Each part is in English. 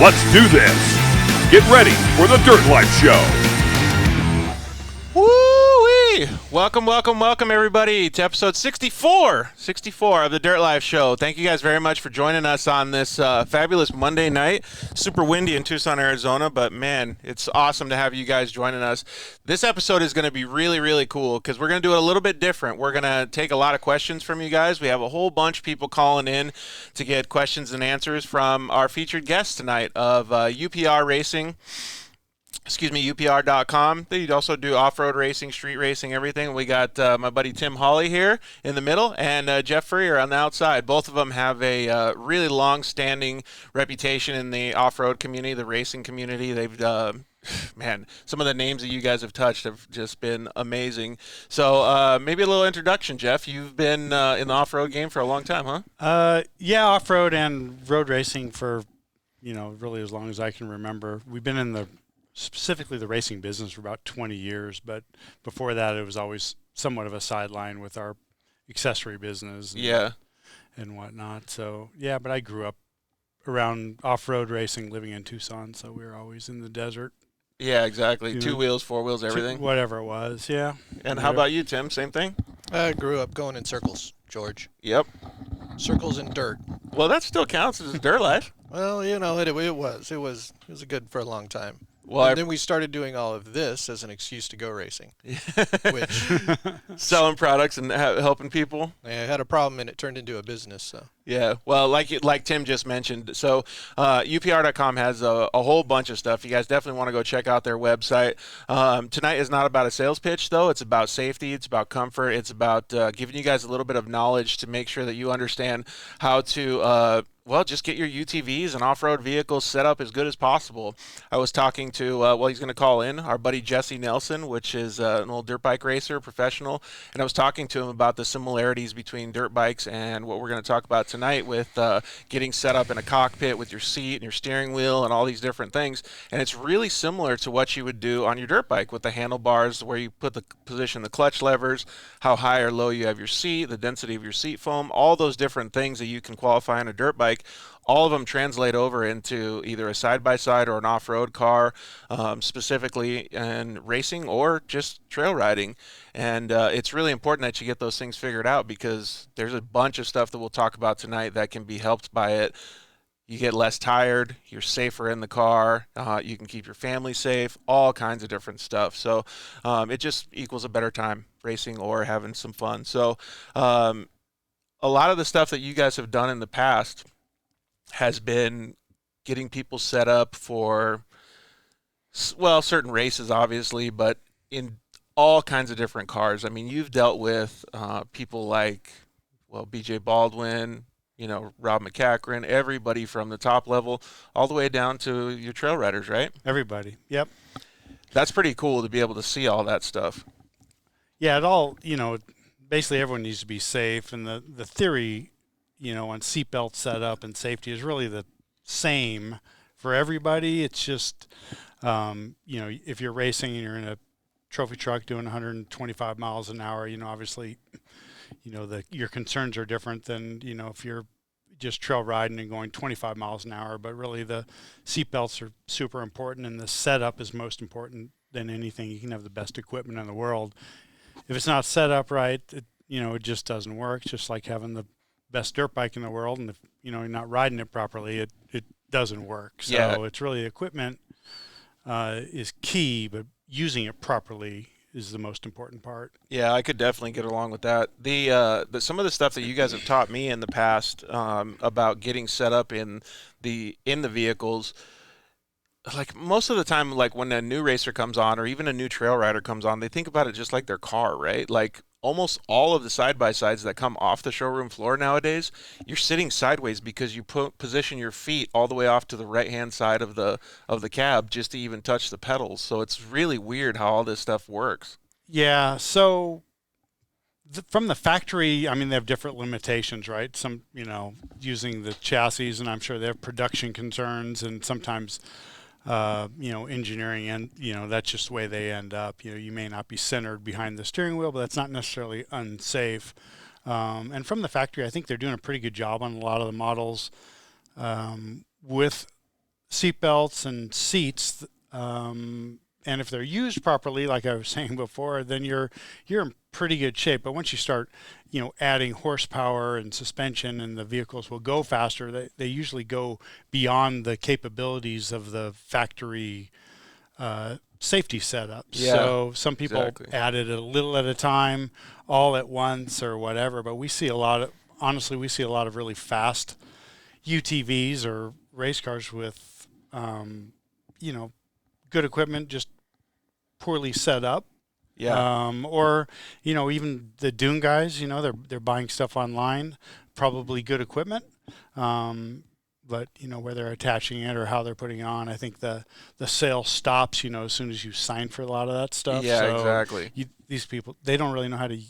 Let's do this. Get ready for the Dirt Life Show. Woo-wee! Welcome, everybody, to episode 64 of the Dirt Life Show. Thank you guys very much for joining us on this fabulous Monday night. Super windy in Tucson, Arizona, but man, it's awesome to have you guys joining us. This episode is going to be really, really cool because we're going to do it a little bit different. We're going to take a lot of questions from you guys. We have a whole bunch of people calling in to get questions and answers from our featured guests tonight of UPR Racing. UPR.com. They also do off-road racing, street racing, everything. We got my buddy Tim Hawley here in the middle and Jeff Furrier on the outside. Both of them have a really long-standing reputation in the off-road community, the racing community. They've man, some of the names that you guys have touched have just been amazing. So maybe a little introduction, Jeff. You've been in the off-road game for a long time, huh? Yeah, off-road and road racing for, really as long as I can remember. We've been in specifically the racing business for about 20 years, but before that it was always somewhat of a sideline with our accessory business and whatnot. So, yeah, but I grew up around off-road racing living in Tucson, so we were always in the desert. Yeah, exactly. 2 wheels, 4 wheels, everything. Whatever it was, yeah. And how about you, Tim? Same thing? I grew up going in circles, George. Yep. Circles and dirt. Well, that still counts as a dirt life. Well, it was. It was good for a long time. Well, and then we started doing all of this as an excuse to go racing, which selling products and helping people. I had a problem and it turned into a business. So yeah, well, like Tim just mentioned, so UPR.com has a whole bunch of stuff. You guys definitely want to go check out their website. Tonight is not about a sales pitch, though. It's about safety. It's about comfort. It's about giving you guys a little bit of knowledge to make sure that you understand how to just get your UTVs and off-road vehicles set up as good as possible. I was talking to, he's going to call in, our buddy Jesse Nelson, which is an old dirt bike racer, professional, and I was talking to him about the similarities between dirt bikes and what we're going to talk about tonight with getting set up in a cockpit with your seat and your steering wheel and all these different things. And it's really similar to what you would do on your dirt bike with the handlebars, where you put the position, the clutch levers, how high or low you have your seat, the density of your seat foam, all those different things that you can qualify on a dirt bike. All of them translate over into either a side-by-side or an off-road car, specifically in racing or just trail riding. And it's really important that you get those things figured out, because there's a bunch of stuff that we'll talk about tonight that can be helped by it. You get less tired, you're safer in the car, you can keep your family safe, all kinds of different stuff. So it just equals a better time racing or having some fun. So a lot of the stuff that you guys have done in the past has been getting people set up for, certain races, obviously, but in all kinds of different cars. I mean, you've dealt with people like, BJ Baldwin, Rob McCachran, everybody from the top level all the way down to your trail riders, right? Everybody, yep. That's pretty cool to be able to see all that stuff. Yeah, it all, basically everyone needs to be safe, and the theory on seatbelt setup and safety is really the same for everybody. It's just, if you're racing and you're in a trophy truck doing 125 miles an hour, obviously, your concerns are different than, if you're just trail riding and going 25 miles an hour. But really the seatbelts are super important, and the setup is most important than anything. You can have the best equipment in the world. If it's not set up right, it just doesn't work. It's just like having the best dirt bike in the world, and if you're not riding it properly, it doesn't work. So It's really equipment is key, but using it properly is the most important part. Yeah, I could definitely get along with that. The some of the stuff that you guys have taught me in the past about getting set up in the vehicles, like most of the time, like when a new racer comes on or even a new trail rider comes on, they think about it just like their car, right? Like almost all of the side-by-sides that come off the showroom floor nowadays, you're sitting sideways because you position your feet all the way off to the right-hand side of the cab just to even touch the pedals. So it's really weird how all this stuff works. Yeah, so from the factory, I mean, they have different limitations, right? Some, using the chassis, and I'm sure they have production concerns, and sometimes engineering, and that's just the way they end up. You may not be centered behind the steering wheel, but that's not necessarily unsafe. And from the factory, I think they're doing a pretty good job on a lot of the models with seatbelts and seats, and if they're used properly, like I was saying before, then you're in pretty good shape. But once you start, adding horsepower and suspension, and the vehicles will go faster, they usually go beyond the capabilities of the factory safety setup. Yeah, So some people exactly. add it a little at a time, all at once or whatever. But we see a lot of really fast UTVs or race cars with, good equipment, just poorly set up. Yeah. Or, even the dune guys, they're buying stuff online, probably good equipment. But where they're attaching it or how they're putting it on, I think the sale stops, as soon as you sign for a lot of that stuff. Yeah, So exactly. these people, they don't really know how to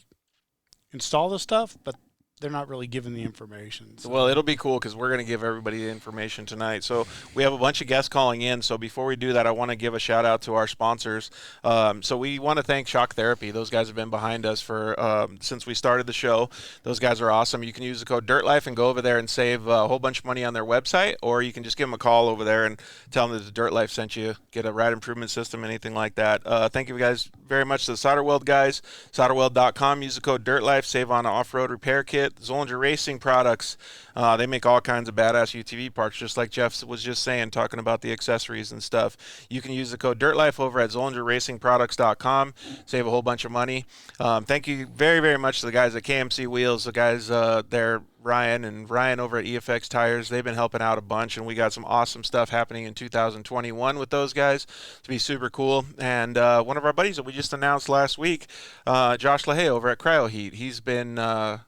install the stuff, but they're not really given the information. So. Well, it'll be cool because we're going to give everybody the information tonight. So we have a bunch of guests calling in. So before we do that, I want to give a shout out to our sponsors. So we want to thank Shock Therapy. Those guys have been behind us for since we started the show. Those guys are awesome. You can use the code DIRTLIFE and go over there and save a whole bunch of money on their website, or you can just give them a call over there and tell them that the Dirt Life sent you. Get a ride improvement system, anything like that. Thank you guys very much to the Solder Weld guys. SolderWeld.com. Use the code DIRTLIFE. Save on an off-road repair kit. Zollinger Racing products. They make all kinds of badass UTV parts, just like Jeff was just saying, talking about the accessories and stuff. You can use the code DIRTLIFE over at ZollingerRacingProducts.com. Save a whole bunch of money. Thank you very, very much to the guys at KMC Wheels, the guys there, Ryan over at EFX Tires. They've been helping out a bunch, and we got some awesome stuff happening in 2021 with those guys to be super cool. And one of our buddies that we just announced last week, Josh LaHaye over at CryoHeat. He's been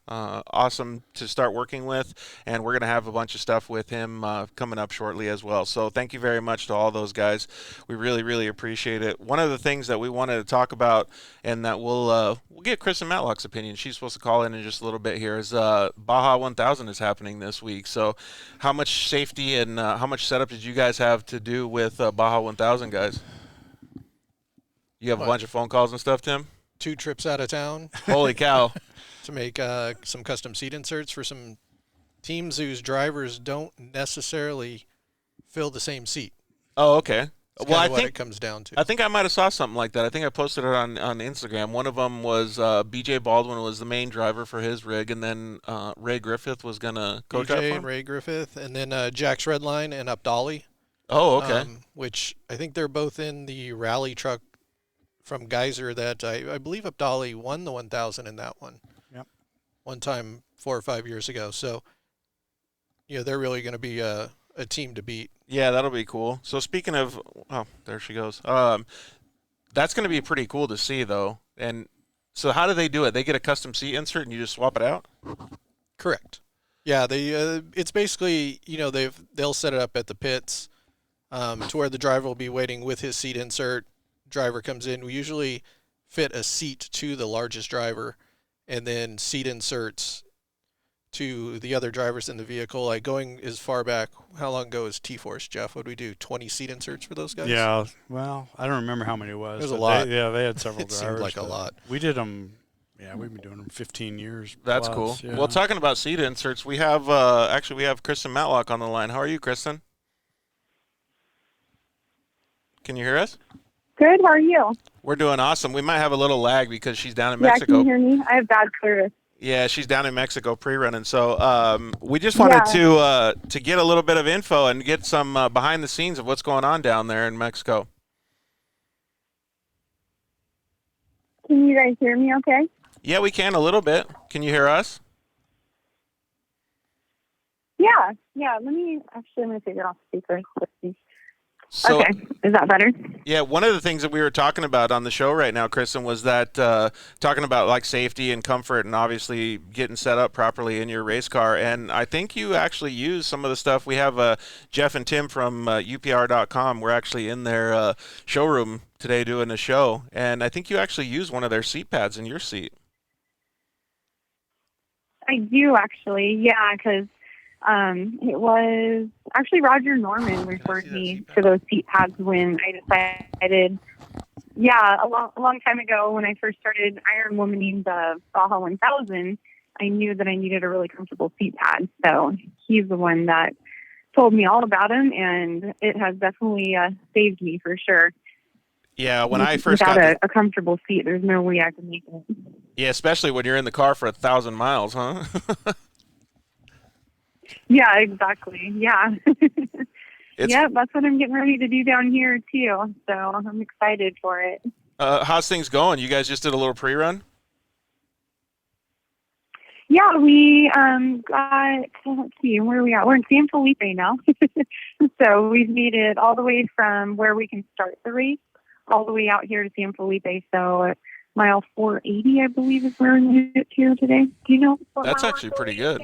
awesome to start working with, and we're going to have a bunch of stuff with him coming up shortly as well. So thank you very much to all those guys. We really, really appreciate it. One of the things that we wanted to talk about, and that we'll get Kristen Matlock's opinion. She's supposed to call in just a little bit here, is Baja 1000 is happening this week. So how much safety and how much setup did you guys have to do with Baja 1000, guys? You have a bunch of phone calls and stuff, Tim? 2 trips out of town. Holy cow. To make some custom seat inserts for some teams whose drivers don't necessarily fill the same seat. Oh, okay. That's well, I what think it comes down to. I think I might have saw something like that. I think I posted it on Instagram. One of them was BJ Baldwin was the main driver for his rig, and then Ray Griffith was gonna coach out for him. Ray Griffith, and then Jack's Redline and Abdali. Oh, okay. Which I think they're both in the rally truck from Geyser that I believe Abdali won the 1000 in that one. Yep. One time 4 or 5 years ago. So, they're really going to be a team to beat. Yeah, that'll be cool. So speaking of, oh, there she goes. That's going to be pretty cool to see, though. And so how do they do it? They get a custom seat insert and you just swap it out? Correct. Yeah, they. It's basically, they'll set it up at the pits to where the driver will be waiting with his seat insert. Driver comes in. We usually fit a seat to the largest driver, and then seat inserts to the other drivers in the vehicle. Like going as far back, how long ago was T-Force, Jeff? What did we do? 20 seat inserts for those guys? Yeah, well, I don't remember how many it was. There's a lot. They had several It drivers. seemed like a lot. We did them. Yeah, we've been doing them 15 years. That's plus, cool. yeah. Well, talking about seat inserts, we have we have Kristen Matlock on the line. How are you, Kristen? Can you hear us? Good. How are you? We're doing awesome. We might have a little lag because she's down in Yeah, Mexico. can you hear me? I have bad service. Yeah, she's down in Mexico pre-running. So we just wanted to get a little bit of info and get some behind the scenes of what's going on down there in Mexico. Can you guys hear me okay? Yeah, we can a little bit. Can you hear us? Yeah. Let me, actually, I'm going to take it off speaker. Let's see. So, Okay. Is that better? Yeah, one of the things that we were talking about on the show right now, Kristen, was that talking about like safety and comfort and obviously getting set up properly in your race car. And I think you actually use some of the stuff. We have Jeff and Tim from UPR.com. We're actually in their showroom today doing a show. And I think you actually use one of their seat pads in your seat. I do, actually. Yeah, because it was actually Roger Norman referred me to those seat pads when I decided, a long time ago when I first started Iron Womaning the Baja 1000, I knew that I needed a really comfortable seat pad. So he's the one that told me all about them, and it has definitely saved me for sure. Yeah, when I first Without got a comfortable seat, there's no way I can make it. yeah, especially when you're in the car for 1,000 miles, huh? Yeah, exactly. Yeah. It's Yeah, that's what I'm getting ready to do down here too. So I'm excited for it. how's things going? You guys just did a little pre-run? Yeah, we got, let's see, where are we at? We're in San Felipe now. So we've made it all the way from where we can start the race all the way out here to San Felipe. So mile 480, I believe, is where we get to today. Do you know what That's mile actually pretty good.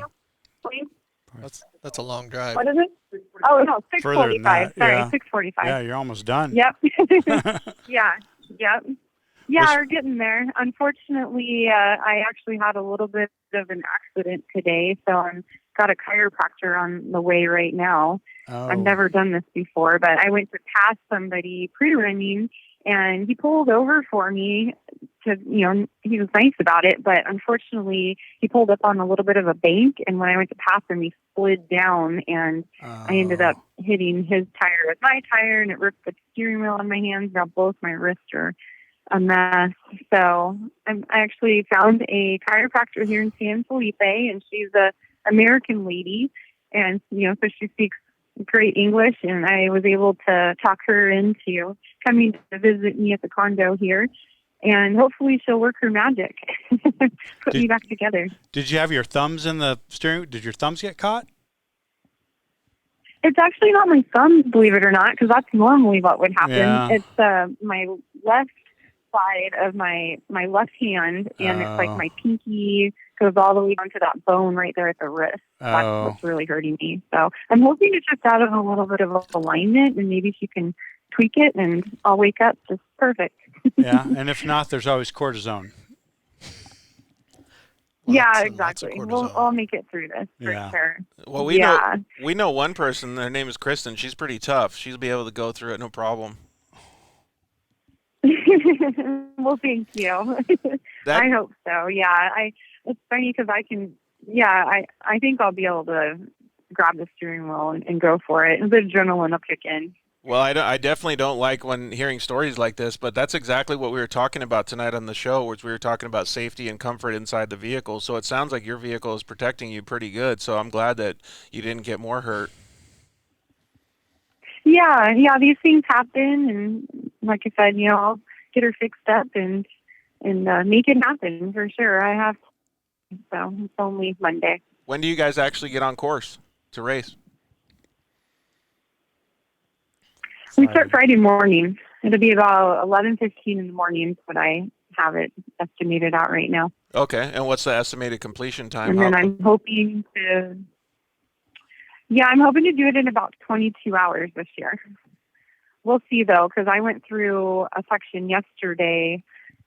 That's a long drive. What is it? Oh, no, Further than 645. that, Sorry, yeah. 645. Yeah, you're almost done. Yep. Yeah. Yep. Yeah, Was- we're getting there. Unfortunately, I actually had a little bit of an accident today, so I'm got a chiropractor on the way right now. Oh. I've never done this before, but I went to pass somebody pre-running, and he pulled over for me. He was nice about it, but unfortunately, he pulled up on a little bit of a bank, and when I went to pass him, he slid down, and I ended up hitting his tire with my tire, and it ripped the steering wheel on my hands. Now both my wrists are a mess. So I actually found a chiropractor here in San Felipe, and she's a American lady, and so she speaks great English, and I was able to talk her into coming to visit me at the condo here, and hopefully she'll work her magic, put me back together. Did you have your thumbs in the steering? Did your thumbs get caught? It's actually not my thumbs, believe it or not, because that's normally what would happen. Yeah. It's my left side of my left hand, and it's like my pinky goes all the way down to that bone right there at the wrist. That's what's really hurting me. So I'm hoping it's just out of a little bit of alignment, and maybe she can tweak it, and I'll wake up just perfect. Yeah, and if not, there's always cortisone. Yeah, exactly. I'll make it through this for sure. Well, we know one person. Her name is Kristen. She's pretty tough. She'll be able to go through it, no problem. Well, thank you. I hope so. Yeah, it's funny because I can. Yeah, I think I'll be able to grab the steering wheel and go for it. The adrenaline will kick in. Well, I definitely don't like when hearing stories like this, but that's exactly what we were talking about tonight on the show, which we were talking about safety and comfort inside the vehicle. So it sounds like your vehicle is protecting you pretty good. So I'm glad that you didn't get more hurt. Yeah, these things happen, and like I said, I'll get her fixed up and make it happen for sure. I have to. So it's only Monday. When do you guys actually get on course to race? We start Friday morning. It'll be about 11:15 in the morning, but I have it estimated out right now. Okay, and what's the estimated completion time? And then I'm hoping to do it in about 22 hours this year. We'll see, though, because I went through a section yesterday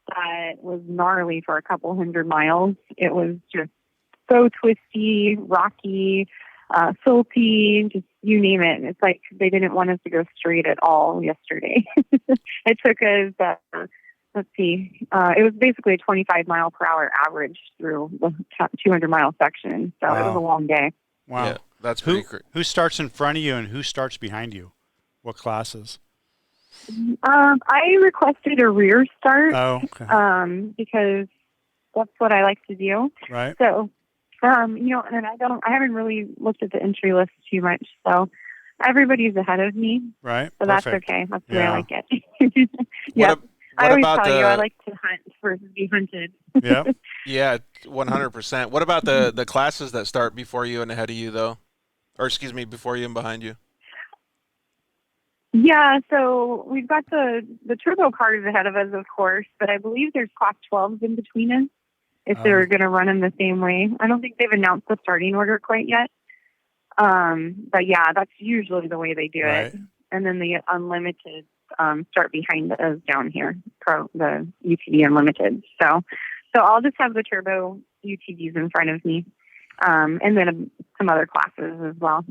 that was gnarly for a couple hundred miles. It was just so twisty, rocky, silty, just you name it. It's like they didn't want us to go straight at all yesterday. It took us, it was basically a 25 mile per hour average through the 200 mile section. So It was a long day. Wow. Yeah, that's pretty great. Who starts in front of you and who starts behind you? What classes? I requested a rear start. Oh, okay. Because that's what I like to do. Right. So, and I haven't really looked at the entry list too much. So everybody's ahead of me. Right. So Perfect. that's okay. That's the way I like it. Yeah. I always tell you I like to hunt versus be hunted. Yeah. Yeah, 100%. What about the classes that start before you and ahead of you, though? Or excuse me, before you and behind you? Yeah, so we've got the turbo cars ahead of us, of course, but I believe there's class 12s in between us if they're going to run in the same way. I don't think they've announced the starting order quite yet. But yeah, that's usually the way they do it. And then the unlimited start behind us down here, the UTV Unlimited. So I'll just have the turbo UTVs in front of me, and then some other classes as well.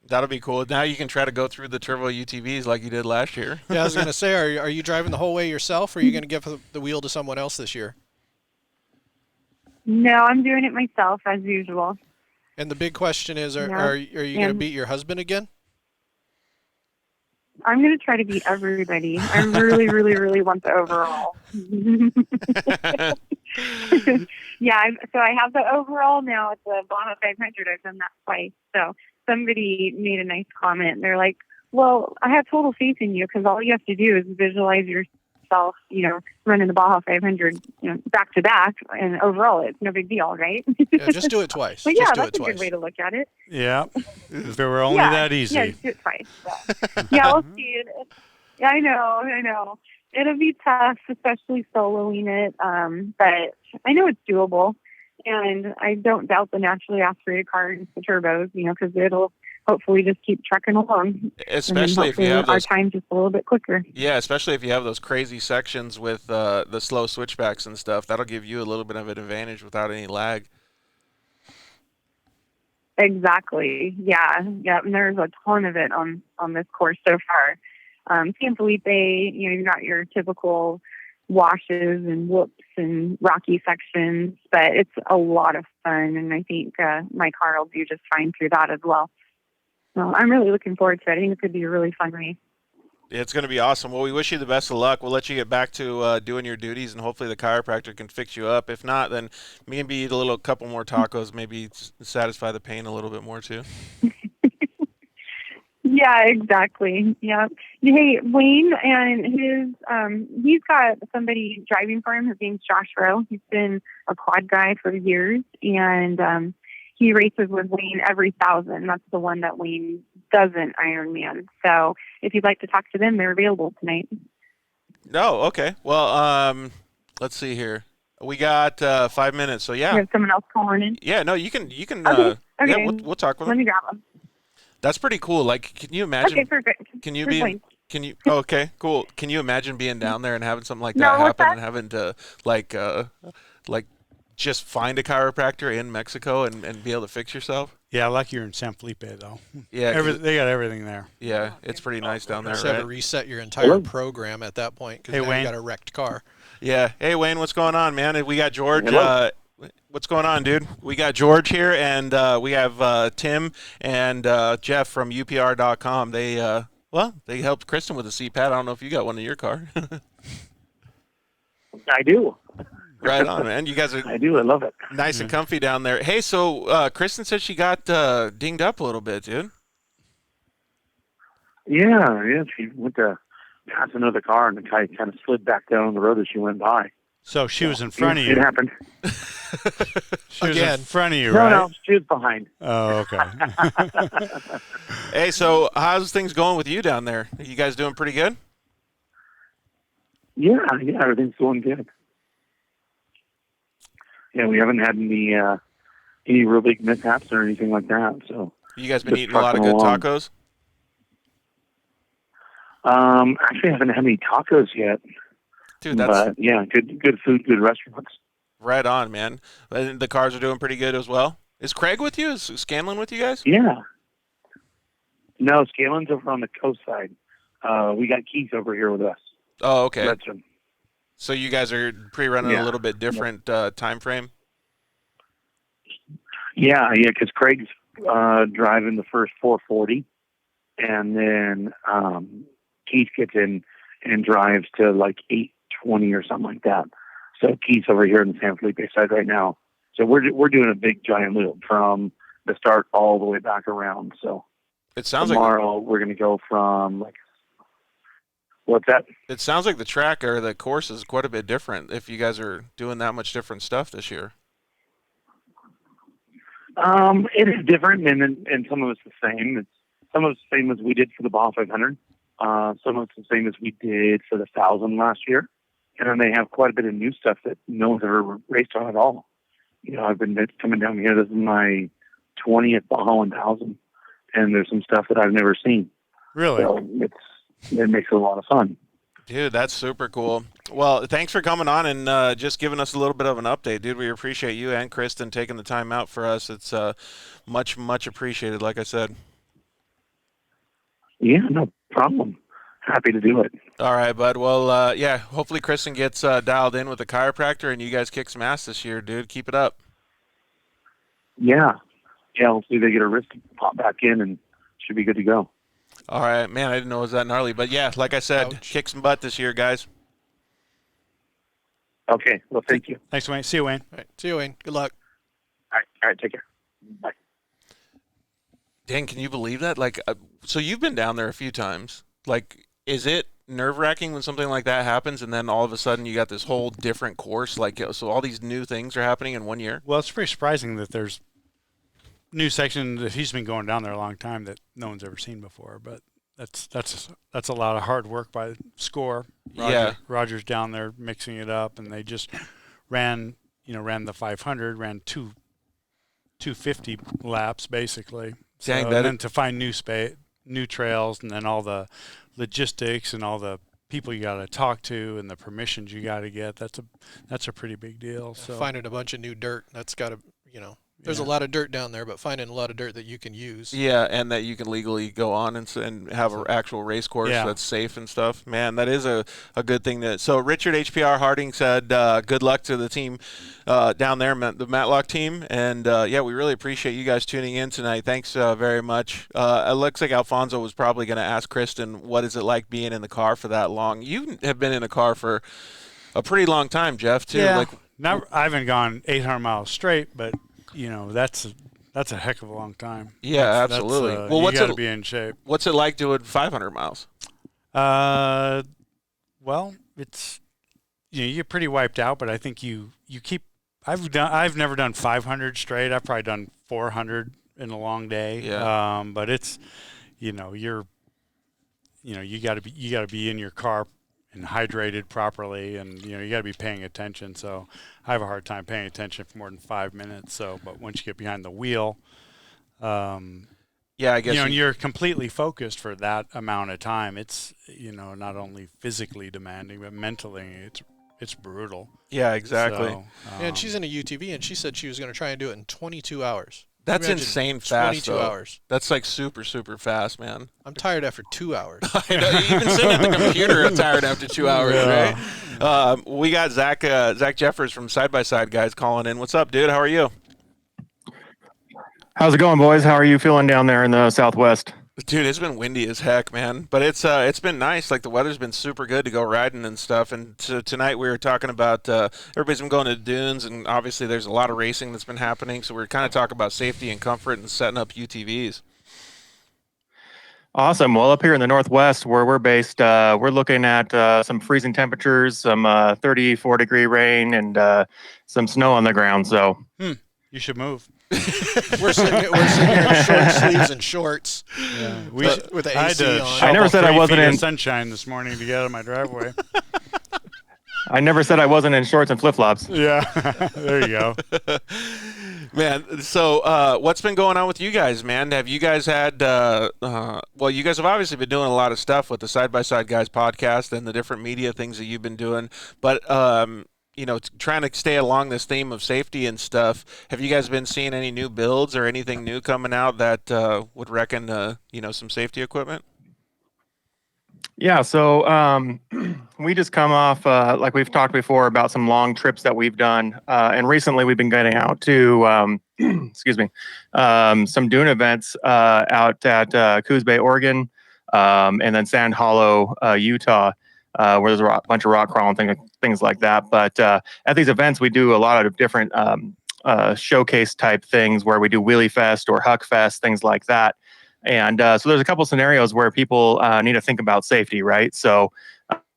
That'll be cool. Now you can try to go through the turbo UTVs like you did last year. Yeah, I was going to say, are you driving the whole way yourself, or are you going to give the wheel to someone else this year? No, I'm doing it myself as usual. And the big question is, Yeah. are you going to And- beat your husband again? I'm going to try to beat everybody. I really, really, really want the overall. Yeah, so I have the overall now at the Baja 500. I've done that twice. So somebody made a nice comment. They're like, well, I have total faith in you because all you have to do is visualize yourself, running the Baja 500, back to back, and overall it's no big deal, right? Yeah, just do it twice. But yeah, just do that's it a twice. good way to look at it. Yeah. If it were only Yeah, that easy. Yeah, just do it twice. Yeah, we'll see. Yeah, I know. It'll be tough, especially soloing it, but I know it's doable. And I don't doubt the naturally aspirated car and the turbos, because it'll hopefully just keep trucking along. Especially if you have our those. time just a little bit quicker. Yeah, especially if you have those crazy sections with the slow switchbacks and stuff. That'll give you a little bit of an advantage without any lag. Exactly. Yeah. And there's a ton of it on this course so far. San Felipe, you've got your typical washes and whoops and rocky sections, but it's a lot of fun, and I think my car will do just fine through that as well. So I'm really looking forward to it. I think it could be a really fun race. It's going to be awesome. Well, we wish you the best of luck. We'll let you get back to doing your duties, and hopefully the chiropractor can fix you up. If not, then maybe eat a couple more tacos, maybe satisfy the pain a little bit more too. Yeah, exactly. Yeah. Hey, Wayne and he's got somebody driving for him. His name's Josh Rowe. He's been a quad guy for years, and he races with Wayne every 1,000. That's the one that Wayne doesn't Ironman. So if you'd like to talk to them, they're available tonight. No, okay. Well, let's see here. We got 5 minutes, so yeah. You have someone else calling in? Yeah, no, you can. Okay. Yeah, we'll talk with Let them. me grab them. That's pretty cool. Like, can you imagine? Okay, perfect. Can you Good be? point. Can you? Oh, okay, cool. Can you imagine being down there and having something like No, that what's happen that? and having to like just find a chiropractor in Mexico and be able to fix yourself? Yeah, like you're in San Felipe, though. Yeah, 'cause They got everything there. yeah, it's pretty nice down there, Just have to right? reset your entire program at that point because Hey, now Wayne. you got a wrecked car. Yeah. Hey, Wayne, what's going on, man? We got George. Hello. What's going on, dude? We got George here, and we have Tim and Jeff from UPR.com. They helped Kristen with a CPAD. I don't know if you got one in your car. I do. Right on, man. You guys are I do. I love it. nice and comfy down there. Hey, so Kristen said she got dinged up a little bit, dude. Yeah. She went to pass another car, and the guy kind of slid back down the road as she went by. So she was in front of It you. happened. She was Again. in front of you, No, right? no, she was behind. Oh, okay. Hey, so how's things going with you down there? You guys doing pretty good? Yeah, everything's going good. Yeah, we haven't had any real big mishaps or anything like that. So You guys been Just eating a lot of good trucking along. tacos? actually, I haven't had any tacos yet. Dude, that's But yeah, good food, good restaurants. right on, man. And the cars are doing pretty good as well. Is Craig with you? Is Scanlon with you guys? Yeah. No, Scalen's over on the coast side. We got Keith over here with us. Oh, okay. Redstone. So you guys are pre-running a Yeah. little bit different time frame? Yeah, because Craig's driving the first 440, and then Keith gets in and drives to like 820 or something like that. So Keith's over here in the San Felipe side right now. So we're doing a big giant loop from the start all the way back around. So It sounds like tomorrow we're going to go from what's that? the track or the course is quite a bit different if you guys are doing that much different stuff this year. It is different, and some of it's the same. Some of it's the same as we did for the Baja 500. Some of it's the same as we did for the 1,000 last year. And then they have quite a bit of new stuff that no one's ever raced on at all. I've been coming down here. This is my 20th Baja 1000, and there's some stuff that I've never seen. Really? So it makes it a lot of fun. Dude, that's super cool. Well, thanks for coming on and just giving us a little bit of an update, dude. We appreciate you and Kristen taking the time out for us. It's much, much appreciated, like I said. Yeah, no problem. Happy to do it. All right, bud. Well, hopefully Kristen gets dialed in with the chiropractor and you guys kick some ass this year, dude. Keep it up. Yeah. yeah, hopefully they get a wrist pop back in and should be good to go. All right, man. I didn't know it was that gnarly, but yeah, like I said, Ouch. kick some butt this year, guys. Okay, well, thank you. Thanks, Wayne. See you, Wayne. All right. See you, Wayne. Good luck. All right, take care. Bye. Dan, can you believe that? Like, so you've been down there a few times. Like, is it nerve-wracking when something like that happens, and then all of a sudden you got this whole different course? Like, so all these new things are happening in 1 year. Well, it's pretty surprising that there's new sections that he's been going down there a long time that no one's ever seen before. But that's a lot of hard work by Score. Roger's down there mixing it up, and they just ran the 500, ran 250 laps basically. Dang, So, and then to find new trails, and then all the logistics and all the people you got to talk to and the permissions you got to get. That's a pretty big deal. So Finding a bunch of new dirt, that's got to, there's a lot of dirt down there, but finding a lot of dirt that you can use. Yeah, and that you can legally go on and have an actual race course that's safe and stuff. Man, that is a good thing. So Richard HPR Harding said good luck to the team down there, the Matlock team. And, we really appreciate you guys tuning in tonight. Thanks very much. It looks like Alfonso was probably going to ask Kristen, what is it like being in the car for that long? You have been in a car for a pretty long time, Jeff, too. Yeah. I haven't gone 800 miles straight, but that's a heck of a long time. Yeah, absolutely. Well, you got to be in shape. What's it like doing 500 miles? Well, it's you get pretty wiped out, but I think you keep. I've never done 500 straight. I've probably done 400 in a long day. Yeah. But it's you got to be in your car and hydrated properly, and you got to be paying attention. So I have a hard time paying attention for more than 5 minutes. So, but once you get behind the wheel, I guess and you're completely focused for that amount of time. It's not only physically demanding, but mentally it's brutal. Yeah, exactly. So, And she's in a UTV, and she said she was going to try and do it in 22 hours. That's insane fast. 22 hours. That's like super, super fast, man. I'm tired after 2 hours. I know, even sitting at the computer, I'm tired after 2 hours, right? We got Zach Jeffers from Side by Side Guys calling in. What's up, dude? How are you? How's it going, boys? How are you feeling down there in the Southwest? Dude, it's been windy as heck, man. But it's been nice. Like, the weather's been super good to go riding and stuff. And tonight we were talking about everybody's been going to the dunes, and obviously there's a lot of racing that's been happening. So we're kind of talking about safety and comfort and setting up UTVs. Awesome. Well, up here in the Northwest where we're based, we're looking at some freezing temperatures, some 34-degree rain, and some snow on the ground. So you should move. We're sitting here in short sleeves and shorts. Yeah, with the AC on. I never said I wasn't in sunshine this morning to get out of my driveway. I never said I wasn't in shorts and flip-flops. Yeah, there you go. Man, so what's been going on with you guys, man? Have you guys had you guys have obviously been doing a lot of stuff with the Side by Side Guys podcast and the different media things that you've been doing, but trying to stay along this theme of safety and stuff, have you guys been seeing any new builds or anything new coming out that would reckon some safety equipment? Yeah, so we just come off, like we've talked before, about some long trips that we've done. And recently we've been getting out to, some dune events out at Coos Bay, Oregon, and then Sand Hollow, Utah, where there's a bunch of rock crawling, things like that. But at these events, we do a lot of different showcase type things where we do Wheelie Fest or Huck Fest, things like that. And so there's a couple scenarios where people need to think about safety, right? So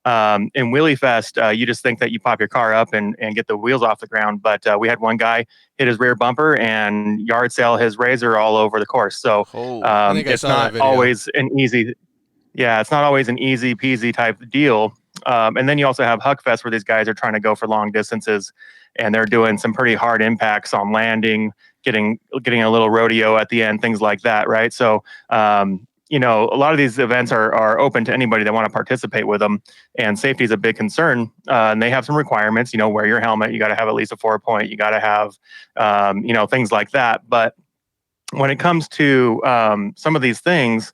in Wheelie Fest, you just think that you pop your car up and get the wheels off the ground. But we had one guy hit his rear bumper and yard sale his razor all over the course. So it's not always an easy, it's not always an easy peasy type deal. And then you also have Huck Fest where these guys are trying to go for long distances and they're doing some pretty hard impacts on landing, getting a little rodeo at the end, things like that, right? So, a lot of these events are open to anybody that want to participate with them, and safety is a big concern. And they have some requirements, wear your helmet, you got to have at least a 4-point, you got to have, things like that. But when it comes to some of these things,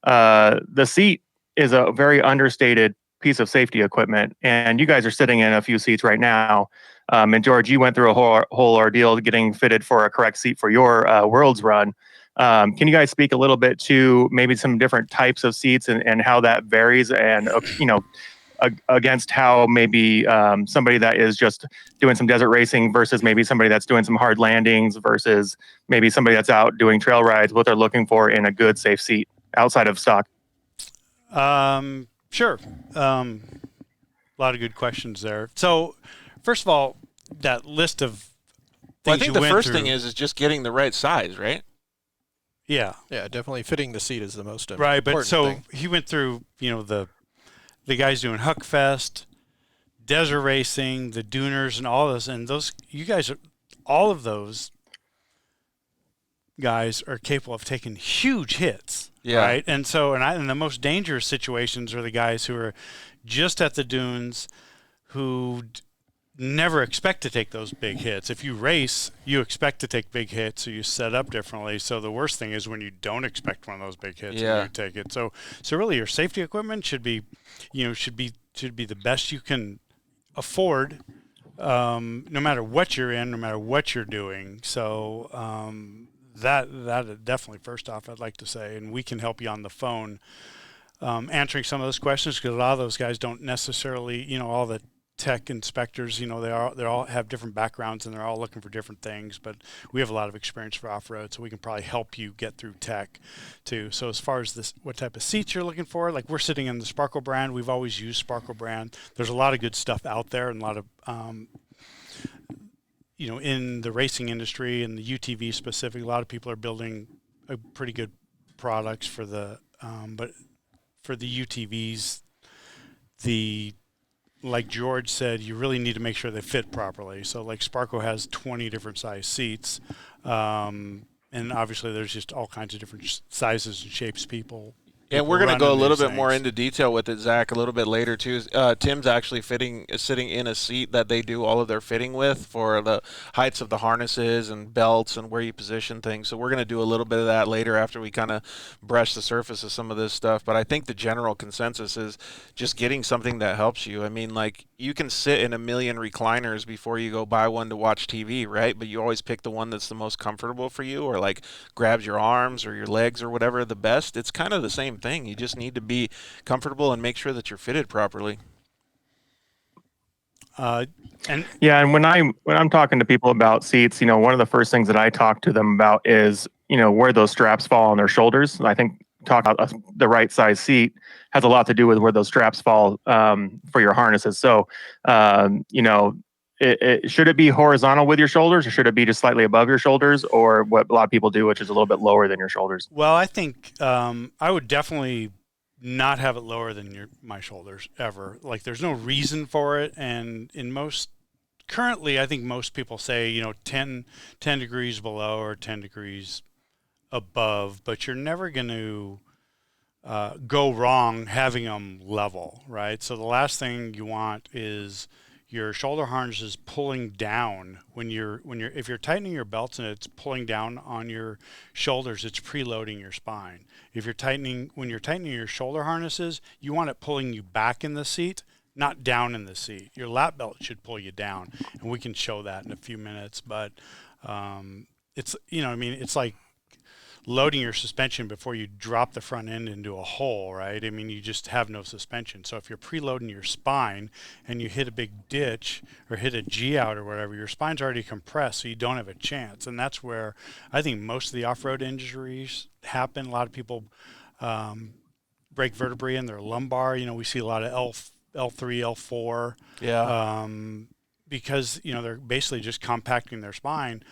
the seat is a very understated piece of safety equipment. And you guys are sitting in a few seats right now. And George, you went through a whole ordeal getting fitted for a correct seat for your Worlds run. Can you guys speak a little bit to maybe some different types of seats and how that varies, and against how maybe somebody that is just doing some desert racing versus maybe somebody that's doing some hard landings versus maybe somebody that's out doing trail rides, what they're looking for in a good, safe seat outside of stock? Sure. A lot of good questions there. So, first of all, that list of things I think you the went first through, thing is just getting the right size, right? yeah, Yeah, definitely fitting the seat is the most important right. But so thing. he went through, the guys doing Huckfest, desert racing, the Duners, and all those. And those, you guys are, all of those guys are capable of taking huge hits. Yeah. Right. And so, and the most dangerous situations are the guys who are just at the dunes, who never expect to take those big hits. If you race, you expect to take big hits, so you set up differently. So the worst thing is when you don't expect one of those big hits and you take it. So really your safety equipment should be, should be the best you can afford, no matter what you're in, no matter what you're doing. So that definitely, first off, I'd like to say, and we can help you on the phone answering some of those questions, because a lot of those guys don't necessarily, all the tech inspectors, they all have different backgrounds and they're all looking for different things, but we have a lot of experience for off-road, so we can probably help you get through tech too. So as far as this, what type of seats you're looking for, like we're sitting in the Sparkle brand. We've always used Sparkle brand. There's a lot of good stuff out there, and a lot of in the racing industry and the UTV specific, a lot of people are building a pretty good products for the but for the UTVs, like George said, you really need to make sure they fit properly. So like Sparko has 20 different size seats. And obviously there's just all kinds of different sizes and shapes people. And we're going to go a little bit more into detail with it, Zach, a little bit later, too. Tim's actually sitting in a seat that they do all of their fitting with for the heights of the harnesses and belts and where you position things. So we're going to do a little bit of that later after we kind of brush the surface of some of this stuff. But I think the general consensus is just getting something that helps you. I mean, like, you can sit in a million recliners before you go buy one to watch TV, right? But you always pick the one that's the most comfortable for you, or like grabs your arms or your legs or whatever the best. It's kind of the same thing. You just need to be comfortable and make sure that you're fitted properly. And when I'm talking to people about seats, one of the first things that I talk to them about is, where those straps fall on their shoulders. I think talking about the right size seat has a lot to do with where those straps fall for your harnesses. So, should it be horizontal with your shoulders, or should it be just slightly above your shoulders, or what a lot of people do, which is a little bit lower than your shoulders? Well, I think I would definitely not have it lower than my shoulders ever. Like, there's no reason for it. And currently, I think most people say, 10 degrees below or 10 degrees above, but you're never going to go wrong having them level, right? So the last thing you want is your shoulder harness is pulling down if you're tightening your belts and it's pulling down on your shoulders, it's preloading your spine. When you're tightening your shoulder harnesses, you want it pulling you back in the seat, not down in the seat. Your lap belt should pull you down, and we can show that in a few minutes. But it's it's like loading your suspension before you drop the front end into a hole, right? I mean, you just have no suspension. So if you're preloading your spine and you hit a big ditch or hit a G out or whatever, your spine's already compressed, so you don't have a chance. And that's where I think most of the off-road injuries happen. A lot of people break vertebrae in their lumbar. We see a lot of L3, L4. Yeah. Because, they're basically just compacting their spine,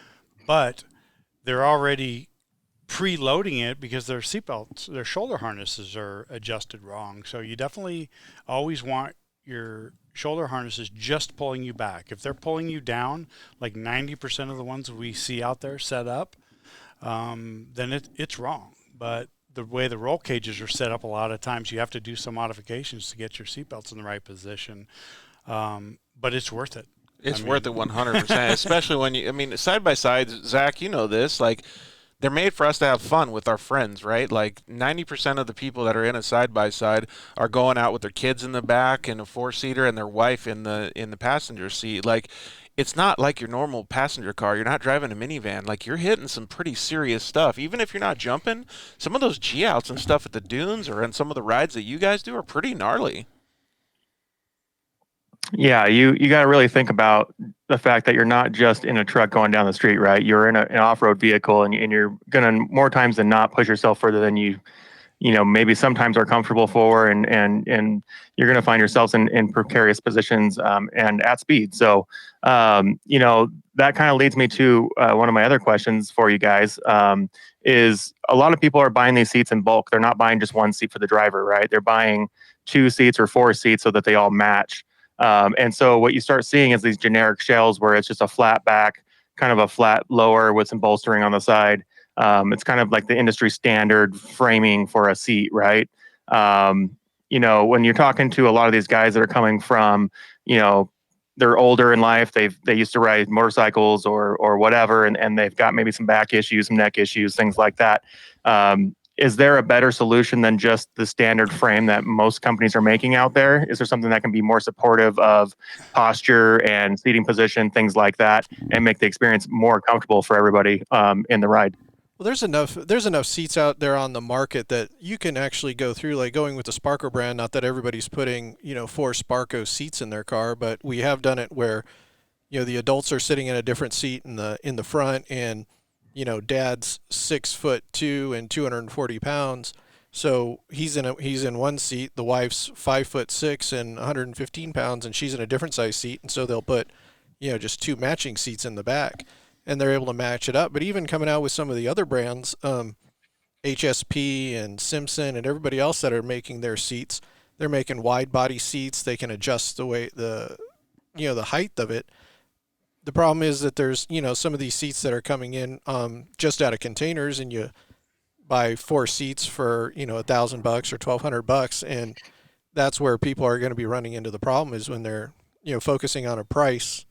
but they're already preloading it because their seatbelts, their shoulder harnesses are adjusted wrong. So you definitely always want your shoulder harnesses just pulling you back. If they're pulling you down, like 90% of the ones we see out there set up, then it's wrong. But the way the roll cages are set up, a lot of times you have to do some modifications to get your seatbelts in the right position. But it's worth it. It's worth it 100%, especially when side by sides, Zach, this, like, they're made for us to have fun with our friends, right? Like 90% of the people that are in a side by side are going out with their kids in the back in a four-seater and their wife in the passenger seat. Like it's not like your normal passenger car. You're not driving a minivan. Like you're hitting some pretty serious stuff. Even if you're not jumping, some of those G-outs and stuff at the dunes or in some of the rides that you guys do are pretty gnarly. Yeah, you got to really think about the fact that you're not just in a truck going down the street, right? You're in an off-road vehicle, and you're gonna more times than not push yourself further than you maybe sometimes are comfortable for, and you're gonna find yourselves in precarious positions and at speed. So that kind of leads me to one of my other questions for you guys. Is a lot of people are buying these seats in bulk. They're not buying just one seat for the driver, right? They're buying 2 seats or 4 seats so that they all match. And so what you start seeing is these generic shells where it's just a flat back, kind of a flat lower with some bolstering on the side. It's kind of like the industry standard framing for a seat, right? When you're talking to a lot of these guys that are coming from, they're older in life, they used to ride motorcycles or whatever, and they've got maybe some back issues, some neck issues, things like that. Is there a better solution than just the standard frame that most companies are making out there? Is there something that can be more supportive of posture and seating position, things like that, and make the experience more comfortable for everybody in the ride? Well, there's enough seats out there on the market that you can actually go through, like going with the Sparco brand. Not that everybody's putting 4 Sparco seats in their car, but we have done it where the adults are sitting in a different seat in the front, and dad's 6'2" and 240 pounds, so he's in one seat. The wife's 5'6" and 115 pounds, and she's in a different size seat, and so they'll put just 2 matching seats in the back, and they're able to match it up. But even coming out with some of the other brands, HSP and Simpson and everybody else that are making their seats, they're making wide body seats. They can adjust the way the height of it. The problem is that there's, some of these seats that are coming in just out of containers, and you buy 4 seats for, $1,000 or $1,200, and that's where people are going to be running into the problem, is when they're, focusing on a price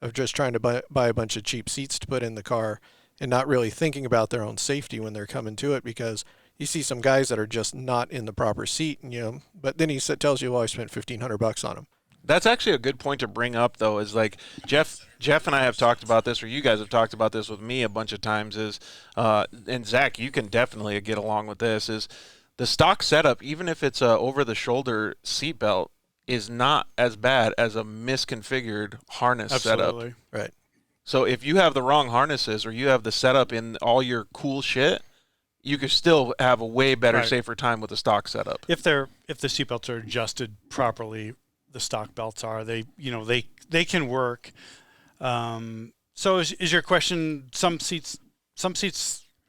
of just trying to buy a bunch of cheap seats to put in the car, and not really thinking about their own safety when they're coming to it, because you see some guys that are just not in the proper seat, and, but then he tells you, well, I spent $1,500 on them. That's actually a good point to bring up, though, is like Jeff and I have talked about this, or you guys have talked about this with me a bunch of times, and Zach, you can definitely get along with this, is the stock setup, even if it's a over-the-shoulder seatbelt, is not as bad as a misconfigured harness Absolutely. setup. Right. So if you have the wrong harnesses, or you have the setup in all your cool shit, you could still have a way better, safer time with the stock setup. If the seatbelts are adjusted properly, the stock belts are, they can work. So is your question, some seats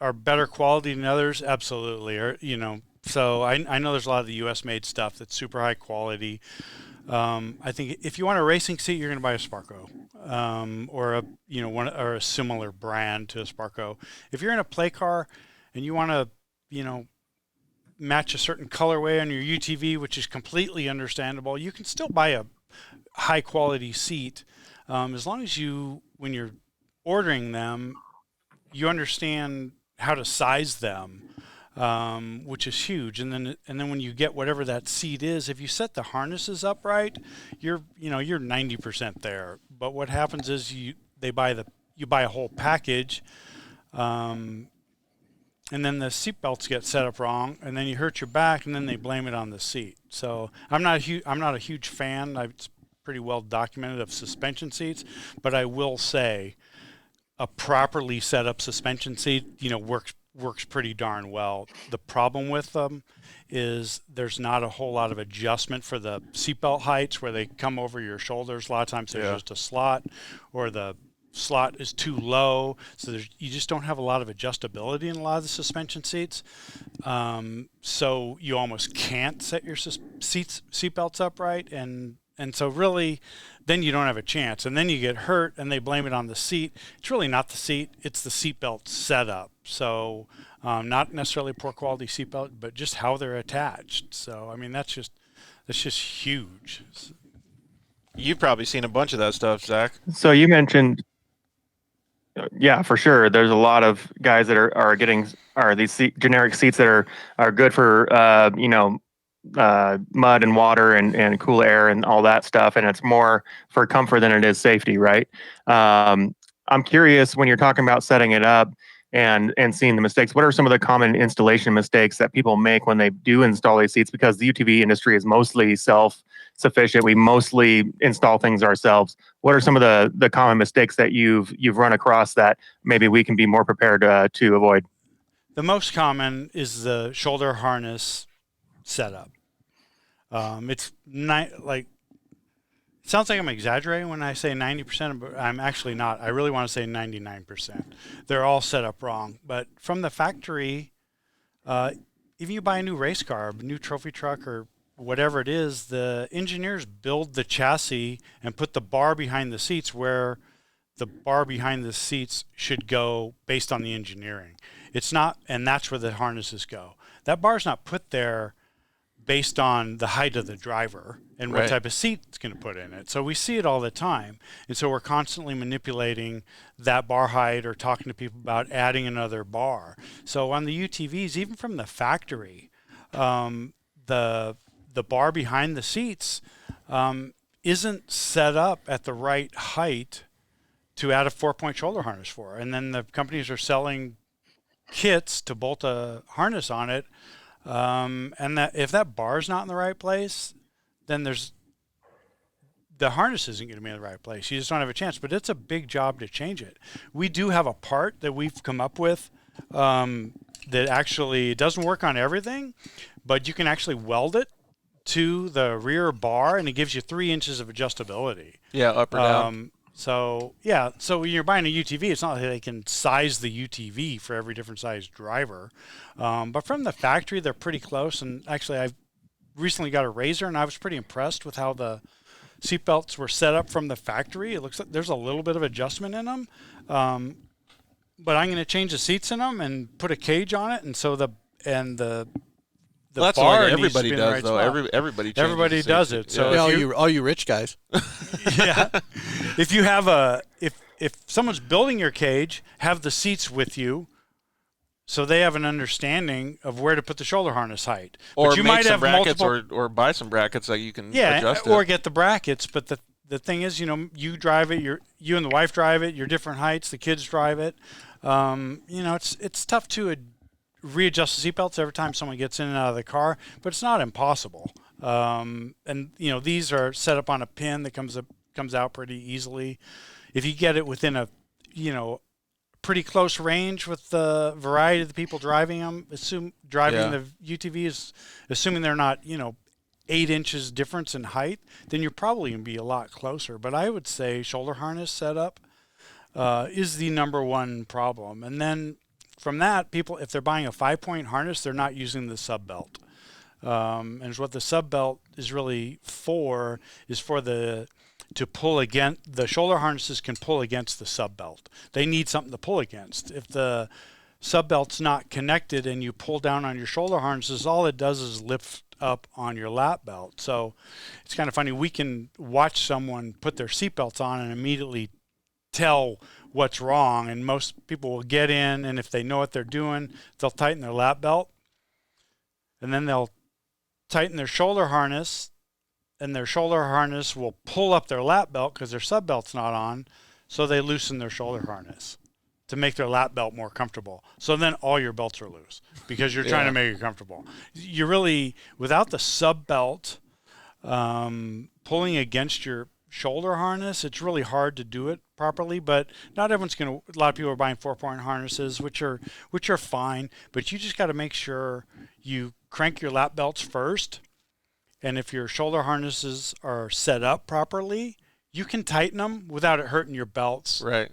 are better quality than others? Absolutely. Or so I know there's a lot of the US made stuff that's super high quality. I think if you want a racing seat, you're going to buy a Sparco, or a similar brand to a Sparco. If you're in a play car and you want to match a certain colorway on your UTV, which is completely understandable, you can still buy a high quality seat, as long as when you're ordering them, you understand how to size them, which is huge. And then when you get whatever that seat is, if you set the harnesses up right, you're 90% there. But what happens is you buy a whole package, and then the seatbelts get set up wrong, and then you hurt your back, and then they blame it on the seat. So I'm not a huge fan. It's pretty well documented of suspension seats, but I will say a properly set up suspension seat, works pretty darn well. The problem with them is there's not a whole lot of adjustment for the seatbelt heights where they come over your shoulders. A lot of times there's just a slot, or the slot is too low, so you just don't have a lot of adjustability in a lot of the suspension seats. So you almost can't set your seatbelts up right, and so really then you don't have a chance, and then you get hurt and they blame it on the seat. It's really not the seat, it's the seatbelt setup. So not necessarily poor quality seatbelt, but just how they're attached. So I mean that's just huge. You've probably seen a bunch of that stuff, Zach. So you mentioned Yeah, for sure. There's a lot of guys that are getting these generic seats that are good for mud and water and cool air and all that stuff, and it's more for comfort than it is safety, right? I'm curious, when you're talking about setting it up and seeing the mistakes, what are some of the common installation mistakes that people make when they do install these seats? Because the UTV industry is mostly self-sufficient. We mostly install things ourselves. What are some of the common mistakes that you've run across that maybe we can be more prepared to avoid? The most common is the shoulder harness setup. It's like, it sounds like I'm exaggerating when I say 90%, but I'm actually not. I really want to say 99%. They're all set up wrong. But from the factory, even you buy a new race car, a new trophy truck, or whatever it is, the engineers build the chassis and put the bar behind the seats where the bar behind the seats should go based on the engineering. It's not, and that's where the harnesses go. That bar's not put there based on the height of the driver and what type of seat it's going to put in it. So we see it all the time. And so we're constantly manipulating that bar height or talking to people about adding another bar. So on the UTVs, even from the factory, the bar behind the seats isn't set up at the right height to add a 4-point shoulder harness for. And then the companies are selling kits to bolt a harness on it. And that if that bar's not in the right place, then the harness isn't going to be in the right place. You just don't have a chance. But it's a big job to change it. We do have a part that we've come up with that actually doesn't work on everything, but you can actually weld it to the rear bar, and it gives you 3 inches of adjustability. Yeah, up or down. So when you're buying a UTV, it's not like they can size the UTV for every different size driver. But from the factory, they're pretty close. And actually, I've recently got a Razor, and I was pretty impressed with how the seatbelts were set up from the factory. It looks like there's a little bit of adjustment in them. But I'm going to change the seats in them and put a cage on it. And so the Well, that's bar what needs to everybody be in the does, right though. spot. Everybody Everybody does it. So Yeah, all you rich guys. yeah, if you have if someone's building your cage, have the seats with you, so they have an understanding of where to put the shoulder harness height. Or but you make might some have brackets, multiple, or buy some brackets that you can yeah, adjust or it. get the brackets. But the thing is, you drive it. You and the wife drive it. You're different heights. The kids drive it. It's tough to readjust the seatbelts every time someone gets in and out of the car, but it's not impossible. And these are set up on a pin that comes out pretty easily. If you get it within a pretty close range with the variety of the people driving them, the UTVs, assuming they're not 8 inches difference in height, then you're probably going to be a lot closer. But I would say shoulder harness setup is the number one problem. And then from that, people, if they're buying a 5-point harness, they're not using the sub belt. And what the sub belt is really for is to pull against the shoulder harnesses can pull against the sub belt. They need something to pull against. If the sub belt's not connected and you pull down on your shoulder harnesses, all it does is lift up on your lap belt. So it's kind of funny. We can watch someone put their seat belts on and immediately tell what's wrong, and most people will get in, and if they know what they're doing, they'll tighten their lap belt, and then they'll tighten their shoulder harness, and their shoulder harness will pull up their lap belt because their sub belt's not on, so they loosen their shoulder harness to make their lap belt more comfortable. So then all your belts are loose because you're trying to make it comfortable. You really, without the sub belt pulling against your shoulder harness, it's really hard to do it properly. But not everyone's going to. A lot of people are buying 4-point harnesses, which are fine, but you just got to make sure you crank your lap belts first, and if your shoulder harnesses are set up properly, you can tighten them without it hurting your belts, Right.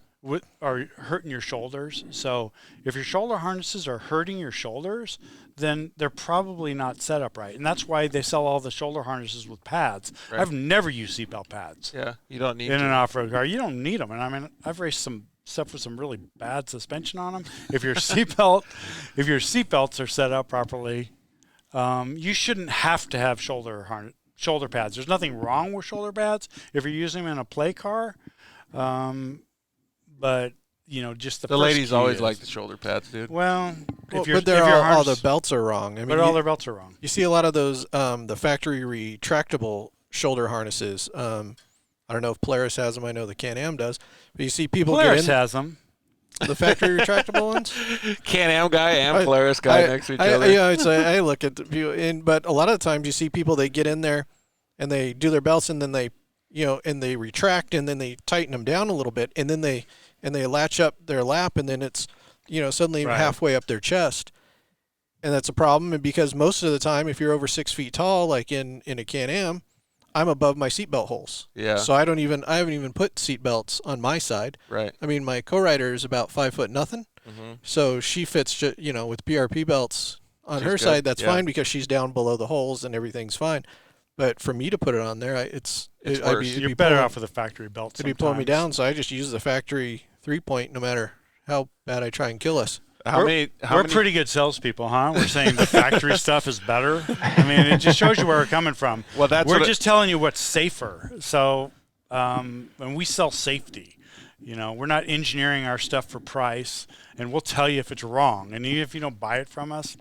Or hurting your shoulders. So if your shoulder harnesses are hurting your shoulders, then they're probably not set up right. And that's why they sell all the shoulder harnesses with pads. Right. I've never used seatbelt pads. Yeah, you don't need in to. an off-road car. You don't need them. And I mean, I've raced some stuff with some really bad suspension on them. If your seatbelts are set up properly, you shouldn't have to have shoulder pads. There's nothing wrong with shoulder pads if you're using them in a play car. But just the The first ladies key always is- like the shoulder pads, dude. Well, Well, if you're, but they're if your all harness- the belts are wrong. I mean, but all their belts are wrong. you see a lot of those the factory retractable shoulder harnesses. I don't know if Polaris has them. I know the Can-Am does. But you see people Polaris get in has them. the factory retractable ones. Can-Am guy and Polaris guy next to each other. I look at the view, but a lot of the times you see people, they get in there and they do their belts, and then they, and they retract, and then they tighten them down a little bit, and then they latch up their lap, and then it's, suddenly Right. halfway up their chest. And that's a problem. And because most of the time, if you're over 6 feet tall, like in a Can-Am, I'm above my seatbelt holes. Yeah. So I haven't even put seatbelts on my side. Right. I mean, my co-rider is about 5'0" nothing. Mm-hmm. So she fits, with PRP belts on She's her good, side. That's yeah. fine because she's down below the holes and everything's fine. But for me to put it on there, It's worse. You're better off with a factory belt. It'd be pulling me sometimes. down. So I just use the factory 3-point, no matter how bad I try and kill us. How we're many? we're pretty good salespeople, huh? We're saying the factory stuff is better. I mean, it just shows you where we're coming from. Well, that's we're what just telling you what's safer. So, when we sell safety, we're not engineering our stuff for price, and we'll tell you if it's wrong. And even if you don't buy it from us,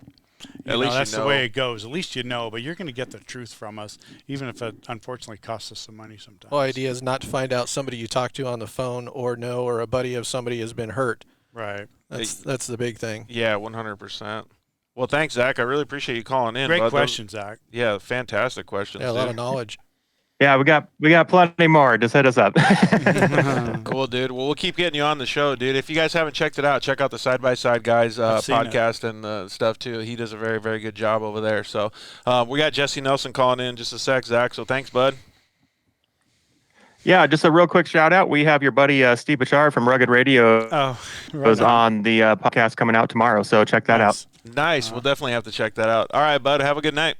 At least that's you know. the way it goes. At least you know, but you're going to get the truth from us, even if it unfortunately costs us some money sometimes. The whole idea is not to find out somebody you talk to on the phone or a buddy of somebody has been hurt. Right. That's the big thing. Yeah, 100%. Well, thanks, Zach. I really appreciate you calling in. Great bud. question, Zach. Yeah, fantastic questions. Yeah, a lot dude. of knowledge. Yeah, we got plenty more. Just hit us up. Cool, dude. Well, we'll keep getting you on the show, dude. If you guys haven't checked it out, check out the Side by Side Guys I've seen it. podcast and stuff too. He does a very, very good job over there. So we got Jesse Nelson calling in just a sec, Zach. So thanks, bud. Yeah, just a real quick shout out. We have your buddy Steve Bachar from Rugged Radio Oh, was on the podcast coming out tomorrow. So check that out. Nice. We'll definitely have to check that out. All right, bud. Have a good night.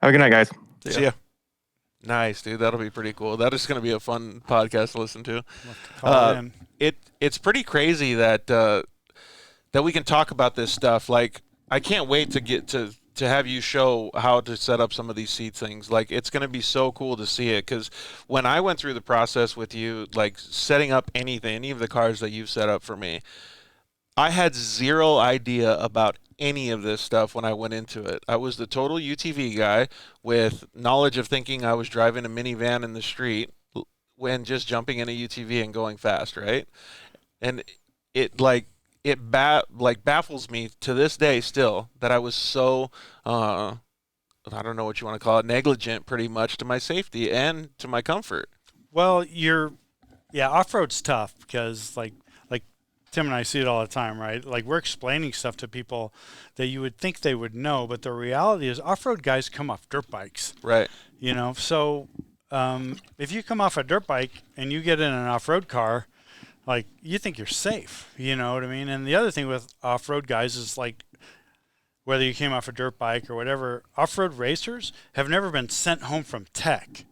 Have a good night, guys. See ya. Nice, dude. That'll be pretty cool. That is going to be a fun podcast to listen to. Call in. It's pretty crazy that that we can talk about this stuff. Like, I can't wait to get to have you show how to set up some of these seat things. Like, it's going to be so cool to see it, because when I went through the process with you, like setting up anything, any of the cars that you've set up for me, I had zero idea about any of this stuff when I went into it. I was the total UTV guy with knowledge of thinking I was driving a minivan in the street when just jumping in a UTV and going fast, right? And it baffles me to this day still that I was so I don't know what you want to call it, negligent pretty much to my safety and to my comfort. Well, off-road's tough because like Tim and I see it all the time, right? Like, we're explaining stuff to people that you would think they would know, but the reality is off-road guys come off dirt bikes, Right. So if you come off a dirt bike and you get in an off-road car, like, you think you're safe, you know what I mean? And the other thing with off-road guys is, like, whether you came off a dirt bike or whatever, off-road racers have never been sent home from tech,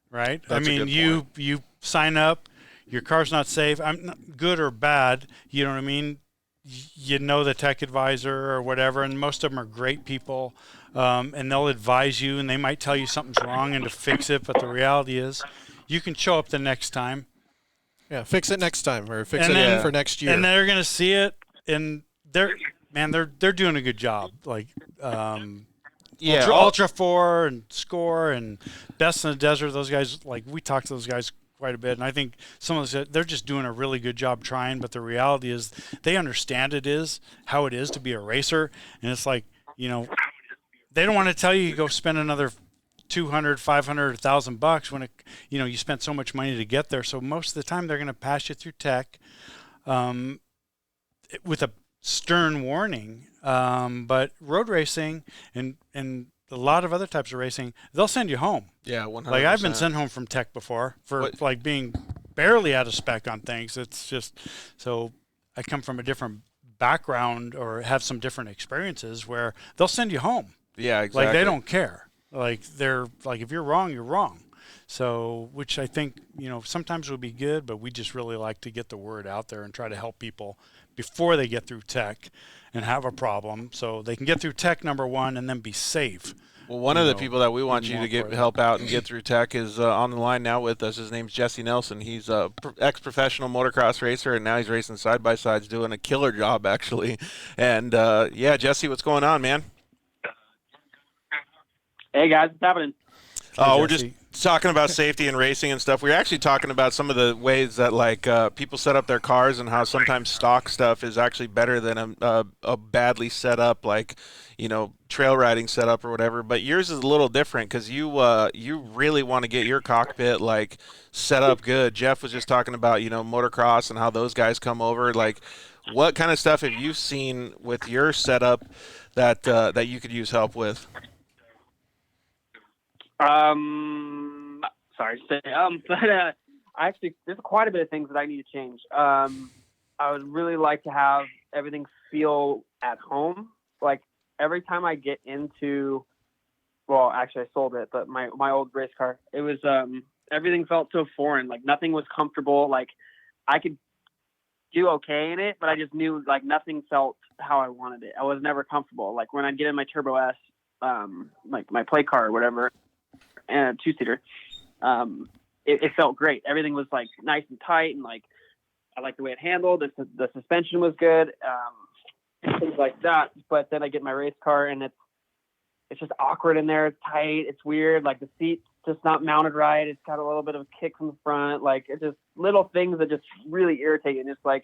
right? That's a good you sign up, your car's not safe. I'm not good or bad, you know what I mean? You know the tech advisor or whatever, and most of them are great people, and they'll advise you, and they might tell you something's wrong and to fix it, but the reality is you can show up the next time. Yeah, fix it next time, or fix And it then- for next year. And they're going to see it, and they're doing a good job. Like, Ultra 4 and Score and Best in the Desert, those guys, like, we talk to those guys quite a bit, and I think some of those, they're just doing a really good job trying, but the reality is they understand how it is to be a racer, and it's like, they don't want to tell you go spend another $200, $500, $1,000 when you spent so much money to get there. So most of the time they're going to pass you through tech with a stern warning. But road racing and a lot of other types of racing, they'll send you home. Yeah, 100%. Like, I've been sent home from tech before for like being barely out of spec on things. It's just, so I come from a different background or have some different experiences where they'll send you home. Yeah, exactly. Like, they don't care. Like, they're like, if you're wrong, you're wrong. So, which I think, sometimes would be good, but we just really like to get the word out there and try to help people before they get through tech and have a problem, so they can get through tech, number one, and then be safe, Well, one of the people that we want even you to more important. help out and get through tech is on the line now with us. His name's Jesse Nelson. He's a ex-professional motocross racer, and now he's racing side-by-sides, doing a killer job, actually. And, yeah, Jesse, what's going on, man? Hey guys, what's happening? We're just talking about safety and racing and stuff. We were actually talking about some of the ways that people set up their cars and how sometimes stock stuff is actually better than a badly set up trail riding setup or whatever. But yours is a little different because you really want to get your cockpit set up good. Jeff was just talking about motocross and how those guys come over. What kind of stuff have you seen with your setup that you could use help with? Sorry to say, but actually, there's quite a bit of things that I need to change. I would really like to have everything feel at home. Like every time I get into, well, actually I sold it, but my old race car, it was, everything felt so foreign. Like nothing was comfortable. Like I could do okay in it, but I just knew nothing felt how I wanted it. I was never comfortable. Like when I'd get in my Turbo S, my play car or whatever, and a 2-seater, it felt great. Everything was nice and tight, and I liked the way it handled. The suspension was good, things like that. But then I get my race car, and it's just awkward in there. It's tight. It's weird. The seat's just not mounted right. It's got a little bit of a kick from the front. It's just little things that just really irritate you. And it's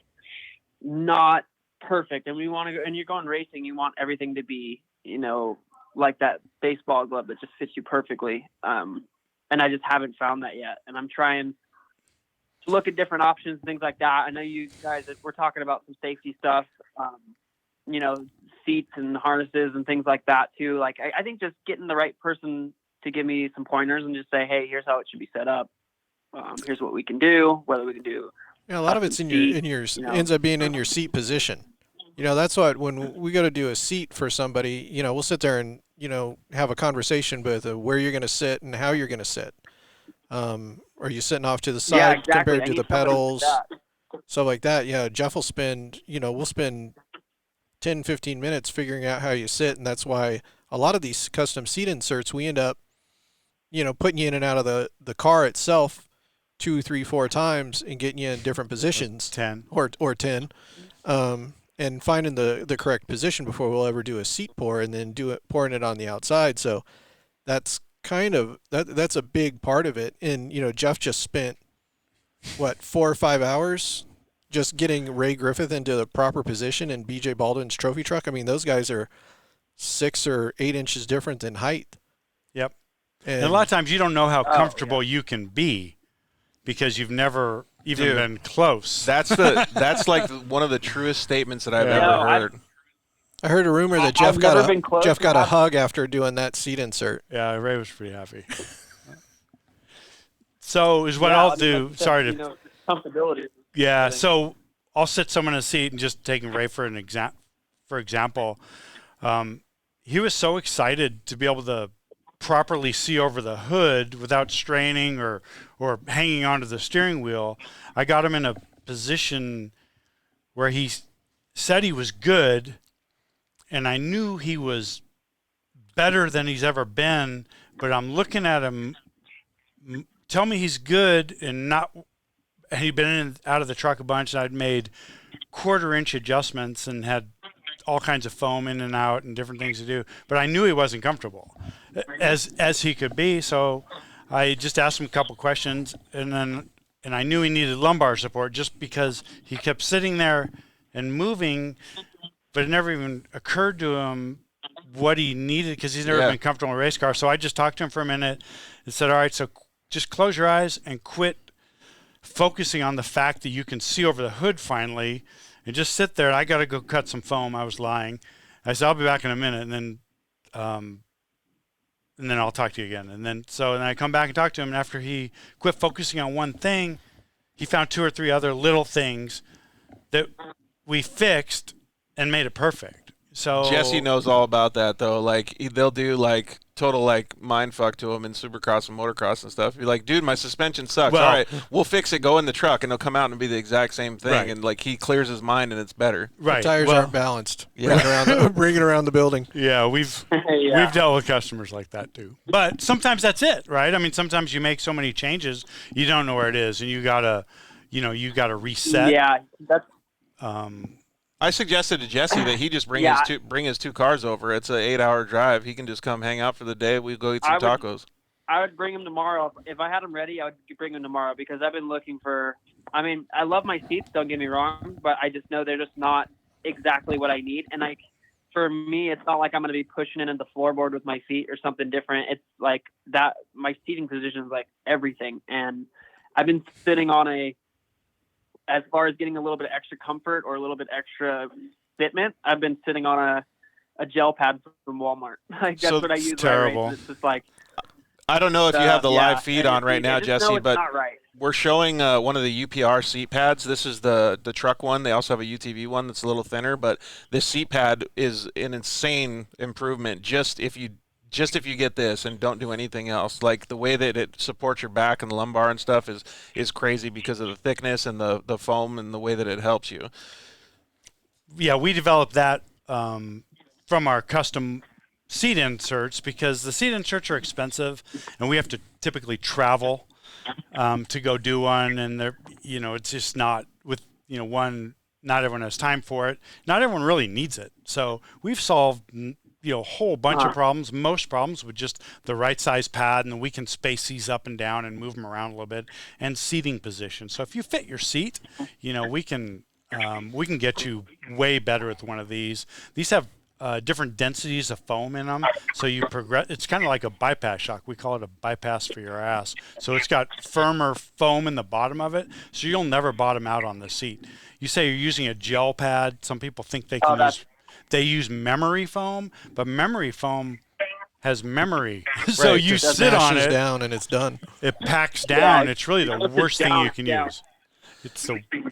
not perfect. And and you're going racing, you want everything to be, like that baseball glove that just fits you perfectly. And I just haven't found that yet. And I'm trying to look at different options, things like that. I know you guys, we're talking about some safety stuff, seats and harnesses and things like that too. I think just getting the right person to give me some pointers and just say, hey, here's how it should be set up. Here's what we can do, whether we can do. Yeah, a lot of it's ends up being in your seat position. That's what, when we go to do a seat for somebody, we'll sit there and, have a conversation with where you're going to sit and how you're going to sit. Are you sitting off to the side exactly. compared to the pedals? Stuff like that. Yeah, Jeff will spend, we'll spend 10, 15 minutes figuring out how you sit. And that's why a lot of these custom seat inserts, we end up, putting you in and out of the car itself 2, 3, 4 times and getting you in different positions. 10. Or 10. And finding the correct position before we'll ever do a seat pour, and then pouring it on the outside. So that's that's a big part of it. And, Jeff just spent, 4 or 5 hours just getting Ray Griffith into the proper position in BJ Baldwin's trophy truck. I mean, those guys are 6 or 8 inches different in height. Yep. And a lot of times you don't know how comfortable you can be because you've never even been close. That's one of the truest statements that I've ever heard. I heard a rumor that Jeff got a hug after doing that seat insert. Yeah, Ray was pretty happy. So is what I'll do. Sorry to comfortability. Yeah, so I'll sit someone in a seat and just taking Ray for example. He was so excited to be able to properly see over the hood without straining or hanging onto the steering wheel. I got him in a position where he said he was good, and I knew he was better than he's ever been, but I'm looking at him, tell me he's good, and he'd been out of the truck a bunch, and I'd made 1/4-inch adjustments and had all kinds of foam in and out and different things to do, but I knew he wasn't comfortable as he could be. So I just asked him a couple questions, and I knew he needed lumbar support just because he kept sitting there and moving, but it never even occurred to him what he needed because he's never been comfortable in a race car. So I just talked to him for a minute and said, all right, so just close your eyes and quit focusing on the fact that you can see over the hood finally, and just sit there. I got to go cut some foam. I was lying. I said, I'll be back in a minute. And then I'll talk to you again. And then I come back and talk to him. And after he quit focusing on one thing, he found 2 or 3 other little things that we fixed and made it perfect. So Jesse knows all about that though. Like they'll do like total like mind fuck to him in Supercross and motocross and stuff. Be like, dude, my suspension sucks. Well- All right, we'll fix it. Go in the truck, and he'll come out and be the exact same thing. Right. And like he clears his mind, and it's better. right. Tires well, aren't balanced. Yeah. Bring it around the building. Yeah, we've Yeah. we've dealt with customers like that too. But sometimes that's it, right? I mean, sometimes you make so many changes, you don't know where it is, and you gotta reset. Yeah, that's I suggested to Jesse that he just bring Yeah. his two cars over. It's an 8-hour drive. He can just come hang out for the day. We go eat some tacos. I would bring him tomorrow. If I had him ready, I would bring him tomorrow because I've been looking for. I mean, I love my seats. Don't get me wrong, but I just know they're just not exactly what I need. And like for me, it's not like I'm going to be pushing it in the floorboard with my feet or something different. It's like that. My seating position is like everything, and I've been sitting on as far as getting a little bit extra comfort or a little bit extra fitment, I've been sitting on a gel pad from Walmart. Like that's So what I use. terrible. When I race. It's just like. I don't know if you have the yeah, live feed and on right now, I just know Jesse, it's but not right. we're showing one of the UPR seat pads. This is the truck one. They also have a UTV one that's a little thinner, but this seat pad is an insane improvement just if you get this and don't do anything else. Like the way that it supports your back and lumbar and stuff is crazy because of the thickness and the foam and the way that it helps you. Yeah, we developed that from our custom seat inserts because the seat inserts are expensive, and we have to typically travel to go do one, and they're it's just not with one. Not everyone has time for it. Not everyone really needs it. So we've solved a whole bunch of problems, most problems with just the right size pad, and then we can space these up and down and move them around a little bit, and seating position. So if you fit your seat, we can get you way better with one of these. These have different densities of foam in them, so you progress. It's kind of like a bypass shock. We call it a bypass for your ass. So it's got firmer foam in the bottom of it, so you'll never bottom out on the seat. You say you're using a gel pad. Some people think they can use memory foam, but memory foam has memory. So Right, you Just sit on smashes it, down and it's done. it packs down. Yeah, It's really the it's worst thing down, you can down. use.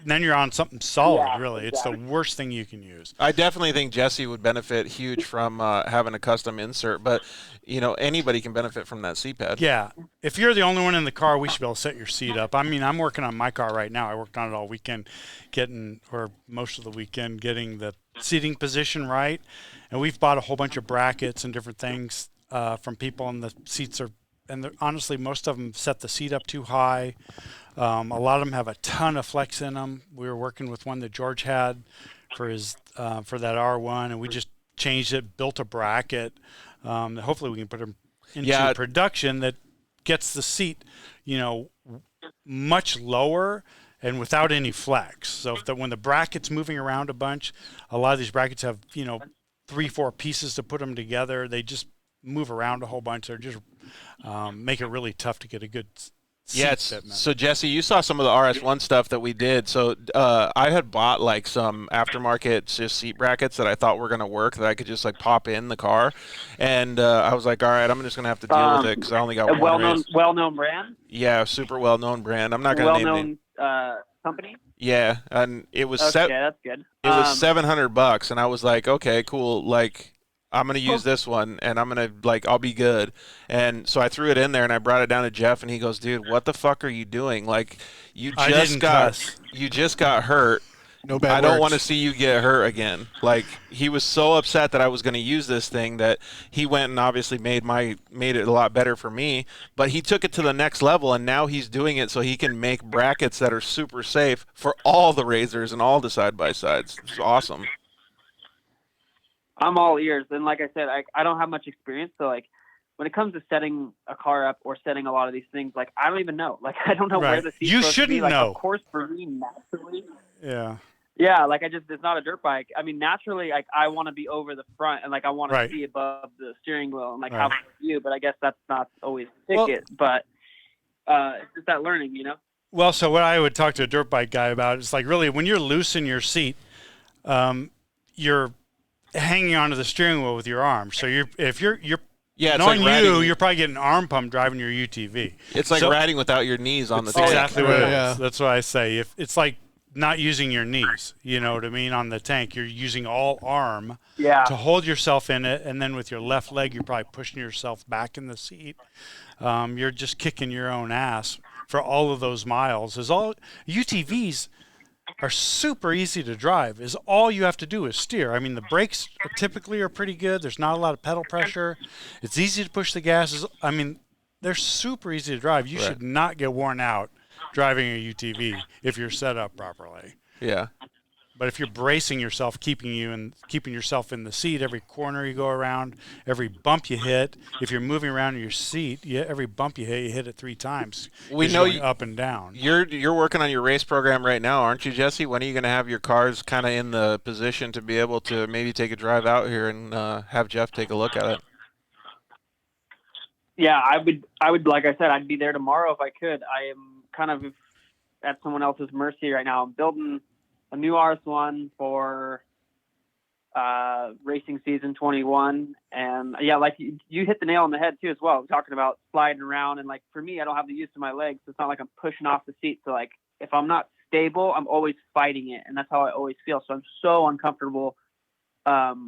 Then you're on something solid, Yeah, really. It's the exactly. worst thing you can use. I definitely think Jesse would benefit huge from having a custom insert, but anybody can benefit from that seat pad. Yeah. If you're the only one in the car, we should be able to set your seat up. I mean, I'm working on my car right now. I worked on it all weekend, most of the weekend, getting the seating position right. And we've bought a whole bunch of brackets and different things from people, and the seats honestly, most of them set the seat up too high. A lot of them have a ton of flex in them. We were working with one that George had for his for that R1, and we just changed it, built a bracket. Hopefully, we can put them into production that gets the seat, much lower and without any flex. So when the bracket's moving around a bunch, a lot of these brackets have 3-4 pieces to put them together. They just move around a whole bunch. They're just make it really tough to get a good Yeah, seat fitment. so Jesse, you saw some of the RS1 stuff that we did. So I had bought like some aftermarket just seat brackets that I thought were going to work that I could just like pop in the car. And I was like, all right, I'm just going to have to deal with it because I only got A one race. well-known brand, Yeah, super well-known brand. I'm not going to name it. well-known company. Yeah, and it was Okay, that's good. it was $700, and I was like, okay, cool. Like, I'm gonna use this one, and I'll be good. And so I threw it in there, and I brought it down to Jeff, and he goes, dude, what the fuck are you doing? Like, you just got hurt. No bad I don't words. want to see you get hurt again. Like, he was so upset that I was going to use this thing that he went and obviously made it a lot better for me. But he took it to the next level, and now he's doing it so he can make brackets that are super safe for all the razors and all the side-by-sides. It's awesome. I'm all ears. And like I said, I don't have much experience. So like when it comes to setting a car up or setting a lot of these things, like I don't even know. Like I don't know where Right. the seat's You supposed to be. shouldn't Like, know. Of course, for me, naturally. Yeah. Yeah, like it's not a dirt bike. I mean, naturally, like I want to be over the front and like I want Right. to see above the steering wheel and like Right. have a view. But I guess that's not always the Well- ticket. But it's just that learning, Well, so what I would talk to a dirt bike guy about is like really when you're loose in your seat, you're hanging onto the steering wheel with your arms. So if you're Yeah, it's knowing like riding, you're probably getting arm pump driving your UTV. It's like So- riding without your knees on the That's stick. exactly what it is. Yeah. That's what I say. If it's like not using your knees. You know what I mean? On the tank, you're using all arm Yeah. to hold yourself in it, and then with your left leg, you're probably pushing yourself back in the seat. You're just kicking your own ass for all of those miles. Is all UTVs are super easy to drive. Is all you have to do is steer. I mean, the brakes typically are pretty good. There's not a lot of pedal pressure. It's easy to push the gas. I mean, they're super easy to drive. You should not get worn out driving a UTV if you're set up properly. Yeah. But if you're bracing yourself, keeping yourself in the seat, every corner you go around, every bump you hit, if you're moving around in your seat, every bump you hit it 3 times. We know you up and down. You're working on your race program right now, aren't you, Jesse? When are you going to have your cars kind of in the position to be able to maybe take a drive out here and have Jeff take a look at it? Yeah, I would, like I said, I'd be there tomorrow if I could. I am kind of at someone else's mercy right now. I'm building a new RS1 for racing season 21. And yeah, like you hit the nail on the head too, as well. Talking about sliding around, and like for me, I don't have the use of my legs. So it's not like I'm pushing off the seat. So like if I'm not stable, I'm always fighting it. And that's how I always feel. So I'm so uncomfortable the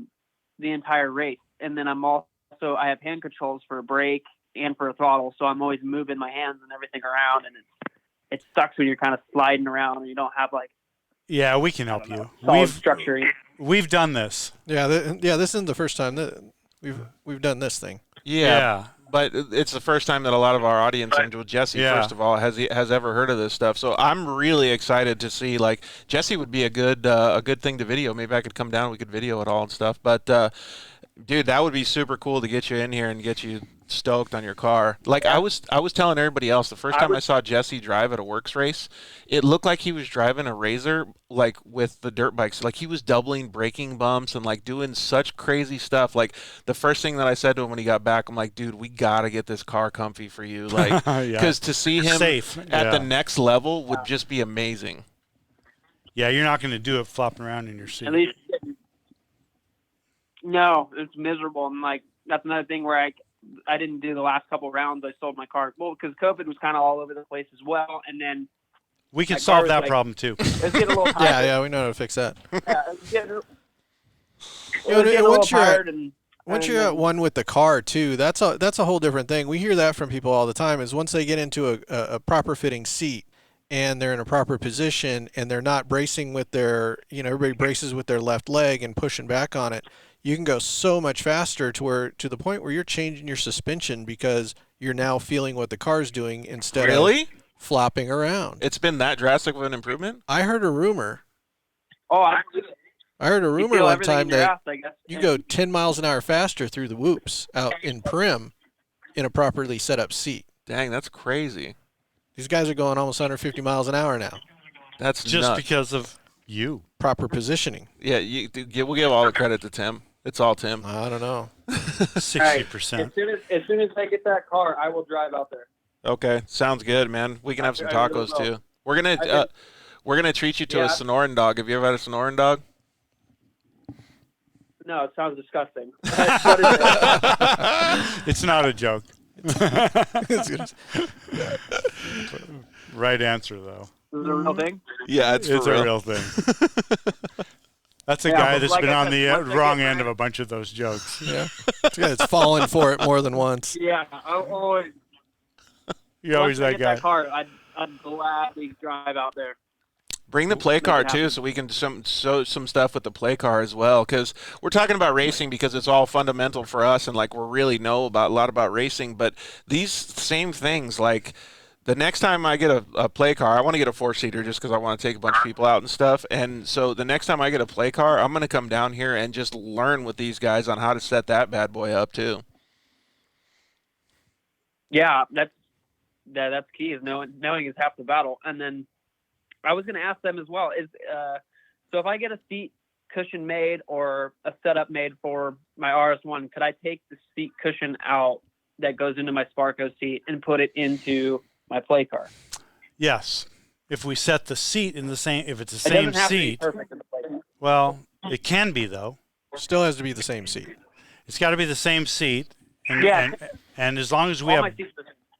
entire race. And then I have hand controls for a brake and for a throttle. So I'm always moving my hands and everything around. And it sucks when you're kind of sliding around and you don't have like, yeah, we can help you. We've done this. Yeah, this isn't the first time that we've done this thing. Yeah. But it's the first time that a lot of our audience, and Jesse, first of all, has ever heard of this stuff. So I'm really excited to see. Like Jesse would be a good thing to video. Maybe I could come down. We could video it all and stuff. But dude, that would be super cool to get you in here and get you stoked on your car. Like I was telling everybody else, the first time I saw Jesse drive at a works race, it looked like he was driving a Razor, like with the dirt bikes. Like he was doubling braking bumps and like doing such crazy stuff. Like the first thing that I said to him when he got back, I'm like, dude, we gotta get this car comfy for you, like, because to see him safe at the next level would just be amazing. Yeah, you're not going to do it flopping around in your seat. At least, no, it's miserable. And like that's another thing where I didn't do the last couple rounds. I sold my car. Well, because COVID was kind of all over the place as well. And then we can solve that problem too. Let's get a little tired. Yeah, we know how to fix that. Once you're at one with the car too, that's a whole different thing. We hear that from people all the time. Is once they get into a proper fitting seat and they're in a proper position and they're not bracing with their, everybody braces with their left leg and pushing back on it. You can go so much faster to the point where you're changing your suspension because you're now feeling what the car's doing instead of flopping around. It's been that drastic of an improvement? I heard a rumor. Oh, I heard a rumor one time that you go 10 miles an hour faster through the whoops out in Prim in a properly set up seat. Dang, that's crazy. These guys are going almost 150 miles an hour now. That's just nuts. because of you. Proper positioning. Yeah, we'll give all the credit to Tim. It's all Tim. I don't know. 60%. Right. As soon as I get that car, I will drive out there. Okay, sounds good, man. We can have some tacos too. We're gonna treat you to a Sonoran dog. Have you ever had a Sonoran dog? No, it sounds disgusting. It's not a joke. Right answer though. Is it a real thing? Yeah, it's a real thing. That's a guy that's been on the wrong end of a bunch of those jokes. Yeah, it's a guy that's fallen for it more than once. Yeah, you're always that guy. That car, I'd gladly drive out there. Bring the play car too, so we can show some stuff with the play car as well. Because we're talking about racing because it's all fundamental for us, and like we really know a lot about racing. But these same things, like. The next time I get a play car, I want to get a 4-seater just because I want to take a bunch of people out and stuff. And so the next time I get a play car, I'm going to come down here and just learn with these guys on how to set that bad boy up too. Yeah, that's key. Is knowing is half the battle. And then I was going to ask them as well. So if I get a seat cushion made or a setup made for my RS1, could I take the seat cushion out that goes into my Sparko seat and put it into my play car? Yes. If we set the seat in the same, if it's the same seat. Well, it can be though. Still has to be the same seat. It's got to be the same seat. And as long as we have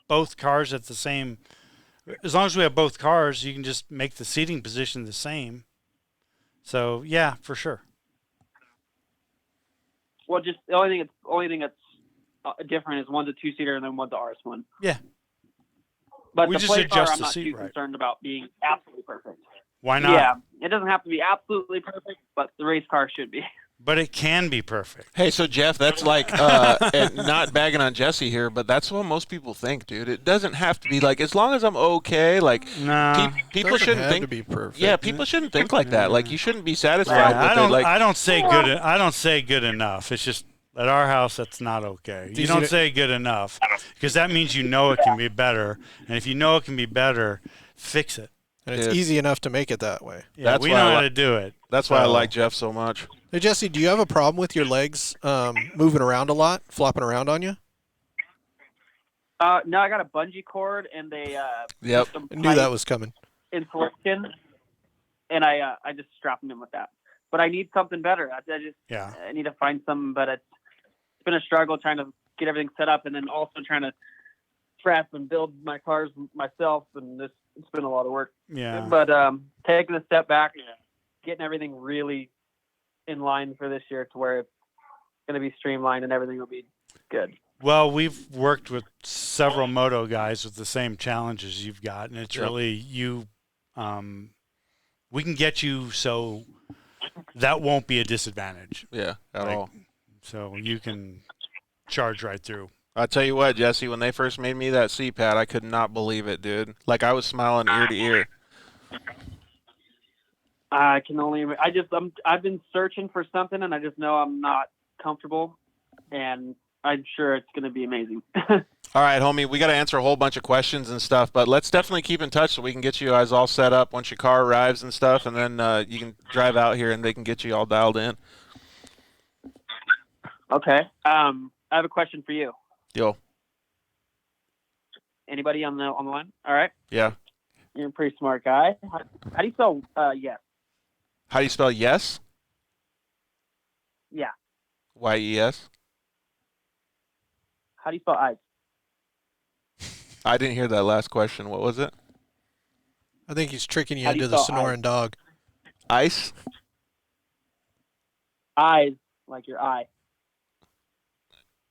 both cars at the same as long as we have both cars, you can just make the seating position the same. So yeah, for sure. Well, just the only thing that's different is one's a 2-seater and then one's a RS1. Yeah. But We the just play car, adjust I'm the not seat too right. concerned about being absolutely perfect. Why not? Yeah, it doesn't have to be absolutely perfect, but the race car should be. But it can be perfect. Hey, so Jeff, that's like, and not bagging on Jesse here, but that's what most people think, dude. It doesn't have to be like, as long as I'm okay, like, Nah. people Doesn't shouldn't have think to be perfect. Yeah, people shouldn't think like that. Like, you shouldn't be Yeah, satisfied with it. Like, I don't say good. I don't say good enough. It's just at our house that's not okay. You easy don't to- say good enough because that means you know it can be better. And if you know it can be better, fix it. And it's Dude. easy enough to make it that way. Yeah, That's we why know I how li- to do it. that's why I So- like Jeff so much. Hey, Jesse, do you have a problem with your legs moving around a lot, flopping around on you? No, I got a bungee cord and Yep. some I knew that pipe was coming. insulation, and I just strap them in with that. But I need something better. Yeah. I need to find something, but it's been a struggle trying to get everything set up, and then also trying to prep and build my cars myself, and it's been a lot of work. Yeah. But taking a step back, getting everything really in line for this year to where it's going to be streamlined and everything will be good. Well, we've worked with several moto guys with the same challenges you've got, and it's Yep. really you. We can get you so that won't be a disadvantage. Yeah, at all. So you can charge right through. I'll tell you what, Jesse, when they first made me that seat pad, I could not believe it, dude. Like, I was smiling ear to ear. I can only. I've been searching for something, and I just know I'm not comfortable, and I'm sure it's going to be amazing. All right, homie, we got to answer a whole bunch of questions and stuff, but let's definitely keep in touch so we can get you guys all set up once your car arrives and stuff, and then you can drive out here and they can get you all dialed in. Okay. I have a question for you. Yo. Anybody on the line? All right. Yeah. You're a pretty smart guy. How do you spell yes? How do you spell yes? Yeah. Y-E-S? How do you spell eyes? I didn't hear that last question. What was it? I think he's tricking you How do you into the spell Sonoran dog. Ice? Eyes, like your eye.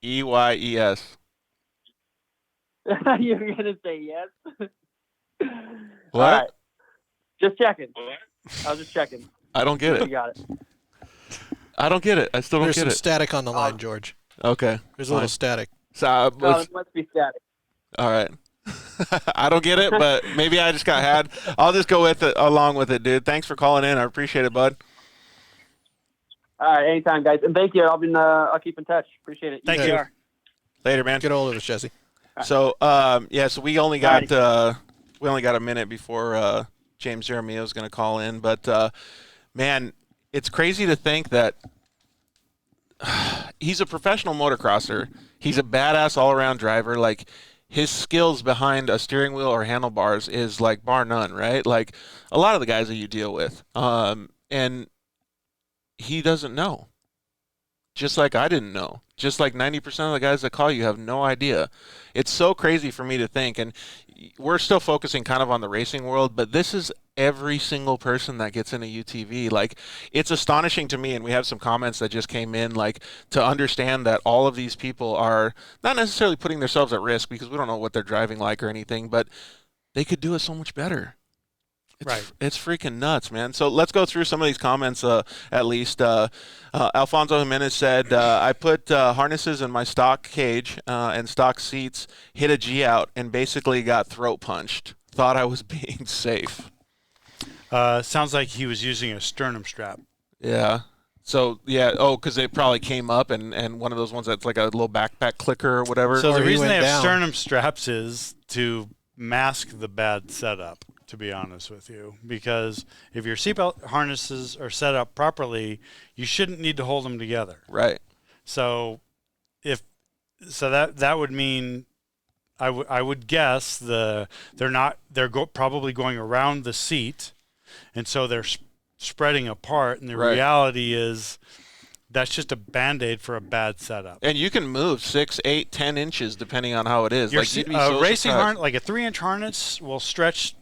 E-Y-E-S. You're gonna say yes. What? All right. Just checking. I was just checking. I don't get You it. got it. I don't get it. I still don't There's get some it. static on the line, George. Okay. There's a little fine. static. So, Oh, let's- it must be static. all right. I don't get it, but maybe I just got had. I'll just go with it, along with it, dude. Thanks for calling in. I appreciate it, bud. All right, anytime, guys, and thank you. I'll keep in touch. Appreciate it. Thank guys you. are. Later, man. Get a hold of us, Jesse. So, so we only got a minute before James Jeremiah is going to call in, but man, it's crazy to think that he's a professional motocrosser. He's a badass all-around driver. Like, his skills behind a steering wheel or handlebars is like bar none, right? Like a lot of the guys that you deal with, and he doesn't know. Just like I didn't know. Just like 90% of the guys that call you have no idea. It's so crazy for me to think. And we're still focusing kind of on the racing world, but this is every single person that gets in a UTV. Like, it's astonishing to me, and we have some comments that just came in, like, to understand that all of these people are not necessarily putting themselves at risk because we don't know what they're driving like or anything, but they could do it so much better. It's freaking nuts, man. So let's go through some of these comments at least. Alfonso Jimenez said, I put harnesses in my stock cage and stock seats, hit a G out, and basically got throat punched. Thought I was being safe. Sounds like he was using a sternum strap. Yeah. So, yeah. Oh, because it probably came up and one of those ones that's like a little backpack clicker or whatever. So Or the he reason they went have down. sternum straps is to mask the bad setup, to be honest with you. Because if your seatbelt harnesses are set up properly, you shouldn't need to hold them together. Right. So that would mean I would guess they're probably going around the seat, and so they're spreading apart. And the Right. reality is that's just a Band-Aid for a bad setup. And you can move 6, 8, 10 inches depending on how it is. Your Like, you'd be so racing surprised. harness, like a 3-inch harness, will stretch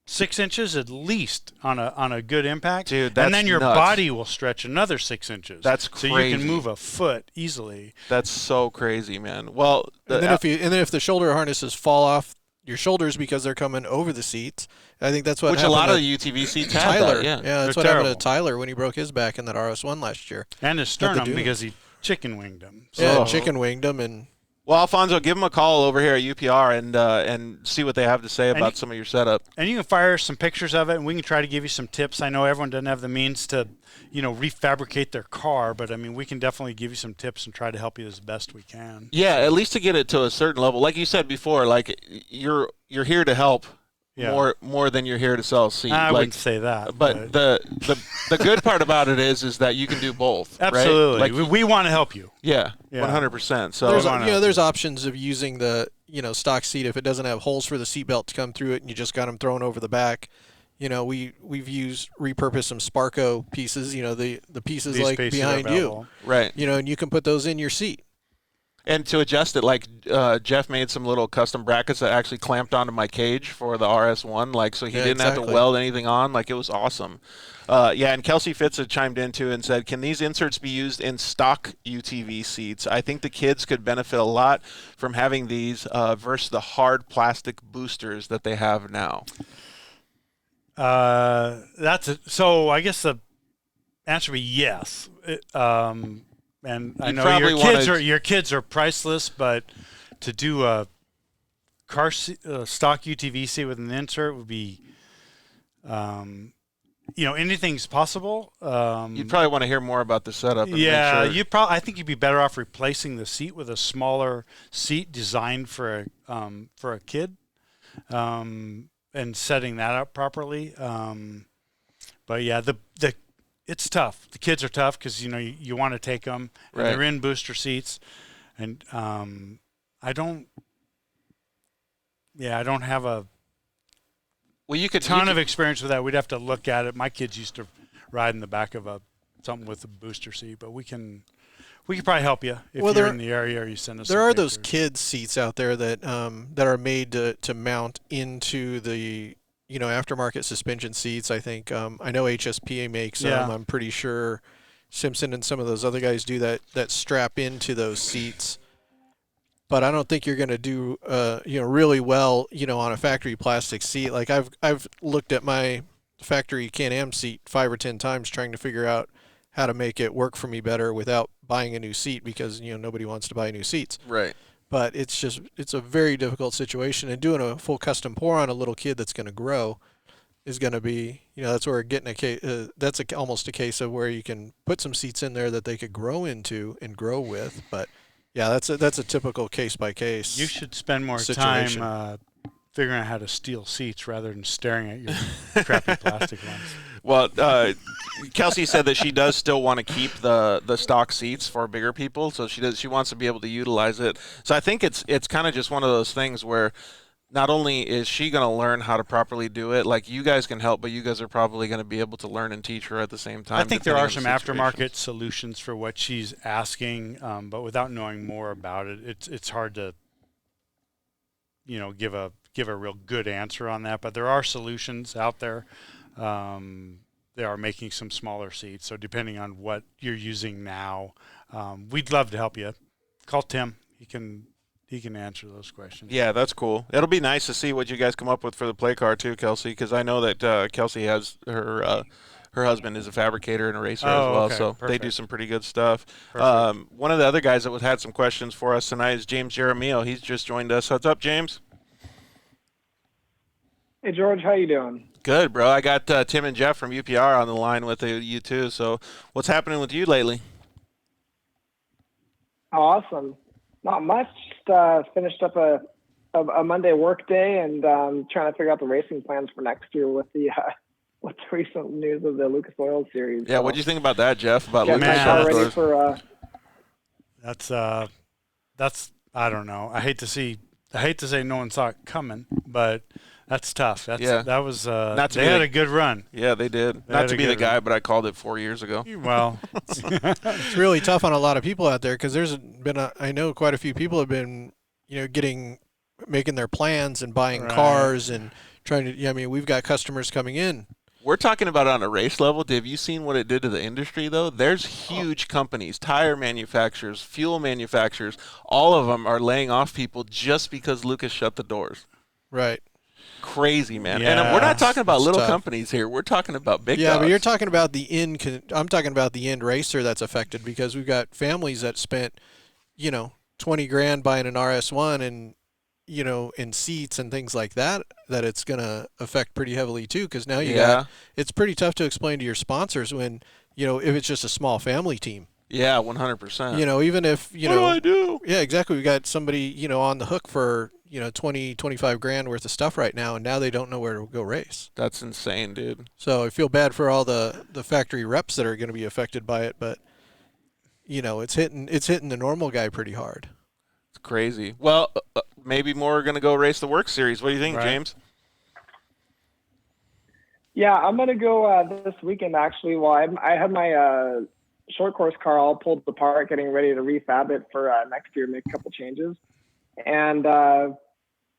6 inches at least on a good impact. Dude, that's and then your nuts. body will stretch another 6 inches. That's so you crazy. can move a foot easily. That's so crazy, man. Well, And then if the shoulder harnesses fall off your shoulders because they're coming over the seats, I think that's what which a happened lot to of the UTV seats have Tyler. that, yeah. that's They're what happened terrible. to Tyler when he broke his back in that RS1 last year. And his the sternum Dune. because he chicken winged him. So Yeah, chicken winged him, and Well, Alfonso, give them a call over here at UPR and see what they have to say about you- some of your setup. And you can fire some pictures of it, and we can try to give you some tips. I know everyone doesn't have the means to, refabricate their car, but I mean, we can definitely give you some tips and try to help you as best we can. Yeah, at least to get it to a certain level. Like you said before, like you're here to help Yeah. more than you're here to sell a seat. I like, wouldn't say that. But the good part about it is that you can do both. right? absolutely, Like, we want to help you. yeah, Yeah. 100%. So there's options of using the stock seat if it doesn't have holes for the seatbelt to come through it, and you just got them thrown over the back. We've repurposed some Sparco pieces. The pieces These like pieces behind are you. available. right. And you can put those in your seat. And to adjust it, like Jeff made some little custom brackets that actually clamped onto my cage for the RS1, like so he Yeah, didn't have exactly. to weld anything on. Like it was awesome. Yeah, and Kelsey Fitz had chimed in too and said, "Can these inserts be used in stock UTV seats? I think the kids could benefit a lot from having these versus the hard plastic boosters that they have now." So I guess the answer would be yes. And I You know probably your kids are priceless, but to do a stock UTV seat with an insert would be, anything's possible. You'd probably want to hear more about the setup. And Yeah, make sure. I think you'd be better off replacing the seat with a smaller seat designed for a kid, and setting that up properly. But yeah, it's tough. The kids are tough because you want to take them, and Right. they're in booster seats, and I don't have a Well, you could ton of experience with that. We'd have to look at it. My kids used to ride in the back of something with a booster seat, but we can probably help you if Well, you're in the area or you send us. There some are those pictures. kids seats out there that are made to mount into the aftermarket suspension seats. I think I know HSPA makes them. Yeah. I'm pretty sure Simpson and some of those other guys do that strap into those seats. But I don't think you're going to do really well on a factory plastic seat. Like I've looked at my factory Can-Am seat 5 or 10 times trying to figure out how to make it work for me better without buying a new seat because nobody wants to buy new seats. right. But it's a very difficult situation, and doing a full custom pour on a little kid that's going to grow is going to be that's where getting almost a case of where you can put some seats in there that they could grow into and grow with. But yeah, that's a typical case by case. You should spend more situation. time figuring out how to steal seats rather than staring at your crappy plastic ones. Well, Kelsey said that she does still want to keep the stock seats for bigger people, so she wants to be able to utilize it. So I think it's kind of just one of those things where not only is she going to learn how to properly do it, like you guys can help, but you guys are probably going to be able to learn and teach her at the same time. I think there depending are on some the situation. aftermarket solutions for what she's asking, but without knowing more about it, it's hard to give a real good answer on that. But there are solutions out there. They are making some smaller seats, so depending on what you're using now, we'd love to help you. Call Tim. He can answer those questions. Yeah, that's cool. It'll be nice to see what you guys come up with for the play car too, Kelsey, because I know that Kelsey has her husband is a fabricator and a racer as well, okay. so they do Perfect. some pretty good stuff. Perfect. One of the other guys that had some questions for us tonight is James Jeremio. He's just joined us. What's up, James? Hey, George, how you doing? Good, bro. I got Tim and Jeff from UPR on the line with you too. So what's happening with you lately? Awesome. Not much. Just finished up a Monday work day and trying to figure out the racing plans for next year with the recent news of the Lucas Oil Series. Yeah, what do you think about that, Jeff? About Getting Lucas my car ready Outdoors? for That's I don't know. I hate to see I hate to say no one saw it coming, but that's tough. That was they had a good run. Yeah, they did. Not to be the guy, but I called it 4 years ago. Well, it's really tough on a lot of people out there because there's been I know quite a few people have been making their plans and buying cars and trying to. I mean, we've got customers coming in. We're talking about on a race level. Have you seen what it did to the industry, though? There's huge companies, tire manufacturers, fuel manufacturers. All of them are laying off people just because Lucas shut the doors. Right. Crazy, man. Yeah, and we're not talking about little tough. companies here. We're talking about big Yeah, dogs. but you're talking about I'm talking about the end racer that's affected because we've got families that spent, $20,000 buying an RS1 and, in seats and things like that it's going to affect pretty heavily too. Because now it's pretty tough to explain to your sponsors when, if it's just a small family team. Yeah, 100%. Even if, what do I do? Yeah, exactly. We got somebody, on the hook for, 20, 25 grand worth of stuff right now, and now they don't know where to go race. That's insane, dude. So I feel bad for all the factory reps that are going to be affected by it, but it's hitting the normal guy pretty hard. It's crazy. Well, maybe more are going to go race the Work Series. What do you think, James? Yeah, I'm going to go this weekend, actually. Well, I had my short course car all pulled apart, getting ready to refab it for next year, make a couple changes. And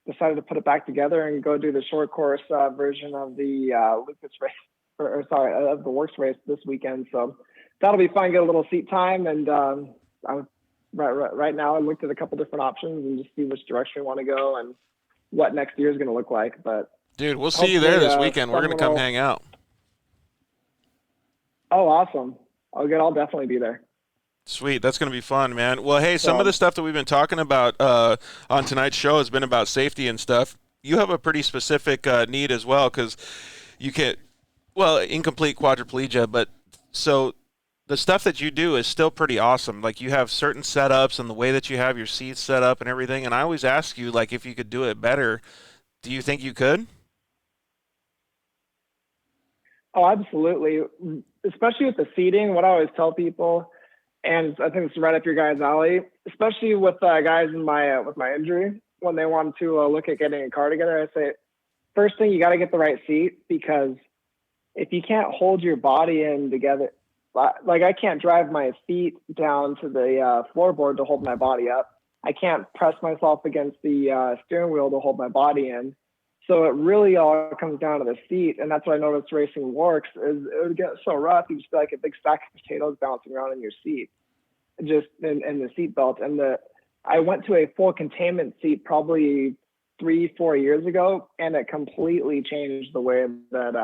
decided to put it back together and go do the short course version of the Lucas race, of the Works race this weekend. So that'll be fun. Get a little seat time, and right now I looked at a couple different options and just see which direction we want to go and what next year is going to look like. But dude, we'll see you there this weekend. We're going to come hang out. Oh, awesome! I'll definitely be there. Sweet. That's going to be fun, man. Well, hey, some of the stuff that we've been talking about on tonight's show has been about safety and stuff. You have a pretty specific need as well because you can't, incomplete quadriplegia, but so the stuff that you do is still pretty awesome. Like you have certain setups and the way that you have your seats set up and everything. And I always ask you, like, if you could do it better, do you think you could? Oh, absolutely. Especially with the seating, what I always tell people, and I think it's right up your guys' alley, especially with guys in with my injury, when they want to look at getting a car together, I say, first thing, you got to get the right seat, because if you can't hold your body in together, like I can't drive my feet down to the floorboard to hold my body up. I can't press myself against the steering wheel to hold my body in. So it really all comes down to the seat, and that's what I noticed racing Works is it would get so rough. You just feel like a big stack of potatoes bouncing around in your seat, just in the seat belt. And I went to a full containment seat probably 3-4 years ago, and it completely changed the way that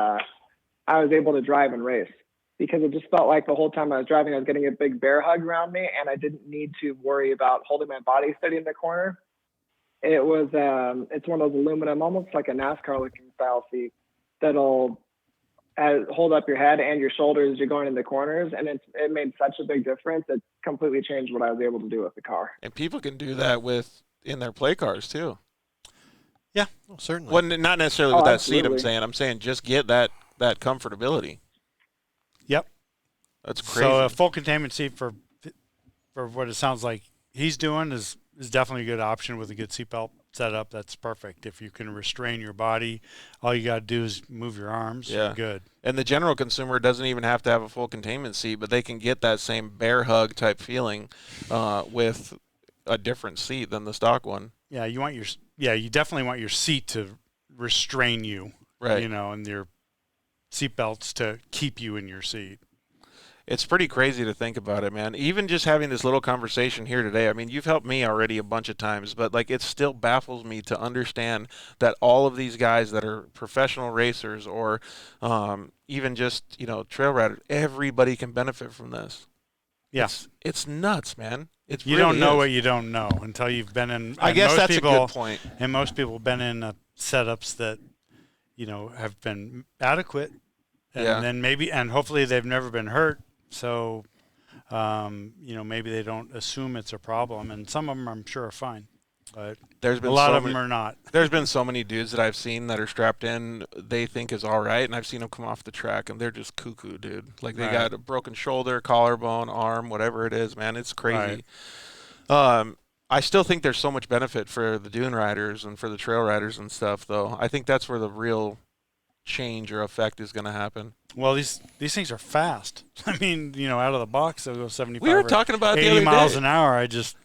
I was able to drive and race, because it just felt like the whole time I was driving, I was getting a big bear hug around me, and I didn't need to worry about holding my body steady in the corner. It was, it's one of those aluminum, almost like a NASCAR looking style seat that'll hold up your head and your shoulders as you're going in the corners. And it made such a big difference. It completely changed what I was able to do with the car. And people can do that in their play cars too. Yeah, well, certainly. Well, not necessarily with that absolutely. seat, I'm saying just get that comfortability. Yep. That's crazy. So a full containment seat for what it sounds like he's doing is definitely a good option with a good seatbelt setup. That's perfect. If you can restrain your body, all you got to do is move your arms. Yeah. You're good. And the general consumer doesn't even have to have a full containment seat, but they can get that same bear hug type feeling with a different seat than the stock one. Yeah, you definitely want your seat to restrain you, right? And your seatbelts to keep you in your seat. It's pretty crazy to think about it, man. Even just having this little conversation here today, I mean, you've helped me already a bunch of times, but like it still baffles me to understand that all of these guys that are professional racers or even just, trail riders, everybody can benefit from this. Yeah. It's nuts, man. You don't know what you don't know until you've been in. I guess that's a good point. And most people have been in setups that, have been adequate. And then hopefully they've never been hurt. So, maybe they don't assume it's a problem, and some of them I'm sure are fine, but a lot of them are not. There's been so many dudes that I've seen that are strapped in, they think is all right, and I've seen them come off the track, and they're just cuckoo, dude. Like they got a broken shoulder, collarbone, arm, whatever it is, man. It's crazy. Right. I still think there's so much benefit for the dune riders and for the trail riders and stuff, though. I think that's where the real change or effect is going to happen. Well, these things are fast. I mean, out of the box, they'll go 75 We were or talking about it the 80 other miles day. an hour. I just,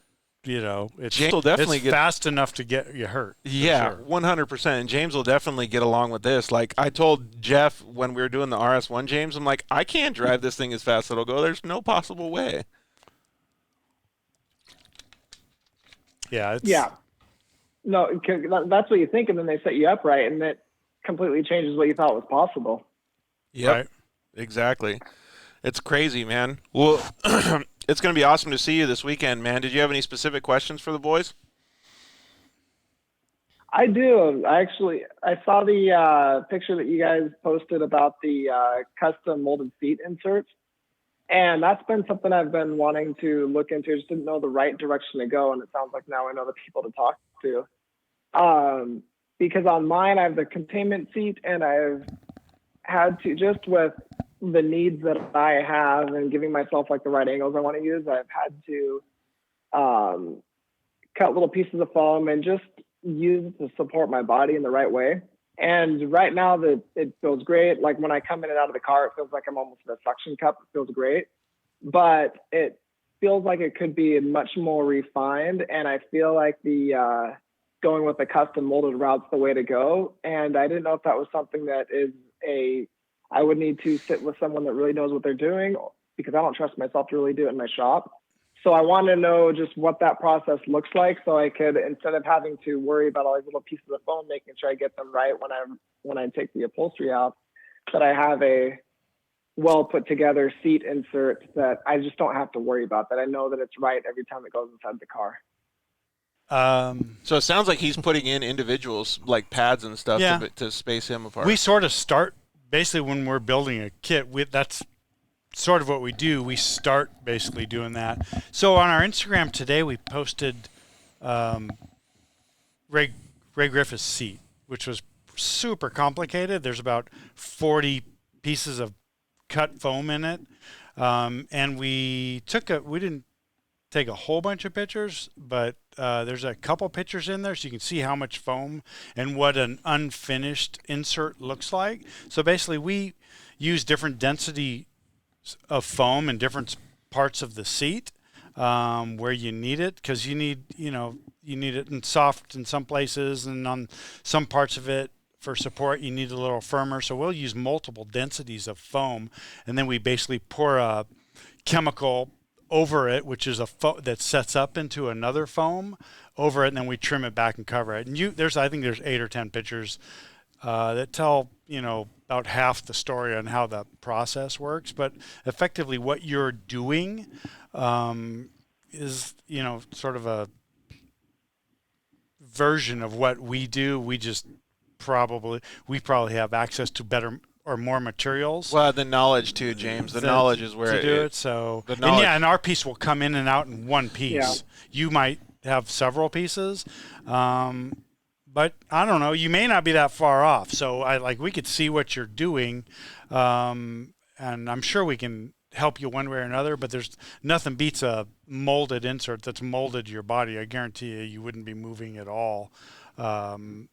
it's, James will definitely it's get fast enough to get you hurt. Yeah, sure. 100%. And James will definitely get along with this. Like I told Jeff when we were doing the RS1, James, I'm like, I can't drive this thing as fast as it'll go. There's no possible way. Yeah. Yeah. No, 'cause that's what you think, and then they set you up right, and it completely changes what you thought was possible. Yep. Right. Exactly. It's crazy, man. Well, it's going to be awesome to see you this weekend, man. Did you have any specific questions for the boys? I do. I saw the picture that you guys posted about the custom molded seat inserts, and that's been something I've been wanting to look into. Just didn't know the right direction to go, and it sounds like now I know the people to talk to. Because on mine, I have the containment seat, and I've had to, just with the needs that I have and giving myself like the right angles I want to use, I've had to cut little pieces of foam and just use it to support my body in the right way. And right now that it feels great. Like when I come in and out of the car, it feels like I'm almost in a suction cup. It feels great, but it feels like it could be much more refined. And I feel like the going with the custom molded route's the way to go. And I didn't know if that was something that I would need to sit with someone that really knows what they're doing, because I don't trust myself to really do it in my shop. So I want to know just what that process looks like, so I could, instead of having to worry about all these little pieces of foam, making sure I get them right when I take the upholstery out, that I have a well put together seat insert that I just don't have to worry about, that I know that it's right every time it goes inside the car. So it sounds like he's putting in individuals like pads and stuff to space him apart. We sort of start basically when we're building a kit. That's sort of what we do. We start basically doing that. So on our Instagram today, we posted Ray Griffith's seat, which was super complicated. There's about 40 pieces of cut foam in it, and we didn't take a whole bunch of pictures, but there's a couple pictures in there so you can see how much foam and what an unfinished insert looks like. So basically we use different density of foam in different parts of the seat where you need it, because you need it in soft in some places, and on some parts of it for support you need a little firmer. So we'll use multiple densities of foam, and then we basically pour a chemical over it, which is that sets up into another foam over it, and then we trim it back and cover it. And I think there's 8 or 10 pictures that tell about half the story on how the process works. But effectively, what you're doing is sort of a version of what we do. We probably have access to better or more materials. Well, the knowledge too, James. The knowledge is where to do it. So and our piece will come in and out in one piece. Yeah. You might have several pieces, but I don't know. You may not be that far off. So we could see what you're doing, and I'm sure we can help you one way or another. But there's nothing beats a molded insert that's molded to your body. I guarantee you wouldn't be moving at all, and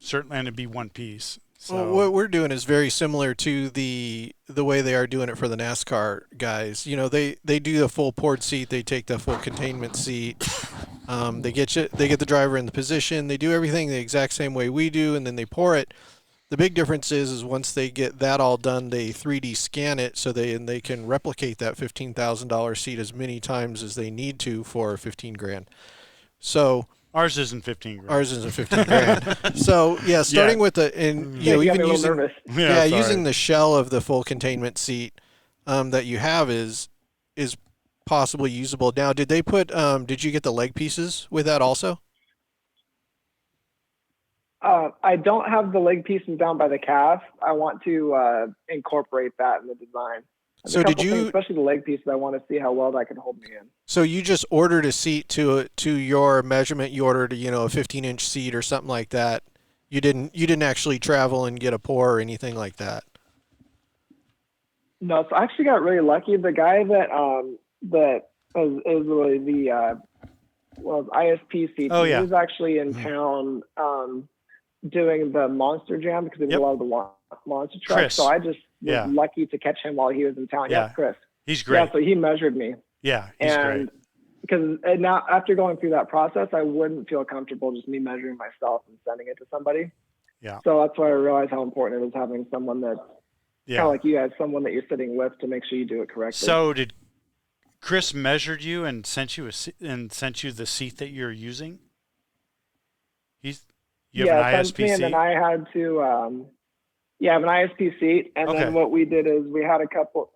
certainly, and it'd be one piece. So. Well, what we're doing is very similar to the way they are doing it for the NASCAR guys. They do the full poured seat. They take the full containment seat. They get the driver in the position. They do everything the exact same way we do, and then they pour it. The big difference is once they get that all done, they 3D scan it so they can replicate that $15,000 seat as many times as they need to for $15,000. So. Ours isn't 15 grand. Ours isn't 15 grand. So starting with even using the shell of the full containment seat that you have is possibly usable. Now, did they put? Did you get the leg pieces with that also? I don't have the leg pieces down by the calf. I want to incorporate that in the design. So did you, especially the leg pieces, I want to see how well that can hold me in. So you just ordered a seat to your measurement. You ordered a 15-inch seat or something like that. You didn't actually travel and get a pour or anything like that. No, so I actually got really lucky. The guy that is really well, ISP seats. Oh, He yeah. was actually in town doing the Monster Jam because he was Yep. a lot of the monster trucks. Chris. So I just was Yeah. lucky to catch him while he was in town. Yeah. Yeah, Chris. He's great. Yeah, so he measured me. Yeah, he's great. And because now after going through that process, I wouldn't feel comfortable just me measuring myself and sending it to somebody. Yeah. So that's why I realized how important it is having someone that's kind of like you guys, someone that you're sitting with to make sure you do it correctly. So did Chris measured you and sent you the seat that you're using? You have an sent me, ISP and seat? then I had to I have an ISP seat, and then what we did is we had a couple,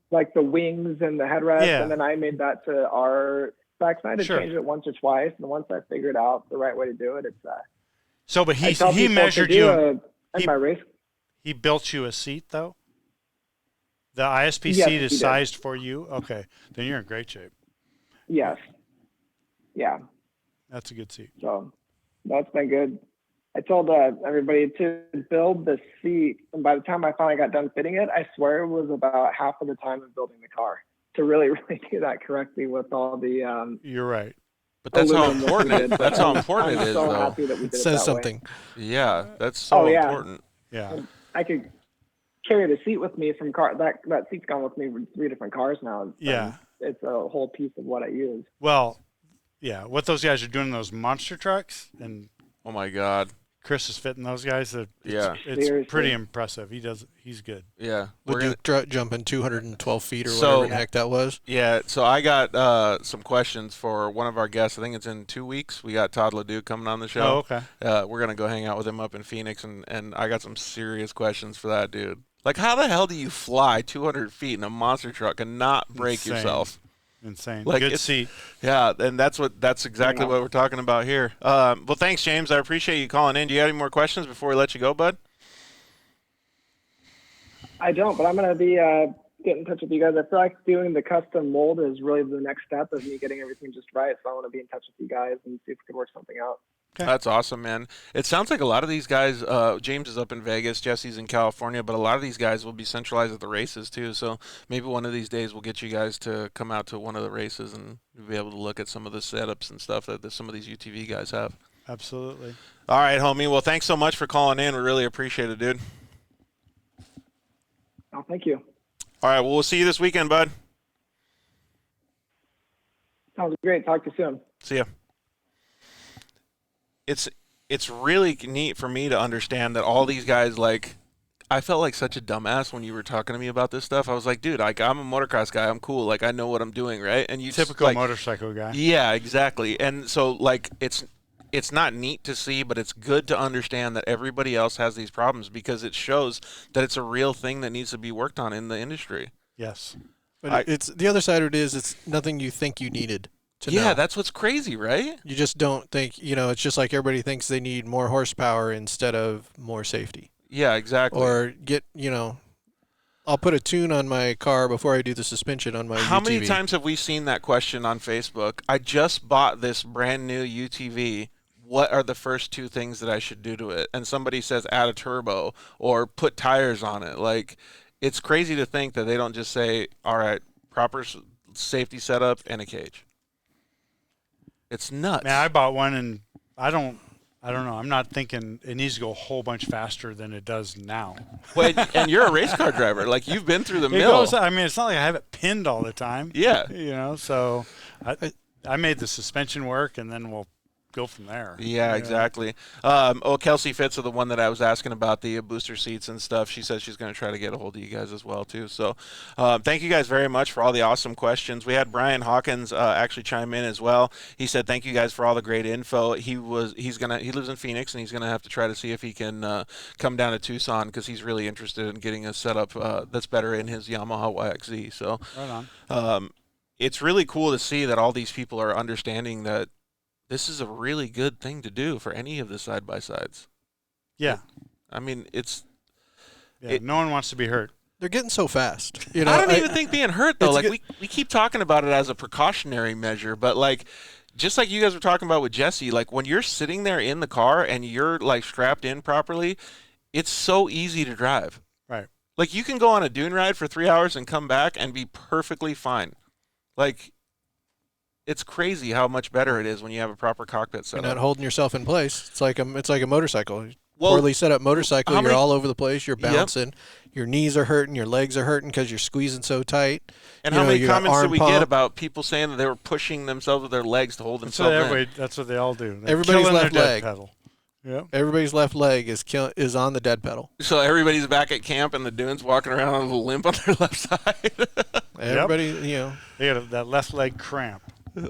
like the wings and the headrest, and then I made that to our specs. I had to change it once or twice, and once I figured out the right way to do it, it's so. But he people measured to do you. my race. He built you a seat though. The ISP Yes, seat is he did. sized for you. Okay, then you're in great shape. Yes. Yeah. That's a good seat. So that's been good. I told everybody to build the seat, and by the time I finally got done fitting it, I swear it was about half of the time of building the car to really do that correctly with all the. You're right. But that's how aluminum that we important. did. That's how important it I'm is, so though. happy that we did It it says that way. something. Yeah, that's so important. Yeah. I could carry the seat with me from car. That seat's gone with me for 3 different cars now. It's a whole piece of what I use. Well, yeah. What those guys are doing in those monster trucks, and oh my God, Chris is fitting those guys. It's Seriously. pretty impressive. He's good. Yeah, We're jumping 212 feet or So- whatever the heck that was. Yeah, so I got some questions for one of our guests. I think it's in 2 weeks. We got Todd Ledoux coming on the show. Oh, okay. We're going to go hang out with him up in Phoenix, and I got some serious questions for that dude. Like, how the hell do you fly 200 feet in a monster truck and not break Insane. yourself? Insane. Like, Good it's- seat. Yeah, and that's exactly what we're talking about here. Well, thanks, James. I appreciate you calling in. Do you have any more questions before we let you go, bud? I don't, but I'm going to be getting in touch with you guys. I feel like doing the custom mold is really the next step of me getting everything just right. So I want to be in touch with you guys and see if we can work something out. Okay. That's awesome, man. It sounds like a lot of these guys, James is up in Vegas, Jesse's in California, but a lot of these guys will be centralized at the races too. So maybe one of these days we'll get you guys to come out to one of the races and be able to look at some of the setups and stuff that some of these UTV guys have. Absolutely. All right, homie. Well, thanks so much for calling in. We really appreciate it, dude. Oh, thank you. All right, well, we'll see you this weekend, bud. Sounds great. Talk to you soon. See ya. It's really neat for me to understand that all these guys, like, I felt like such a dumbass when you were talking to me about this stuff. I was like, dude, like, I'm a motocross guy. I'm cool. Like, I know what I'm doing, right? And you Typical like, motorcycle guy. Yeah, exactly. And so, like, it's not neat to see, but it's good to understand that everybody else has these problems because it shows that it's a real thing that needs to be worked on in the industry. Yes. But it's the other side of it is it's nothing you think you needed to know. Yeah, that's what's crazy, right? You just don't think, it's just like everybody thinks they need more horsepower instead of more safety. Yeah, exactly. Or I'll put a tune on my car before I do the suspension on my UTV. How many times have we seen that question on Facebook? I just bought this brand new UTV. What are the first 2 things that I should do to it? And somebody says add a turbo or put tires on it. Like, it's crazy to think that they don't just say, all right, proper safety setup and a cage. It's nuts. Man, I bought one and I don't know. I'm not thinking it needs to go a whole bunch faster than it does now. Well, and you're a race car driver. Like, you've been through the It mill. goes, I mean, it's not like I have it pinned all the time. Yeah. So I made the suspension work and then we'll go from there. Yeah, exactly. Kelsey Fitz, the one that I was asking about the booster seats and stuff, she says she's going to try to get a hold of you guys as well too. So thank you guys very much for all the awesome questions. We had Brian Hawkins actually chime in as well. He said thank you guys for all the great info. He lives in Phoenix and he's going to have to try to see if he can come down to Tucson because he's really interested in getting a setup that's better in his Yamaha YXZ. So Right on. It's really cool to see that all these people are understanding that this is a really good thing to do for any of the side-by-sides. Yeah. I mean, no one wants to be hurt. They're getting so fast. I don't even think being hurt, though. It's Like, we keep talking about it as a precautionary measure, but, like, just like you guys were talking about with Jesse, like, when you're sitting there in the car and you're, like, strapped in properly, it's so easy to drive. Right. Like, you can go on a dune ride for 3 hours and come back and be perfectly fine. Like, it's crazy how much better it is when you have a proper cockpit You're setup. not holding yourself in place. It's like a motorcycle. Well, Poorly set up motorcycle. how You're many- all over the place. You're Yep. bouncing. Your knees are hurting. Your legs are hurting because you're squeezing so tight. And You how know, many you got comments did arm we get pump. about people saying that they were pushing themselves with their legs to hold That's themselves in? that's what they all do. They're Everybody's killing left their leg. dead pedal. Yep. Everybody's left leg is on the dead pedal. So everybody's back at camp in the dunes walking around with a limp on their left side. Everybody, They got that left leg cramp.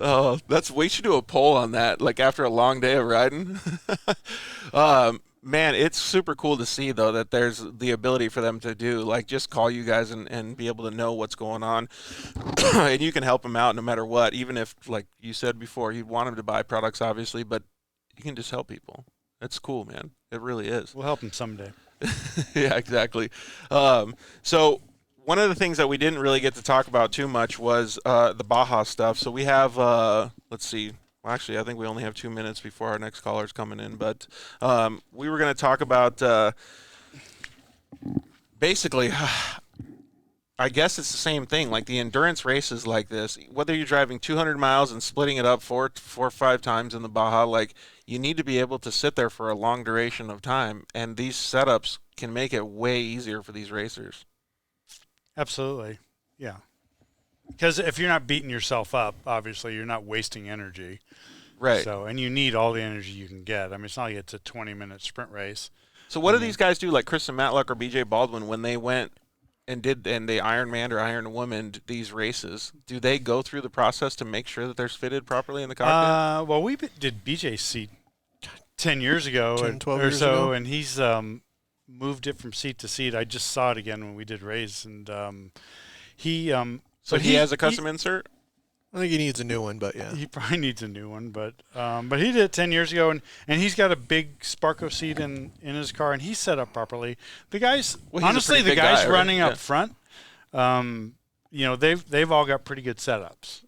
Oh, we should do a poll on that, like after a long day of riding. Man, it's super cool to see though that there's the ability for them to do like just call you guys and be able to know what's going on, and you can help them out no matter what. Even if, like you said before, you'd want them to buy products, obviously, but you can just help people. That's cool, man. It really is. We'll help them someday. Yeah, exactly. So one of the things that we didn't really get to talk about too much was the Baja stuff. So we have, let's see. Well, actually, I think we only have 2 minutes before our next caller's coming in. But we were going to talk about basically, I guess it's the same thing. Like the endurance races like this, whether you're driving 200 miles and splitting it up four or five times in the Baja, like you need to be able to sit there for a long duration of time. And these setups can make it way easier for these racers. Absolutely. Yeah. Because if you're not beating yourself up, obviously you're not wasting energy. Right. So, and you need all the energy you can get. I mean, it's not like it's a 20-minute sprint race. So what do these guys do, like Kristen Matlock or BJ Baldwin, when they went and they Ironman or Iron Woman these races? Do they go through the process to make sure that they're fitted properly in the cockpit? Well, we did BJ's seat 10 years ago 10, 12 or years so, ago. and he's moved it from seat to seat. I just saw it again when we did race, and he. So he has a custom insert? I think he needs a new one, but yeah. He probably needs a new one, but he did it 10 years ago, and he's got a big Sparco seat in his car, and he's set up properly. The guys, Well, he's a honestly, pretty the big guys guy, right? running Yeah. up front, you know, they've all got pretty good setups.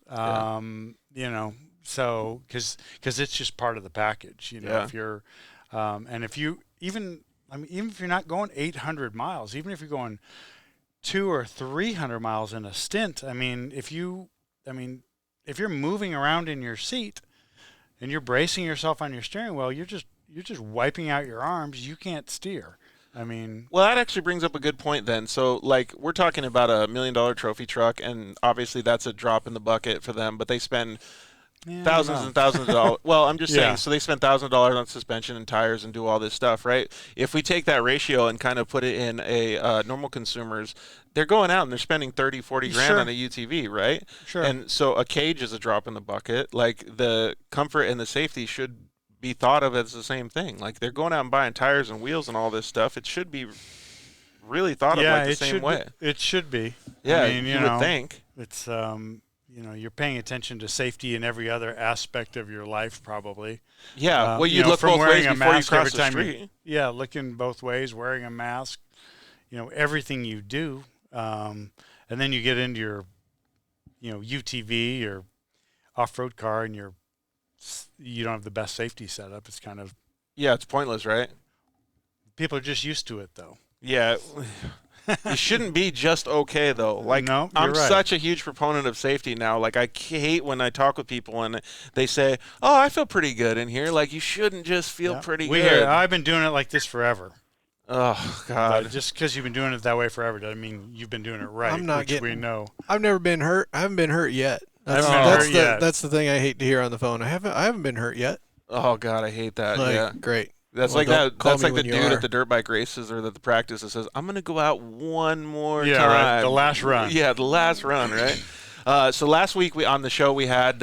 You know, so because it's just part of the package. You know, Yeah. if you're and if you even if you're not going 800 miles, even if you're going 200 or 300 miles in a stint, if you're moving around in your seat and you're bracing yourself on your steering wheel, you're just wiping out your arms. You can't steer. Well, that actually brings up a good point then. So, like, we're talking about $1 million trophy truck, and obviously that's a drop in the bucket for them, but they spend thousands and thousands of dollars. Well, I'm just saying, so they spend $1,000 on suspension and tires and do all this stuff, right? If we take that ratio and kind of put it in a normal consumers, they're going out and they're spending 30, 40 grand on a UTV, right? Sure. And so a cage is a drop in the bucket. Like, the comfort and the safety should be thought of as the same thing. Like, they're going out and buying tires and wheels and all this stuff. It should be really thought of like the same way. It should be. Yeah, you would think. It's you're paying attention to safety in every other aspect of your life, probably. Yeah, well, you look from both ways wearing a before you mask cross every the time street. looking both ways, wearing a mask. Everything you do, and then you get into your, UTV or off-road car, and you don't have the best safety setup. It's kind of it's pointless, right? people are just used to it, though. Yeah. You shouldn't be just okay, though. Like, No, I'm you're right. such a huge proponent of safety now. Like, I hate when I talk with people and they say, "Oh, I feel pretty good in here." Like, you shouldn't just feel pretty good. I've been doing it like this forever. Oh God! Just because you've been doing it that way forever doesn't mean you've been doing it right. I'm not which getting. we know. I've never been hurt. I haven't been hurt yet. I haven't been hurt yet. That's the thing I hate to hear on the phone. I haven't been hurt yet. Oh God, I hate that. Like, yeah, great. That's Well, like don't that. call That's me like the when you dude are. at the dirt bike races or the practice that says, "I'm gonna go out one more Yeah, time." right. The last run. Yeah, the last run, right? So last week on the show we had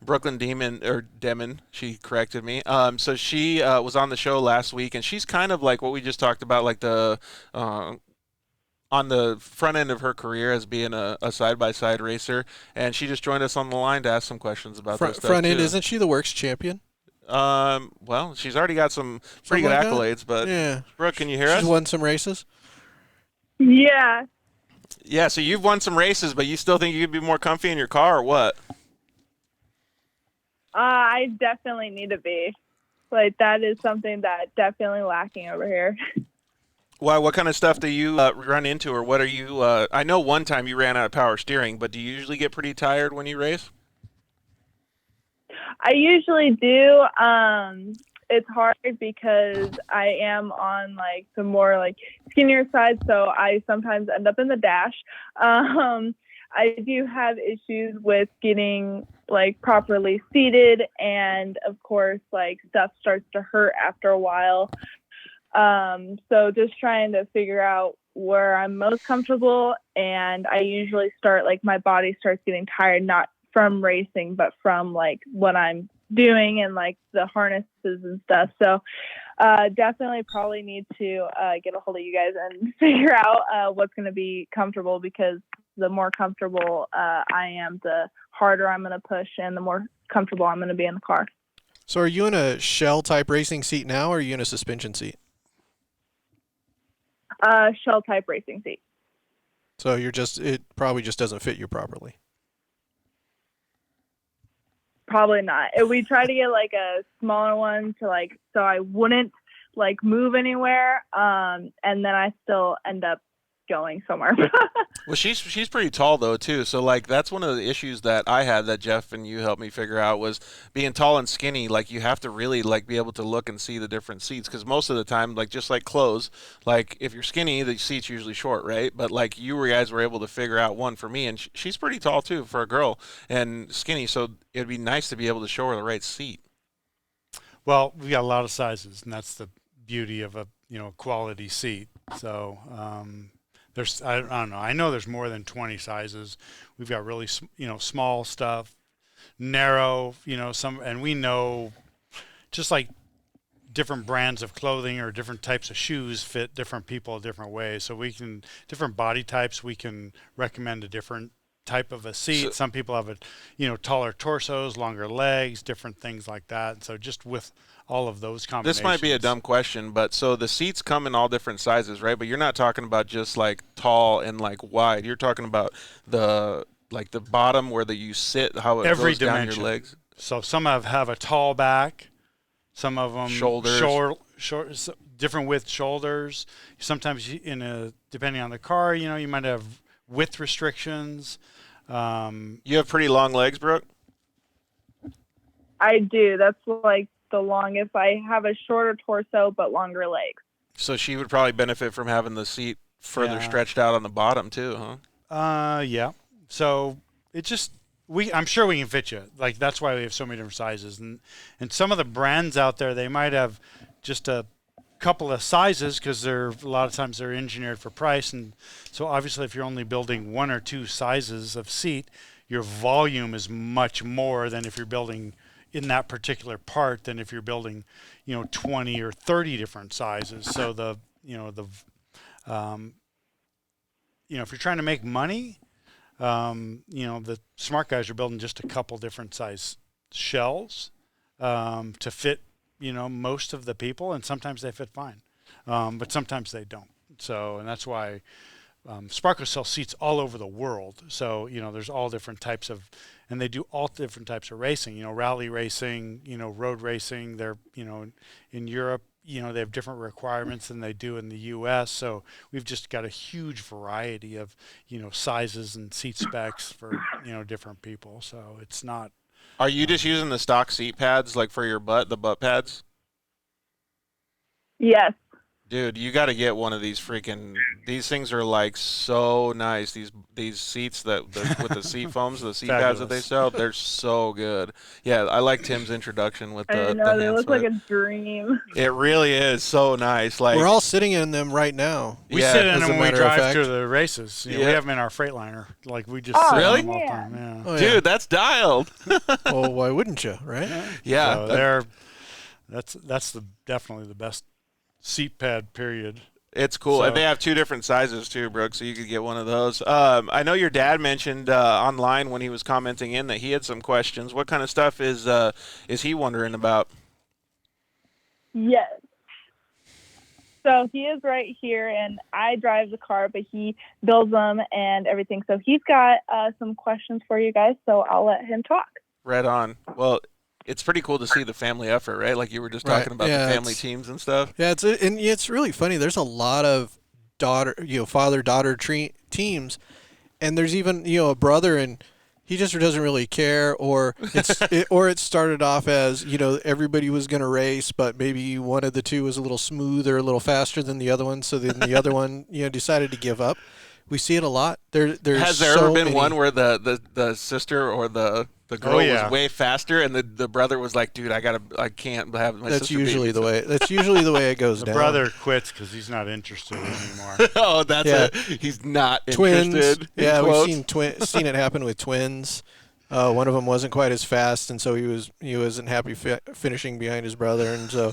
Brooklyn Demon. She corrected me. So she was on the show last week, and she's kind of like what we just talked about, like the on the front end of her career as being a side-by-side racer, and she just joined us on the line to ask some questions about this stuff Front end, too. isn't she the works champion? Well, she's already got some pretty Something good like that? accolades, but Yeah. Brooke, can you hear us? She's won some races. Yeah. Yeah, so you've won some races, but you still think you could be more comfy in your car, or what? I definitely need to be. Like, that is something that definitely lacking over here. Why? What kind of stuff do you run into, or what are you? I know one time you ran out of power steering, but do you usually get pretty tired when you race? I usually do. It's hard because I am on like the more like skinnier side, so I sometimes end up in the dash. I do have issues with getting like properly seated, and of course like stuff starts to hurt after a while. So just trying to figure out where I'm most comfortable, and I usually start like my body starts getting tired, not from racing, but from like what I'm doing and like the harnesses and stuff. So definitely probably need to get a hold of you guys and figure out what's going to be comfortable, because the more comfortable I am, the harder I'm going to push and the more comfortable I'm going to be in the car. So are you in a shell type racing seat now, or are you in a suspension seat? Shell type racing seat. So it probably just doesn't fit you properly. Probably not. We try to get like a smaller one to like, so I wouldn't like move anywhere. And then I still end up going somewhere. Well, she's pretty tall though too. So like that's one of the issues that I had that Jeff and you helped me figure out, was being tall and skinny. Like you have to really like be able to look and see the different seats, because most of the time, like just like clothes, like if you're skinny, the seat's usually short, right? But like guys were able to figure out one for me, and she's pretty tall too for a girl and skinny. So it'd be nice to be able to show her the right seat. Well, we got a lot of sizes, and that's the beauty of a quality seat. So I don't know. I know there's more than 20 sizes. We've got really small stuff, narrow, some, and we know just like different brands of clothing or different types of shoes fit different people different ways. So different body types, we can recommend a different type of a seat. Some people have taller torsos, longer legs, different things like that. So just with all of those combinations. This might be a dumb question, but so the seats come in all different sizes, right? But you're not talking about just like tall and like wide. You're talking about the bottom where you sit, how it every goes dimension. down your legs. So some have a tall back, some of them shoulders, short, different width shoulders. Sometimes depending on the car, you might have width restrictions. You have pretty long legs, Brooke? I do. That's like the longest. I have a shorter torso but longer legs. So she would probably benefit from having the seat further stretched out on the bottom too, huh? Yeah. So it just I'm sure we can fit you. Like that's why we have so many different sizes, and some of the brands out there, they might have just a couple of sizes because a lot of times they're engineered for price, and so obviously if you're only building one or two sizes of seat, your volume is much more than if you're building in that particular part than if you're building 20 or 30 different sizes. So if you're trying to make money, the smart guys are building just a couple different size shells to fit most of the people, and sometimes they fit fine, but sometimes they don't. So, and that's why Sparco sells seats all over the world. So, there's all different types of, and they do all different types of racing, rally racing, road racing. They're, in Europe, they have different requirements than they do in the U.S. So we've just got a huge variety of, sizes and seat specs for, different people. So it's not. Are you just using the stock seat pads like for your butt, the butt pads? Yes. Dude, you got to get one of these these things are like so nice. These seats with the seat foams, the seat pads that they sell, they're so good. Yeah, I like Tim's introduction with the. I know, they look sweat. like a dream. It really is so nice. Like we're all sitting in them right now. We sit in them when we drive to the races. We have them in our Freightliner. Like we just sit in them all the time. Yeah. Oh, yeah. Dude, that's dialed. Well, why wouldn't you, right? Yeah. So that's definitely the best seat pad period. It's cool. And they have two different sizes too, Brooke, so you could get one of those. I know your dad mentioned online when he was commenting in that he had some questions. What kind of stuff is he wondering about? Yes. So he is right here, and I drive the car, but he builds them and everything. So he's got some questions for you guys, so I'll let him talk. Right on. Well, it's pretty cool to see the family effort, right? Like you were just talking about the family teams and stuff. Yeah, it's really funny. There's a lot of father-daughter teams, and there's even a brother and he just doesn't really care, or it started off as, everybody was going to race, but maybe one of the two was a little smoother, a little faster than the other one, so then the other one, decided to give up. We see it a lot. There's Has there ever been one where the sister or the girl was way faster, and the brother was like, "Dude, I can't have my sister." That's usually the way. That's usually the way it goes the down. The brother quits because he's not interested anymore. Oh, that's it. He's not twins. Interested. Yeah, we've seen it happen with twins. One of them wasn't quite as fast, and so he wasn't happy finishing behind his brother, and so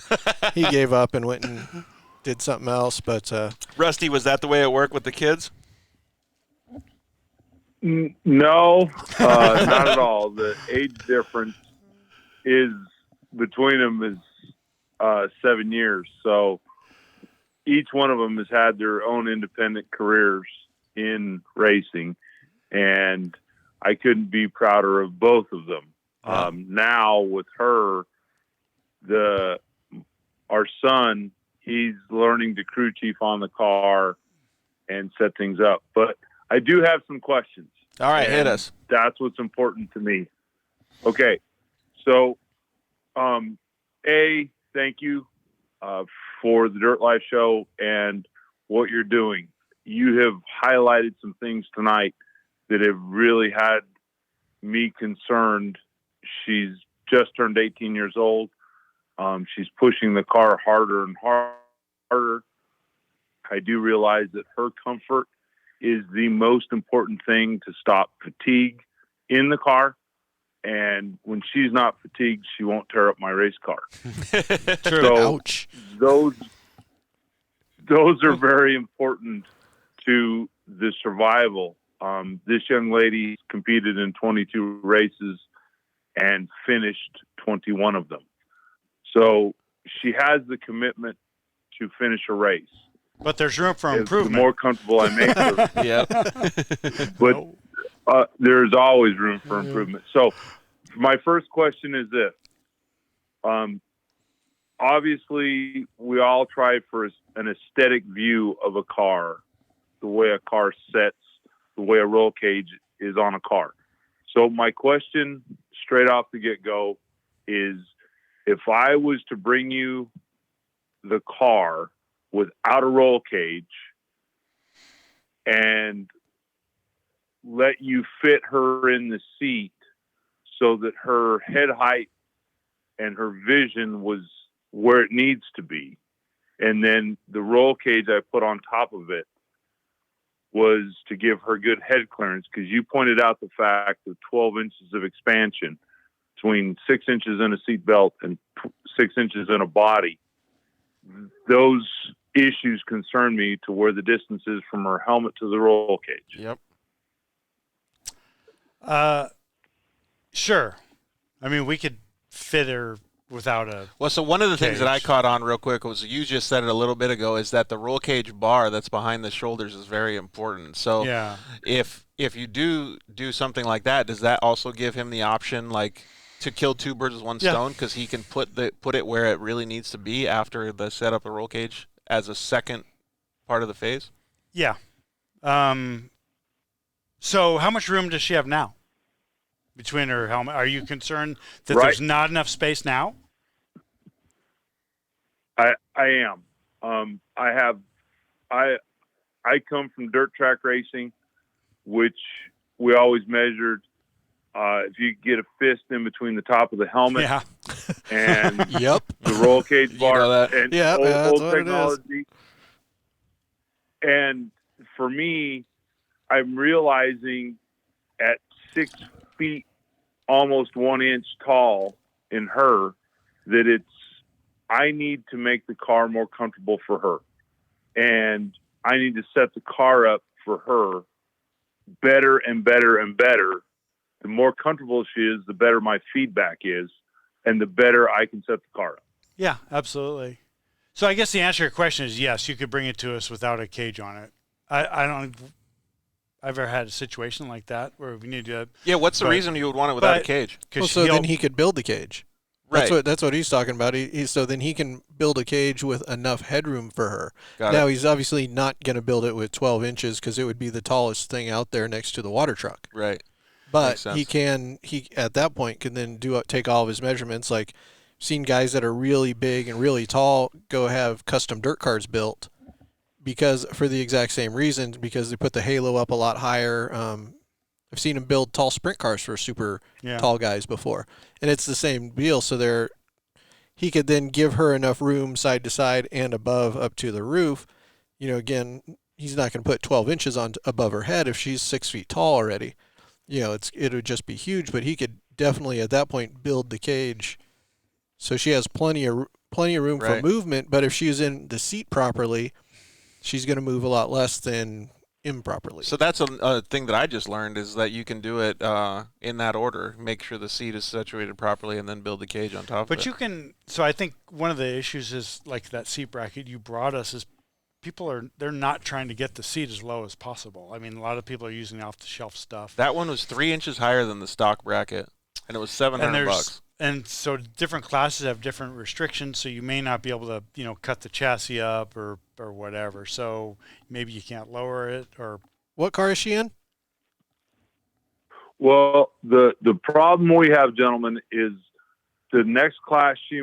he gave up and went and did something else. But Rusty, was that the way it worked with the kids? No, not at all. The age difference is between them is 7 years. So each one of them has had their own independent careers in racing, and I couldn't be prouder of both of them. Now with her, our son, he's learning to crew chief on the car and set things up. But I do have some questions. All right, hit us. That's what's important to me. Okay. So, thank you for the Dirt Life show and what you're doing. You have highlighted some things tonight that have really had me concerned. She's just turned 18 years old. She's pushing the car harder and harder. I do realize that her comfort is the most important thing to stop fatigue in the car. And when she's not fatigued, she won't tear up my race car. True. So ouch. Those are very important to the survival. This young lady competed in 22 races and finished 21 of them. So she has the commitment to finish a race. But there's room for improvement. The more comfortable I make her. Yep. But there's always room for improvement. So my first question is this. Obviously, we all try for an aesthetic view of a car, the way a car sets, the way a roll cage is on a car. So my question straight off the get-go is, if I was to bring you the car without a roll cage and let you fit her in the seat so that her head height and her vision was where it needs to be, and then the roll cage I put on top of it was to give her good head clearance, because you pointed out the fact of 12 inches of expansion between 6 inches in a seat belt and 6 inches in a body. Those issues concern me to where the distance is from her helmet to the roll cage. Yep. Sure. I mean, we could fit her without a so one of the things cage. that I caught on real quick was, you just said it a little bit ago, is that the roll cage bar that's behind the shoulders is very important. So yeah. if you do something like that, does that also give him the option, like, to kill two birds with one stone, because he can put it where it really needs to be after the setup of roll cage as a second part of the phase? Yeah. So how much room does she have now between her helmet? Are you concerned that there's not enough space now? I am. I come from dirt track racing, which we always measured. If you get a fist in between the top of the helmet and yep. the roll cage bar, you know that. and old technology. And for me, I'm realizing at 6 feet, almost 1 inch tall in her, that I need to make the car more comfortable for her. And I need to set the car up for her better and better and better. The more comfortable she is, the better my feedback is, and the better I can set the car up. Yeah, absolutely. So I guess the answer to your question is yes, you could bring it to us without a cage on it. I've ever had a situation like that where we need to. Yeah, what's the reason you would want it without a cage? So then he could build the cage. Right. That's what he's talking about. So then he can build a cage with enough headroom for her. Got it. He's obviously not going to build it with 12 inches because it would be the tallest thing out there next to the water truck. Right. But he at that point can then take all of his measurements. Like, seen guys that are really big and really tall go have custom dirt cars built because for the exact same reason, because they put the halo up a lot higher. I've seen them build tall sprint cars for super tall guys before, and it's the same deal. So he could then give her enough room side to side and above up to the roof. Again, he's not going to put 12 inches on above her head if she's 6 feet tall already. It would just be huge, but he could definitely at that point build the cage so she has plenty of room for movement. But if she's in the seat properly, she's going to move a lot less than improperly. So that's a thing that I just learned is that you can do it in that order. Make sure the seat is situated properly, and then build the cage on top of it. But you can. So I think one of the issues is like that seat bracket you brought us is they're not trying to get the seat as low as possible. I mean, a lot of people are using off-the-shelf stuff. That one was 3 inches higher than the stock bracket, and it was $700. And so different classes have different restrictions, so you may not be able to, cut the chassis up or whatever. So maybe you can't lower it. Or what car is she in? Well, the problem we have, gentlemen, is the next class she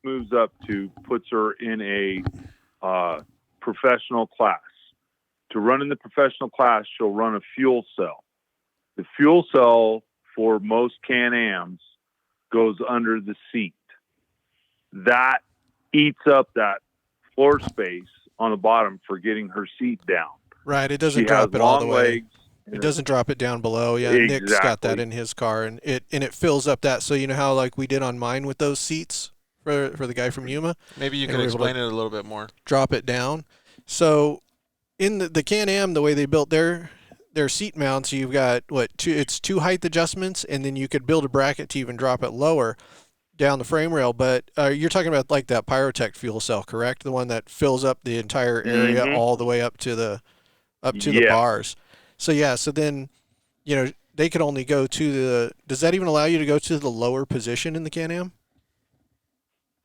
moves up to puts her in a professional class. To run in the professional class, she'll run a fuel cell. The fuel cell for most Can-Ams goes under the seat. That eats up that floor space on the bottom for getting her seat down. Right, it doesn't drop it all the way. It doesn't drop it down below. Yeah, exactly. Nick's got that in his car, and it fills up that. So how like we did on mine with those seats for the guy from Yuma. Maybe you can explain it a little bit more. Drop it down. So in the Can-Am, the way they built their seat mounts, you've got it's two height adjustments, and then you could build a bracket to even drop it lower down the frame rail. But you're talking about like that Pyrotech fuel cell, correct? The one that fills up the entire area all the way up to the bars. So so then they could only go to the. Does that even allow you to go to the lower position in the Can-Am?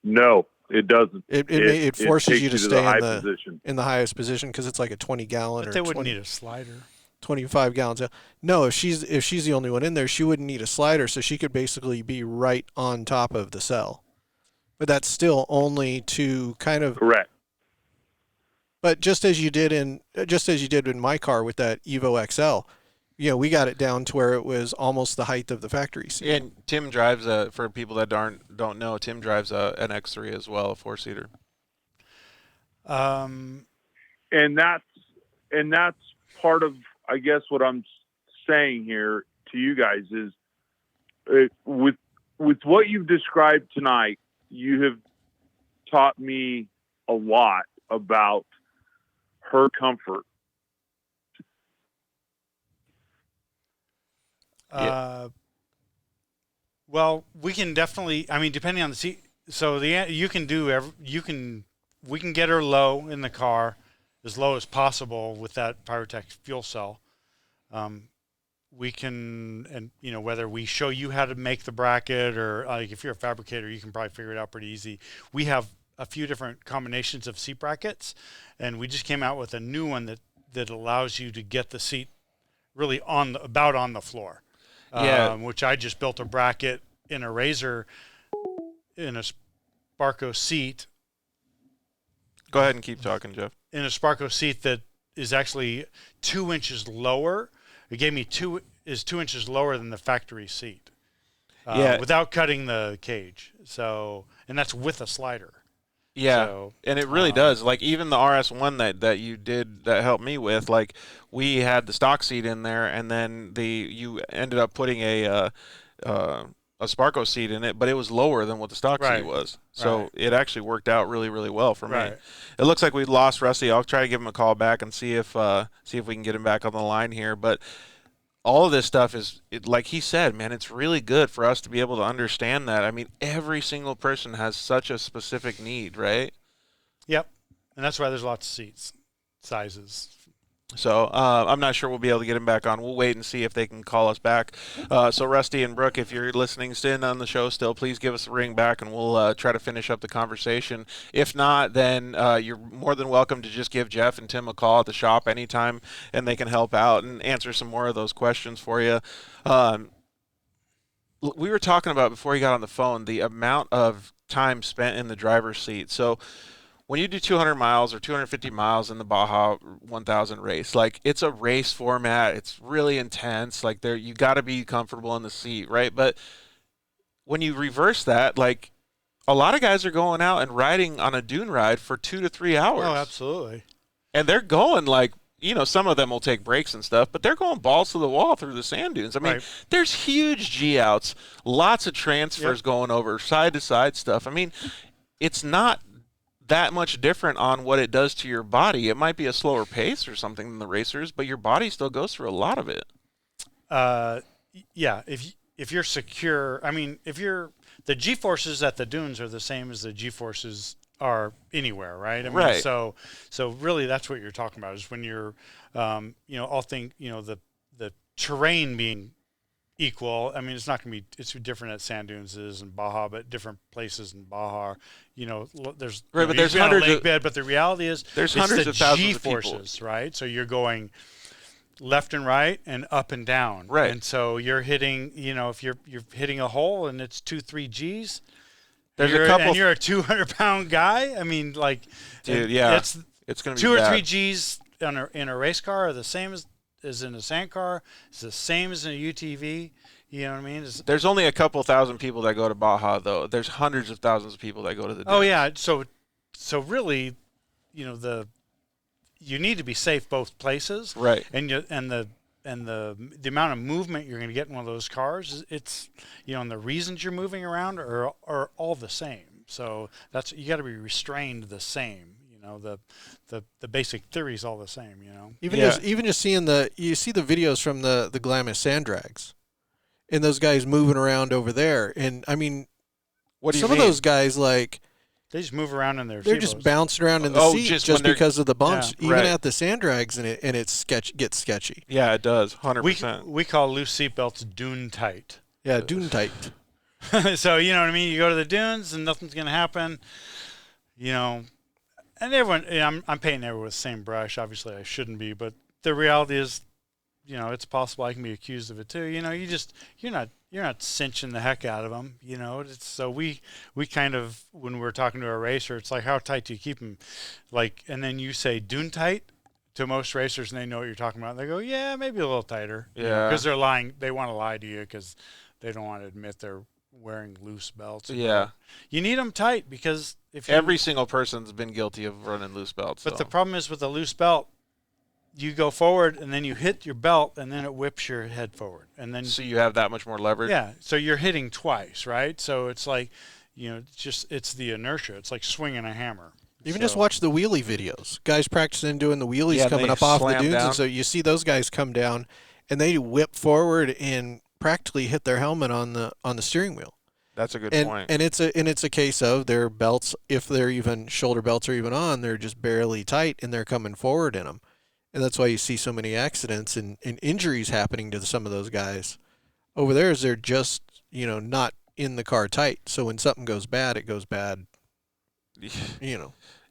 No, it doesn't. It forces you to stay position. In the highest position because it's like a 20-gallon. But they wouldn't need a slider. 25 gallons. No, if she's the only one in there, she wouldn't need a slider, so she could basically be right on top of the cell. But that's still only to kind of correct. But just as you did in my car with that Evo XL, we got it down to where it was almost the height of the factory seat. And Tim drives for people that don't know, Tim drives an X3 as well, a 4-seater. And that's part of, I guess, what I'm saying here to you guys is with what you've described tonight, you have taught me a lot about her comfort. Well, we can definitely. I mean, depending on the seat. So we can get her low in the car, as low as possible with that Pyrotech fuel cell. We can, and whether we show you how to make the bracket or like if you're a fabricator, you can probably figure it out pretty easy. We have a few different combinations of seat brackets, and we just came out with a new one that allows you to get the seat really about on the floor. Which I just built a bracket in a Razor in a Sparco seat. Go ahead and keep talking, Jeff. In a Sparco seat that is actually 2 inches lower. It gave me 2 inches lower than the factory seat. Without cutting the cage. So, and that's with a slider. Yeah, so, and it really does. Like even the RS1 that you did that helped me with, like we had the stock seat in there, and then you ended up putting a Sparco seat in it, but it was lower than what the stock seat was. So it actually worked out really, really well for me. It looks like we lost Rusty. I'll try to give him a call back and see if we can get him back on the line here. But all of this stuff is, like he said, man, it's really good for us to be able to understand that. I mean, every single person has such a specific need, right? Yep. And that's why there's lots of seats, sizes. So I'm not sure we'll be able to get him back on. We'll wait and see if they can call us back. So Rusty and Brooke, if you're listening in on the show still, please give us a ring back, and we'll try to finish up the conversation. If not, then you're more than welcome to just give Jeff and Tim a call at the shop anytime, and they can help out and answer some more of those questions for you. We were talking about, before you got on the phone, the amount of time spent in the driver's seat. So when you do 200 miles or 250 miles in the Baja 1000 race, like, it's a race format. It's really intense. Like, you got to be comfortable in the seat, right? But when you reverse that, like, a lot of guys are going out and riding on a dune ride for 2 to 3 hours. Oh, absolutely. And they're going, like, some of them will take breaks and stuff, but they're going balls to the wall through the sand dunes. I mean, there's huge G-outs, lots of transfers going over side-to-side stuff. I mean, it's not that much different on what it does to your body. It might be a slower pace or something than the racers, but your body still goes through a lot of it. Yeah, if you're secure, I mean, the G-forces at the dunes are the same as the G-forces are anywhere, right? I mean, so really that's what you're talking about, is when you're, the terrain being equal. I mean, it's not going to be, it's different at sand dunes is in Baja, but different places in Baja, there's but there's hundreds of bed, but the reality is there's hundreds of thousands G-forces, of people, right? So you're going left and right and up and down, right? And so you're hitting, if you're hitting a hole and it's 2-3 G's, you're a 200-pound guy. I mean, like, dude, yeah, it's going to be 2 or bad. 3 G's in a race car are the same as in a sand car. It's the same as in a UTV. You know what I mean? There's only a couple thousand people that go to Baja, though. There's hundreds of thousands of people that go to the dunes. Oh yeah, so really, you need to be safe both places, right? And the amount of movement you're going to get in one of those cars, it's and the reasons you're moving around are all the same. So you got to be restrained the same. The basic theory is all the same. Even just seeing you see the videos from the Glamis sand drags, and those guys moving around over there, and I mean, some of those guys, like, they just move around in their they're just bouncing around in the seat just because of the bumps, even at the sand drags, and it gets sketchy. Yeah, it does, 100%. We call loose seatbelts dune tight. Yeah, dune tight. So you know what I mean. You go to the dunes and nothing's gonna happen. And everyone, I'm painting everyone with the same brush. Obviously, I shouldn't be, but the reality is, it's possible I can be accused of it too. You're not cinching the heck out of them. So we kind of, when we're talking to a racer, it's like, how tight do you keep them? Like, and then you say dune tight to most racers, and they know what you're talking about. And they go, yeah, maybe a little tighter. Yeah, because they're lying. They want to lie to you because they don't want to admit they're wearing loose belts. Yeah, you need them tight, because every single person's been guilty of running loose belts. But the problem is, with a loose belt, you go forward and then you hit your belt and then it whips your head forward, and then so you have that much more leverage. Yeah, so you're hitting twice, right? So it's like, it's the inertia. It's like swinging a hammer. Even just watch the wheelie videos. Guys practicing doing the wheelies coming up off the dunes, and so you see those guys come down and they whip forward and practically hit their helmet on the steering wheel. That's a good point. And it's a case of their belts, if they're even shoulder belts are even on, they're just barely tight and they're coming forward in them. And that's why you see so many accidents and injuries happening to some of those guys. Over there is they're just, not in the car tight. So when something goes bad, it goes bad.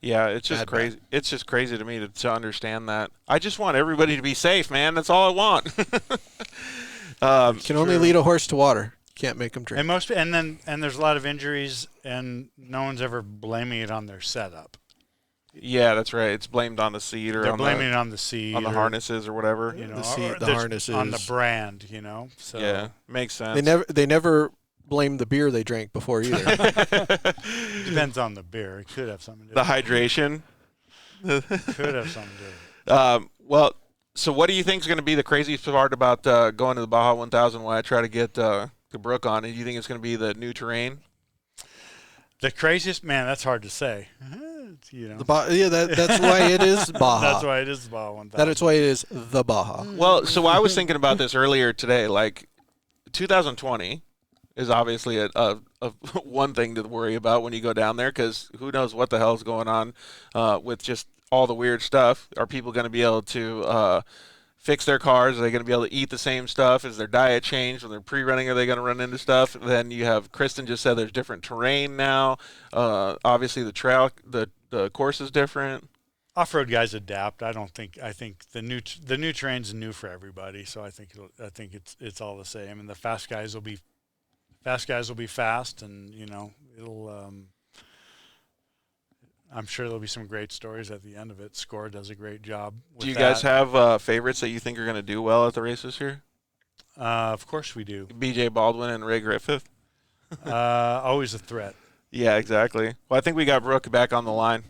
Yeah, it's just crazy. Bad. It's just crazy to me to understand that. I just want everybody to be safe, man. That's all I want. You can only lead a horse to water. Can't make them drink. And there's a lot of injuries, and no one's ever blaming it on their setup. Yeah, that's right. It's blamed on the seat, or they're blaming it on the seat, on the harnesses or whatever. The seat, the harnesses, on the brand. So yeah, makes sense. They never blame the beer they drank before either. Depends on the beer. It could have something to do with it. The hydration could have something to do with it. Well, so what do you think is going to be the craziest part about going to the Baja 1000? Why I try to get Brooke on, and do you think it's going to be the new terrain? The craziest, man, that's hard to say. That's why it is Baja. That's why it is the Baja 1000. That's why it is the Baja. Well, so I was thinking about this earlier today. Like, 2020 is obviously a one thing to worry about when you go down there, because who knows what the hell is going on with just all the weird stuff. Are people going to be able to fix their cars? Are they going to be able to eat the same stuff? Is their diet changed when they're pre-running? Are they going to run into stuff? Then you have Kristen just said there's different terrain now. Obviously the trail, the course is different. Off-road guys adapt. I think the new terrain's new for everybody. So I think it's all the same. And the fast guys will be fast, and it'll. I'm sure there'll be some great stories at the end of it. Score does a great job. Do you guys have favorites that you think are going to do well at the races here? Of course we do. B.J. Baldwin and Ray Griffith. Always a threat. Yeah, exactly. Well, I think we got Brooke back on the line.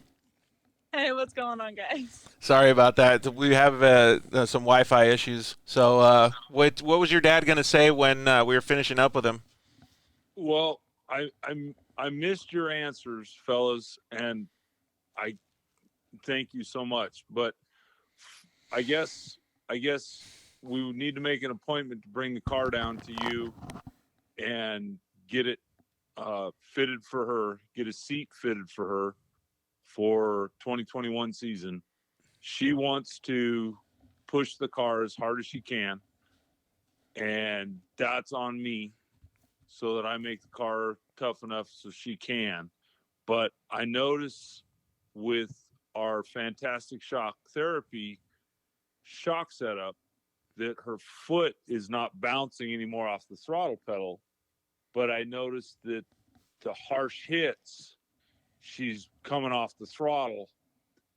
Hey, what's going on, guys? Sorry about that. We have some Wi-Fi issues. So, what was your dad going to say when we were finishing up with him? Well, I missed your answers, fellas, and I thank you so much. But I guess we need to make an appointment to bring the car down to you and get it fitted for her, get a seat fitted for her for 2021 season. She wants to push the car as hard as she can, and that's on me, so that I make the car tough enough so she can. But I notice with our fantastic shock therapy shock setup that her foot is not bouncing anymore off the throttle pedal. But I noticed that the harsh hits, she's coming off the throttle,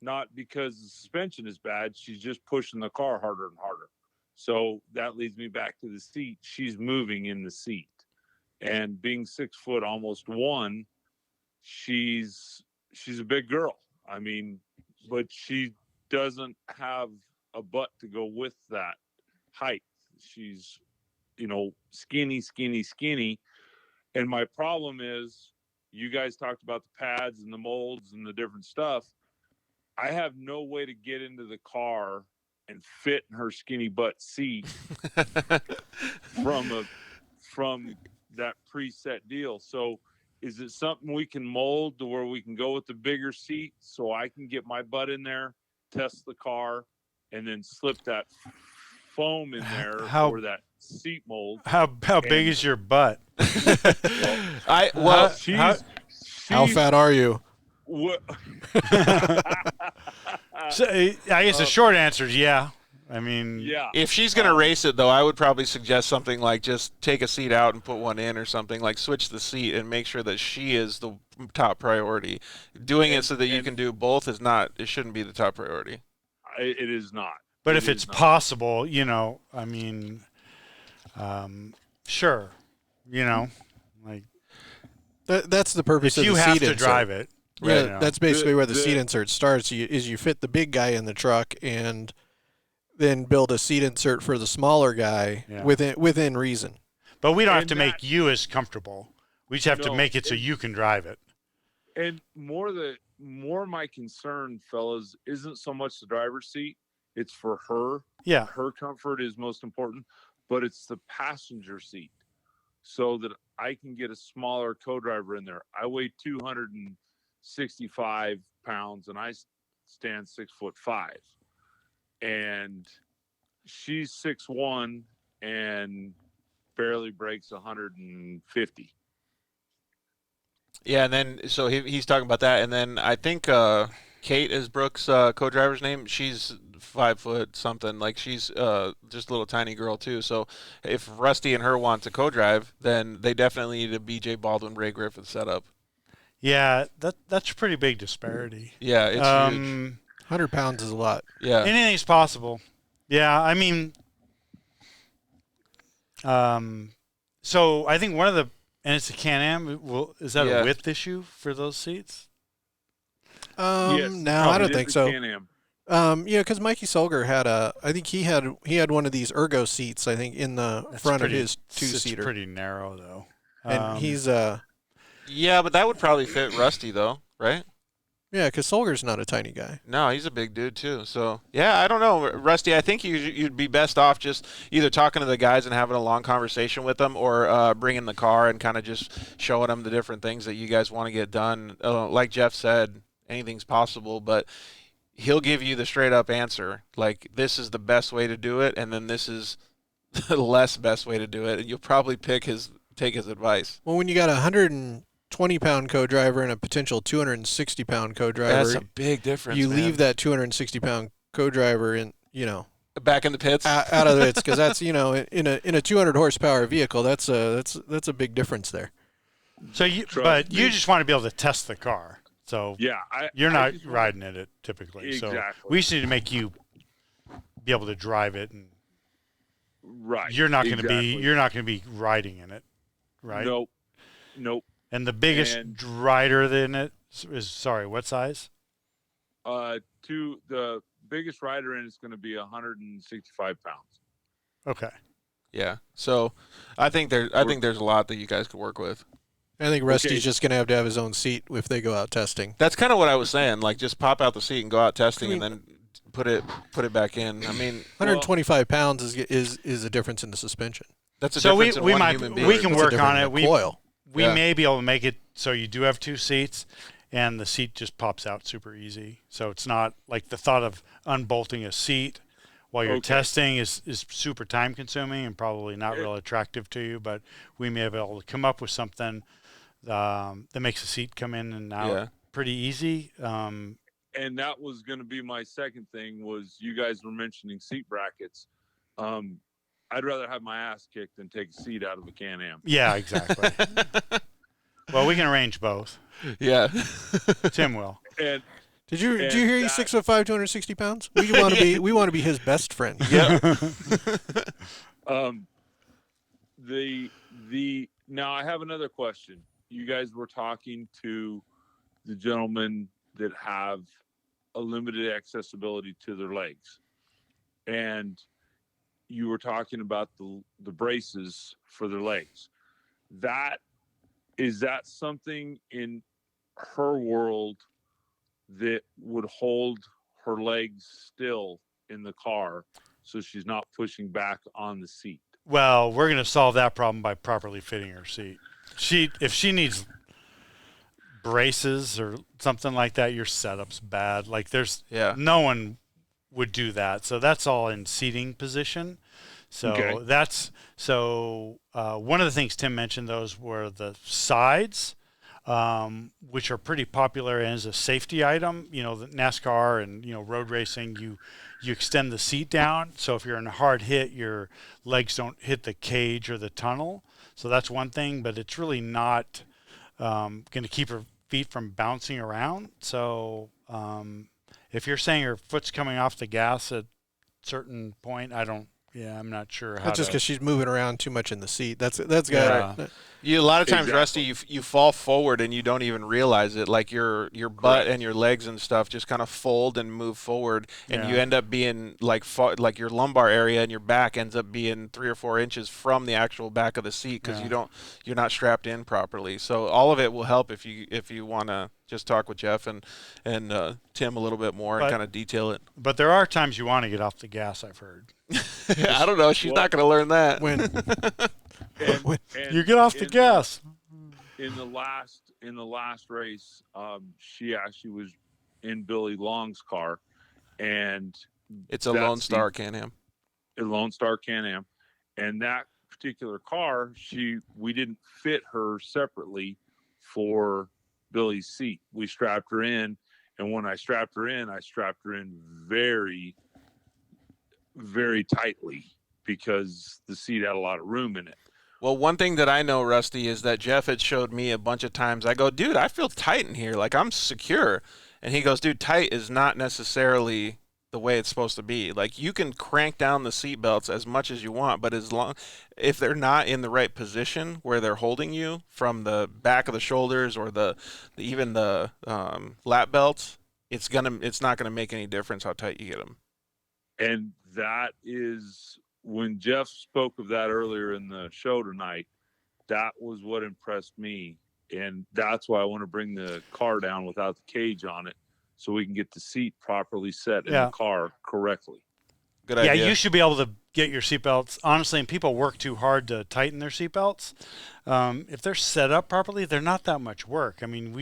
not because the suspension is bad. She's just pushing the car harder and harder. So that leads me back to the seat. She's moving in the seat. And being 6 foot, almost 1, she's a big girl. I mean, but she doesn't have a butt to go with that height. She's, skinny, skinny, skinny. And my problem is, you guys talked about the pads and the molds and the different stuff. I have no way to get into the car and fit in her skinny butt seat from that preset deal. So is it something we can mold to where we can go with the bigger seat so I can get my butt in there, test the car, and then slip that foam in there for that seat mold? How big is your butt? How fat are you? So, I guess the short answer is yeah. I mean, yeah. If she's going to race it, though, I would probably suggest something like just take a seat out and put one in, or something like switch the seat and make sure that she is the top priority. Doing it so that you can do both is not. It shouldn't be the top priority. It is not. But if it's possible, I mean, sure, like that's the purpose of the seat insert. You have to drive it. Yeah, that's basically where the seat insert starts. You fit the big guy in the truck and then build a seat insert for the smaller guy within reason. But we don't have to make you as comfortable. We just have to make it so you can drive it. And more my concern, fellas, isn't so much the driver's seat. It's for her. Yeah. Her comfort is most important, but it's the passenger seat, so that I can get a smaller co-driver in there. I weigh 265 pounds and I stand 6'5", and she's 6'1" and barely breaks 150. Yeah, and then so he's talking about that, and then I think Kate is Brooke's co-driver's name. She's 5 foot something. Like, she's just a little tiny girl too. So if Rusty and her want to co-drive, then they definitely need a B.J. Baldwin, Ray Griffith setup. Yeah, that's a pretty big disparity. Yeah, it's huge. 100 pounds is a lot. Yeah, anything's possible. Yeah, I mean, so I think one of the, and it's a Can-Am. Is that a width issue for those seats? Yes, no, I don't think so. Can-Am. Because Mikey Solger I think he had one of these ergo seats, I think, in the front of his two-seater. It's pretty narrow, though. And he's yeah, but that would probably fit Rusty, though, right? Yeah, because Solger's not a tiny guy. No, he's a big dude, too. So, yeah, I don't know. Rusty, I think you'd be best off just either talking to the guys and having a long conversation with them, or bringing the car and kind of just showing them the different things that you guys want to get done. Like Jeff said, anything's possible, but he'll give you the straight up answer. Like, this is the best way to do it, and then this is the less best way to do it, and you'll probably take his advice. Well, when you got a 120-pound co-driver and a potential 260-pound co-driver, That's a big difference. You man. leave that 260-pound co-driver in, back in the pits, out of the pits, because that's in a 200 horsepower vehicle. That's a big difference there. So you just want to be able to test the car. So yeah, you're not riding it typically. Exactly. So we just need to make you be able to drive it, and right. You're not going to be riding in it, right? Nope. And the biggest rider in it is what size? The biggest rider in it's going to be 165 pounds. Okay. Yeah. So I think there's a lot that you guys could work with. I think Rusty's just going to have his own seat if they go out testing. That's kind of what I was saying. Like, just pop out the seat and go out testing, and then put it back in. I mean, 125 pounds is a difference in the suspension. That's a difference in one human being. We can work on it. We Yeah. may be able to make it so you do have 2 seats, and the seat just pops out super easy. So it's not like the thought of unbolting a seat while you're testing is super time consuming and probably not real attractive to you. But we may be able to come up with something that makes the seat come in and out pretty easy. And that was going to be my second thing. Was you guys were mentioning seat brackets. I'd rather have my ass kicked than take a seat out of a Can-Am. Yeah, exactly. Well, we can arrange both. Yeah. Tim will. And did you hear he's 6'5", 260 pounds? We want to be his best friend. Yeah. Now I have another question. You guys were talking to the gentlemen that have a limited accessibility to their legs, and you were talking about the braces for their legs. Is that something in her world that would hold her legs still in the car so she's not pushing back on the seat? Well, we're going to solve that problem by properly fitting her seat. If she needs braces or something like that, your setup's bad. Like no one would do that. So that's all in seating position. So one of the things Tim mentioned, those were the sides, which are pretty popular as a safety item. The NASCAR and road racing, you extend the seat down, so if you're in a hard hit, your legs don't hit the cage or the tunnel. So that's one thing, but it's really not going to keep her feet from bouncing around. So if you're saying her foot's coming off the gas at a certain point, I'm not sure how. That's just because she's moving around too much in the seat. That's got. A lot of times, Rusty, you fall forward and you don't even realize it. Like your butt and your legs and stuff just kind of fold and move forward, and you end up being like your lumbar area and your back ends up being 3 or 4 inches from the actual back of the seat because you're not strapped in properly. So all of it will help if you want to just talk with Jeff and Tim a little bit more and kind of detail it. But there are times you want to get off the gas, I've heard. I don't know. She's not going to learn that. And you get off the gas. In the last race, she actually was in Billy Long's car, and it's a Lone Star Can-Am. A Lone Star Can-Am, and that particular car, we didn't fit her separately for Billy's seat. We strapped her in, and when I strapped her in very, very tightly because the seat had a lot of room in it. Well, one thing that I know, Rusty, is that Jeff had showed me a bunch of times. I go, dude, I feel tight in here. Like, I'm secure. And he goes, dude, tight is not necessarily the way it's supposed to be. Like, you can crank down the seat belts as much as you want, but if they're not in the right position where they're holding you from the back of the shoulders or even the lap belts, it's not gonna make any difference how tight you get them. And that is when Jeff spoke of that earlier in the show tonight. That was what impressed me, and that's why I want to bring the car down without the cage on it, so we can get the seat properly set in the car correctly. Good idea. Yeah, you should be able to get your seatbelts. Honestly, and people work too hard to tighten their seatbelts. If they're set up properly, they're not that much work. I mean,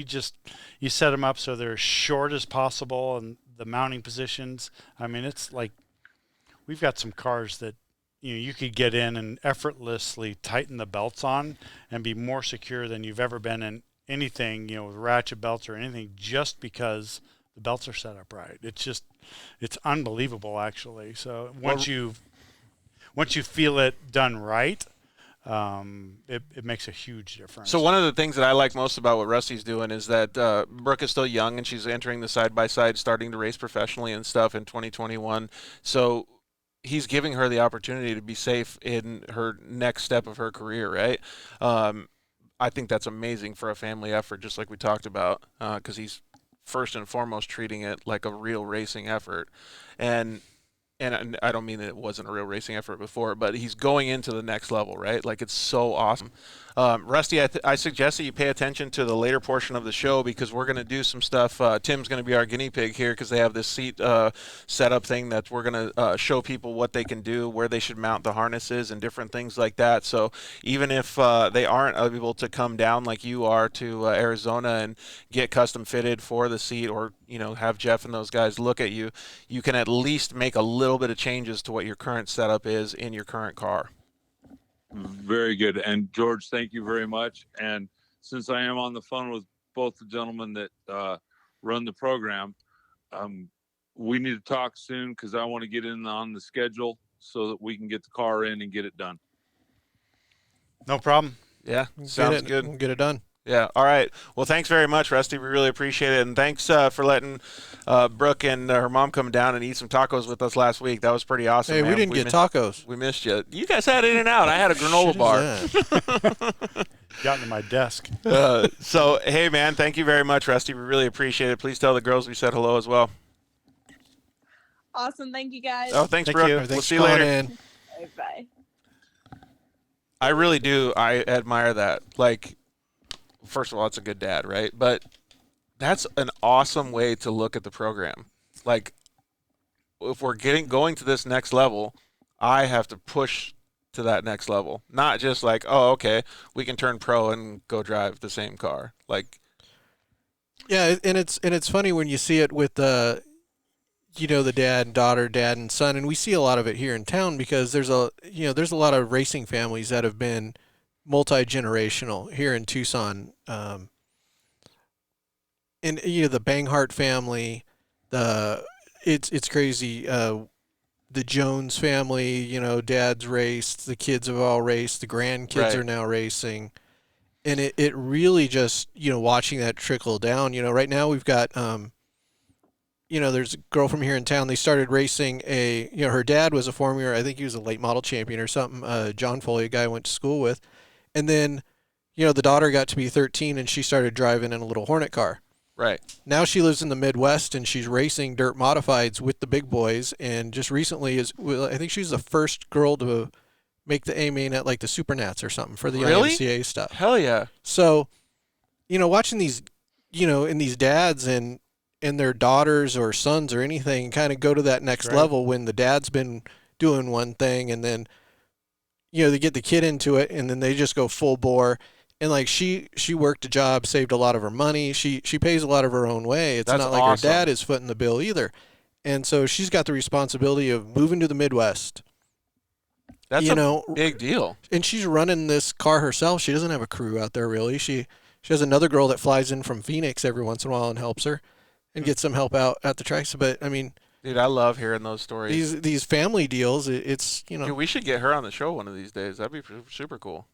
you set them up so they're as short as possible, and the mounting positions. I mean, it's like we've got some cars that you could get in and effortlessly tighten the belts on and be more secure than you've ever been in anything, with ratchet belts or anything, just because the belts are set up right. It's unbelievable, actually. So once you feel it done right, it makes a huge difference. So one of the things that I like most about what Rusty's doing is that Brooke is still young and she's entering the side-by-side, starting to race professionally and stuff in 2021. So he's giving her the opportunity to be safe in her next step of her career, right? I think that's amazing for a family effort, just like we talked about, because he's first and foremost treating it like a real racing effort. And I don't mean that it wasn't a real racing effort before, but he's going into the next level, right? Like, it's so awesome. Rusty, I suggest that you pay attention to the later portion of the show, because we're going to do some stuff. Tim's going to be our guinea pig here, because they have this seat setup thing that we're going to show people what they can do, where they should mount the harnesses and different things like that. So even if they aren't able to come down like you are to Arizona and get custom fitted for the seat, or have Jeff and those guys look at you, you can at least make a little bit of changes to what your current setup is in your current car. Very good. And George, thank you very much. And since I am on the phone with both the gentlemen that run the program, we need to talk soon, because I want to get in on the schedule so that we can get the car in and get it done. No problem. Yeah, sounds good. We'll get it done. Yeah. All right. Well, thanks very much, Rusty. We really appreciate it. And thanks for letting Brooke and her mom come down and eat some tacos with us last week. That was pretty awesome. Hey, man. we didn't get tacos. We missed you. You guys had In and Out. I had a granola bar. Got into my desk. So, hey, man, thank you very much, Rusty. We really appreciate it. Please tell the girls we said hello as well. Awesome. Thank you, guys. Oh, thanks, Brooke. Thanks We'll see for you calling later. in. Bye. I really do. I admire that. Like, first of all, it's a good dad, right? But that's an awesome way to look at the program. Like, if we're going to this next level, I have to push to that next level. Not just like, oh, okay, we can turn pro and go drive the same car. Like, yeah, and it's funny when you see it with the dad and daughter, dad and son, and we see a lot of it here in town, because there's a lot of racing families that have been multi-generational here in Tucson. And the Banghart family, it's crazy. The Jones family, dad's raced, the kids have all raced, the grandkids are now racing. And it really just, watching that trickle down, right now we've got, there's a girl from here in town. They started racing her dad was a former, I think he was a late model champion or something. John Foley, a guy I went to school with. And then, the daughter got to be 13 and she started driving in a little Hornet car. right. Now she lives in the Midwest and she's racing dirt modifieds with the big boys. And just recently I think she's the first girl to make the A main at like the Super Nats or something for the IMCA stuff. Hell yeah. So, watching these, and these dads and their daughters or sons or anything kind of go to that next level when the dad's been doing one thing, and then, they get the kid into it, and then they just go full bore. And like she worked a job, saved a lot of her money. She pays a lot of her own way. It's not like awesome. her dad is footing the bill either. And so she's got the responsibility of moving to the Midwest. That's a big deal. And she's running this car herself. She doesn't have a crew out there really. She has another girl that flies in from Phoenix every once in a while and helps her and gets some help out at the tracks. But I mean, dude, I love hearing those stories. These family deals, it's Dude, we should get her on the show one of these days. That'd be super cool.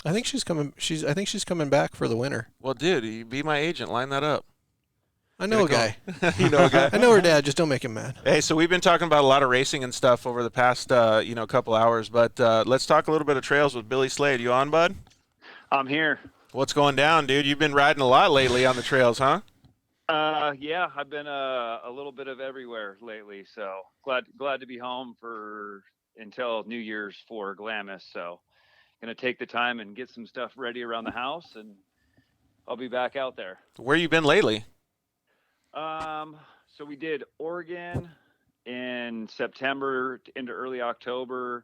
I think she's coming. I think she's coming back for the winter. Well, dude, you be my agent. Line that up. I know a guy. You know a guy? I know her dad. Just don't make him mad. Hey, so we've been talking about a lot of racing and stuff over the past, couple hours, but let's talk a little bit of trails with Billy Slade. You on, bud? I'm here. What's going down, dude? You've been riding a lot lately on the trails, huh? Yeah, I've been a little bit of everywhere lately, so glad to be home until New Year's for Glamis. So, gonna take the time and get some stuff ready around the house, and I'll be back out there. Where you been lately? So we did Oregon in September into early October,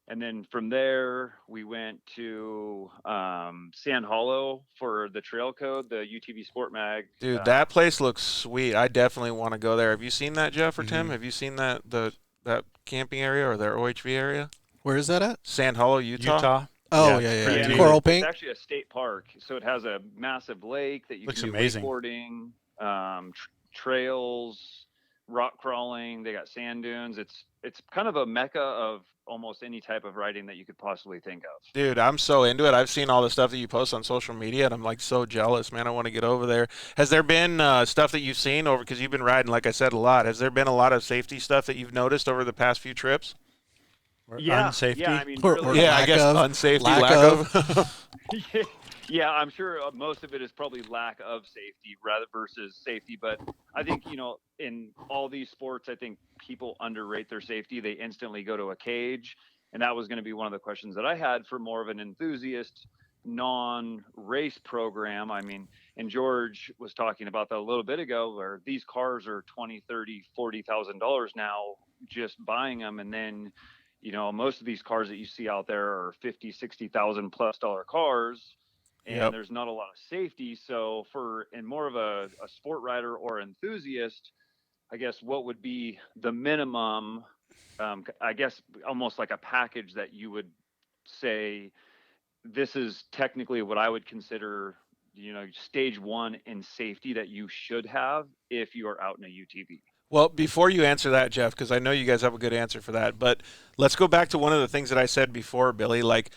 And then from there, we went to Sand Hollow for the Trail Code, the UTV Sport Mag. Dude, that place looks sweet. I definitely want to go there. Have you seen that, Jeff or Tim? Have you seen that camping area or their OHV area? Where is that at? Sand Hollow, Utah. Oh, yeah. Yeah, Coral Paint. It's actually a state park, so it has a massive lake that you Looks can do amazing. wakeboarding, trails, rock crawling. They got sand dunes. It's kind of a mecca of almost any type of riding that you could possibly think of. Dude, I'm so into it. I've seen all the stuff that you post on social media, and I'm like so jealous, man. I want to get over there. Has there been stuff that you've seen over, because you've been riding, like I said, a lot. Has there been a lot of safety stuff that you've noticed over the past few trips? Or Yeah, unsafety? yeah. I mean, Or really, I guess unsafety, lack of. yeah, I'm sure most of it is probably lack of safety rather versus safety. But I think, in all these sports, I think people underrate their safety. They instantly go to a cage. And that was going to be one of the questions that I had for more of an enthusiast, non-race program. I mean, and George was talking about that a little bit ago, where these cars are $20,000, $30,000, $40,000 now, just buying them. And then, most of these cars that you see out there are $50,000, $60,000+ cars, and there's not a lot of safety. So in more of a sport rider or enthusiast, I guess what would be the minimum, I guess almost like a package that you would say, this is technically what I would consider, stage one in safety that you should have if you are out in a UTV. Well, before you answer that, Jeff, because I know you guys have a good answer for that, but let's go back to one of the things that I said before, Billy. Like,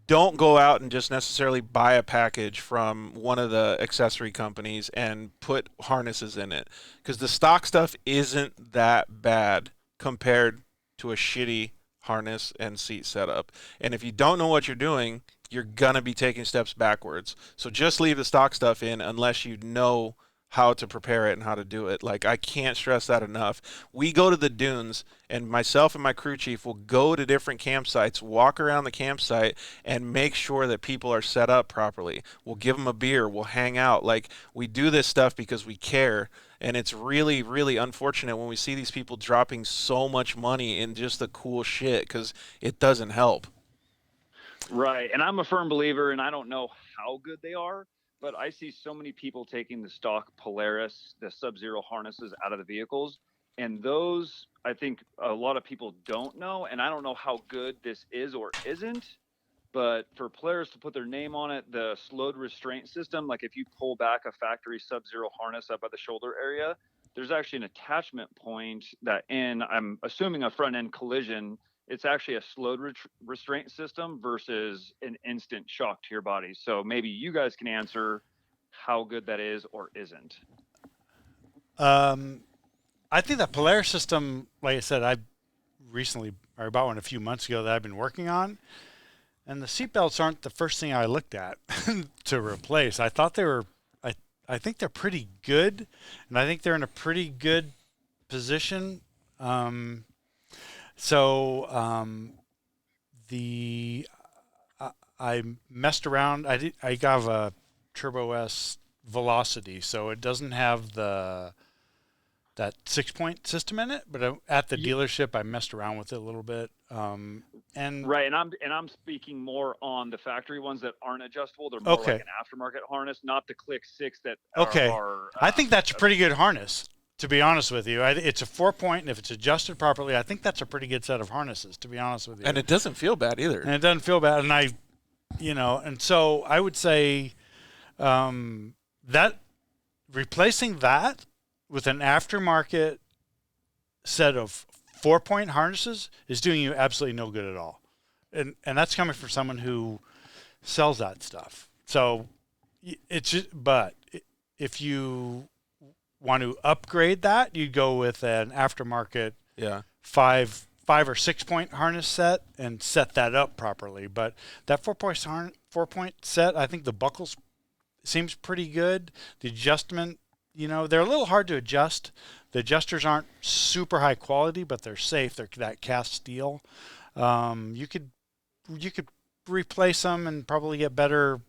don't go out and just necessarily buy a package from one of the accessory companies and put harnesses in it, because the stock stuff isn't that bad compared to a shitty harness and seat setup. And if you don't know what you're doing, you're gonna be taking steps backwards. So just leave the stock stuff in unless you know how to prepare it and how to do it. Like, I can't stress that enough. We go to the dunes, and myself and my crew chief will go to different campsites, walk around the campsite, and make sure that people are set up properly. We'll give them a beer. We'll hang out. Like, we do this stuff because we care, and it's really, really unfortunate when we see these people dropping so much money in just the cool shit, because it doesn't help. Right. And I'm a firm believer, and I don't know how good they are, but I see so many people taking the stock Polaris, the Sub-Zero harnesses out of the vehicles. And those, I think a lot of people don't know. And I don't know how good this is or isn't. But for players to put their name on it, the slowed restraint system, like if you pull back a factory Sub-Zero harness up at the shoulder area, there's actually an attachment point that I'm assuming a front end collision, it's actually a slowed restraint system versus an instant shock to your body. So maybe you guys can answer how good that is or isn't. I think that Polaris system, like I said, I bought one a few months ago that I've been working on. And the seatbelts aren't the first thing I looked at to replace. I thought they were, I think they're pretty good. And I think they're in a pretty good position. I messed around. I got a Turbo S Velocity, so it doesn't have that 6-point system in it. But at the dealership, I messed around with it a little bit. Right, and I'm speaking more on the factory ones that aren't adjustable. They're more like an aftermarket harness, not the Click 6 that are. I think that's a pretty good harness. To be honest with you, it's a 4-point, and if it's adjusted properly, I think that's a pretty good set of harnesses, to be honest with you. And it doesn't feel bad either. And it doesn't feel bad. And so I would say that replacing that with an aftermarket set of 4-point harnesses is doing you absolutely no good at all. And that's coming from someone who sells that stuff. So but if you want to upgrade that, you go with an aftermarket 5 or 6-point harness set and set that up properly. But that 4-point set, I think the buckles seems pretty good. The adjustment, they're a little hard to adjust. The adjusters aren't super high quality, but they're safe. They're that cast steel. You could replace them and probably get better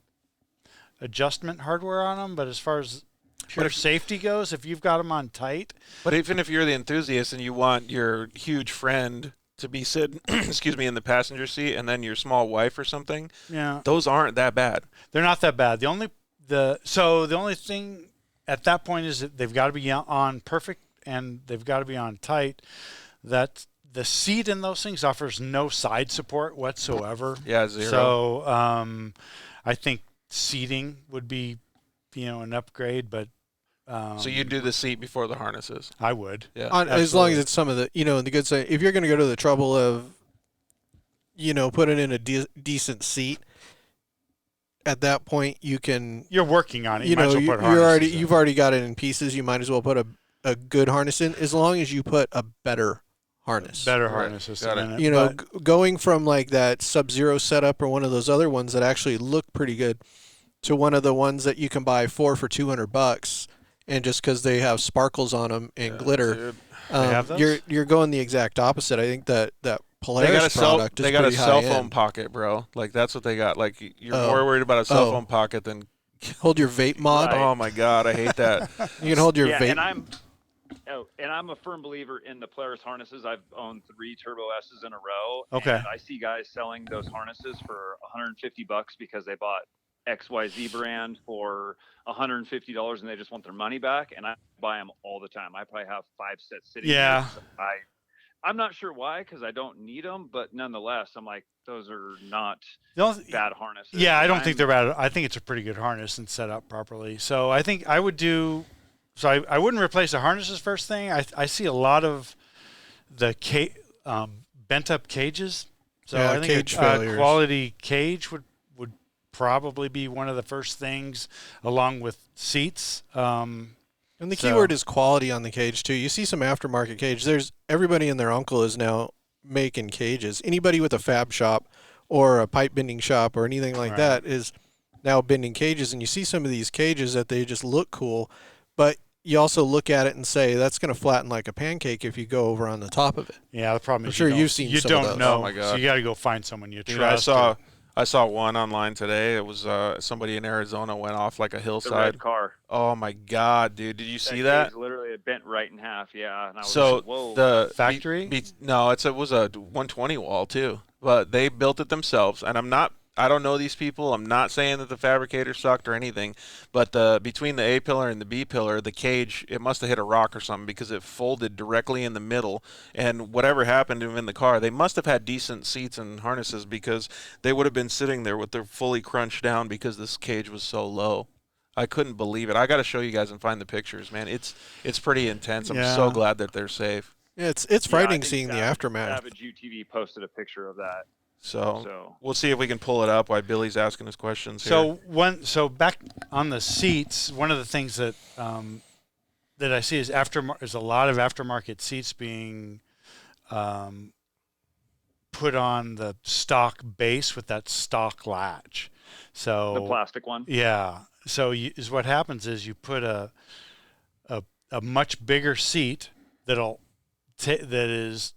adjustment hardware on them. But as far as pure safety goes, if you've got them on tight. But even if you're the enthusiast and you want your huge friend to be sitting, excuse me, in the passenger seat, and then your small wife or something. Yeah. Those aren't that bad. They're not that bad. The only thing at that point is that they've got to be on perfect and they've got to be on tight. That the seat in those things offers no side support whatsoever. Yeah, zero. So I think seating would be, an upgrade, but. So you do the seat before the harnesses? I would. Yeah. As long as it's some of the, in the good side, if you're going to go to the trouble of, putting in a decent seat, at that point you can. You're working on it. You might as well put harnesses you've already got it in pieces. You might as well put a good harness in, as long as you put a better harness. Better harnesses. Got it. Going from like that Sub-Zero setup or one of those other ones that actually look pretty good to one of the ones that you can buy for $200. And just because they have sparkles on them and glitter, you're going the exact opposite. I think that Polaris product is they got a pretty cell high phone end. pocket, bro. Like that's what they got. Like you're more worried about a cell phone pocket than hold your vape mod. Right. Oh my god, I hate that. You can hold your vape. And I'm a firm believer in the Polaris harnesses. I've owned 3 Turbo S's in a row. Okay. And I see guys selling those harnesses for $150 because they bought XYZ brand for $150 and they just want their money back, and I buy them all the time. I probably have 5 sets sitting Yeah. here. So I'm not sure why, because I don't need them, but nonetheless, I'm like, those are not bad harnesses. Yeah, I don't think they're bad. I think it's a pretty good harness and set up properly. So I think I would do. So I wouldn't replace the harnesses first thing. I see a lot of the bent up cages. So I think cage a failures. quality cage would probably be one of the first things, along with seats. And the key word is quality on the cage too. You see some aftermarket cage. There's everybody and their uncle is now making cages. Anybody with a fab shop or a pipe bending shop or anything like that is now bending cages. And you see some of these cages that they just look cool, but you also look at it and say that's going to flatten like a pancake if you go over on the top of it. Yeah, the problem is I'm sure you've seen you some don't of those. know. Oh my God. So you got to go find someone you Dude, trust. I saw one online today. It was somebody in Arizona went off like a hillside. The red car. Oh my God, dude! Did you see Cage that? literally bent right in half. Yeah. And I was So like, whoa. the factory? No, it was a 120 wall too, but they built it themselves. And I don't know these people. I'm not saying that the fabricator sucked or anything, but between the A pillar and the B pillar, the cage, it must have hit a rock or something because it folded directly in the middle. And whatever happened to them in the car, they must have had decent seats and harnesses because they would have been sitting there with their fully crunched down because this cage was so low. I couldn't believe it. I got to show you guys and find the pictures, man. It's pretty intense. I'm so glad that they're safe. Yeah, it's frightening seeing the aftermath. Savage UTV posted a picture of that. So we'll see if we can pull it up while Billy's asking his questions here. So back on the seats, one of the things that that I see is there's a lot of aftermarket seats being put on the stock base with that stock latch. So the plastic one. Yeah. So what happens is you put a much bigger seat that is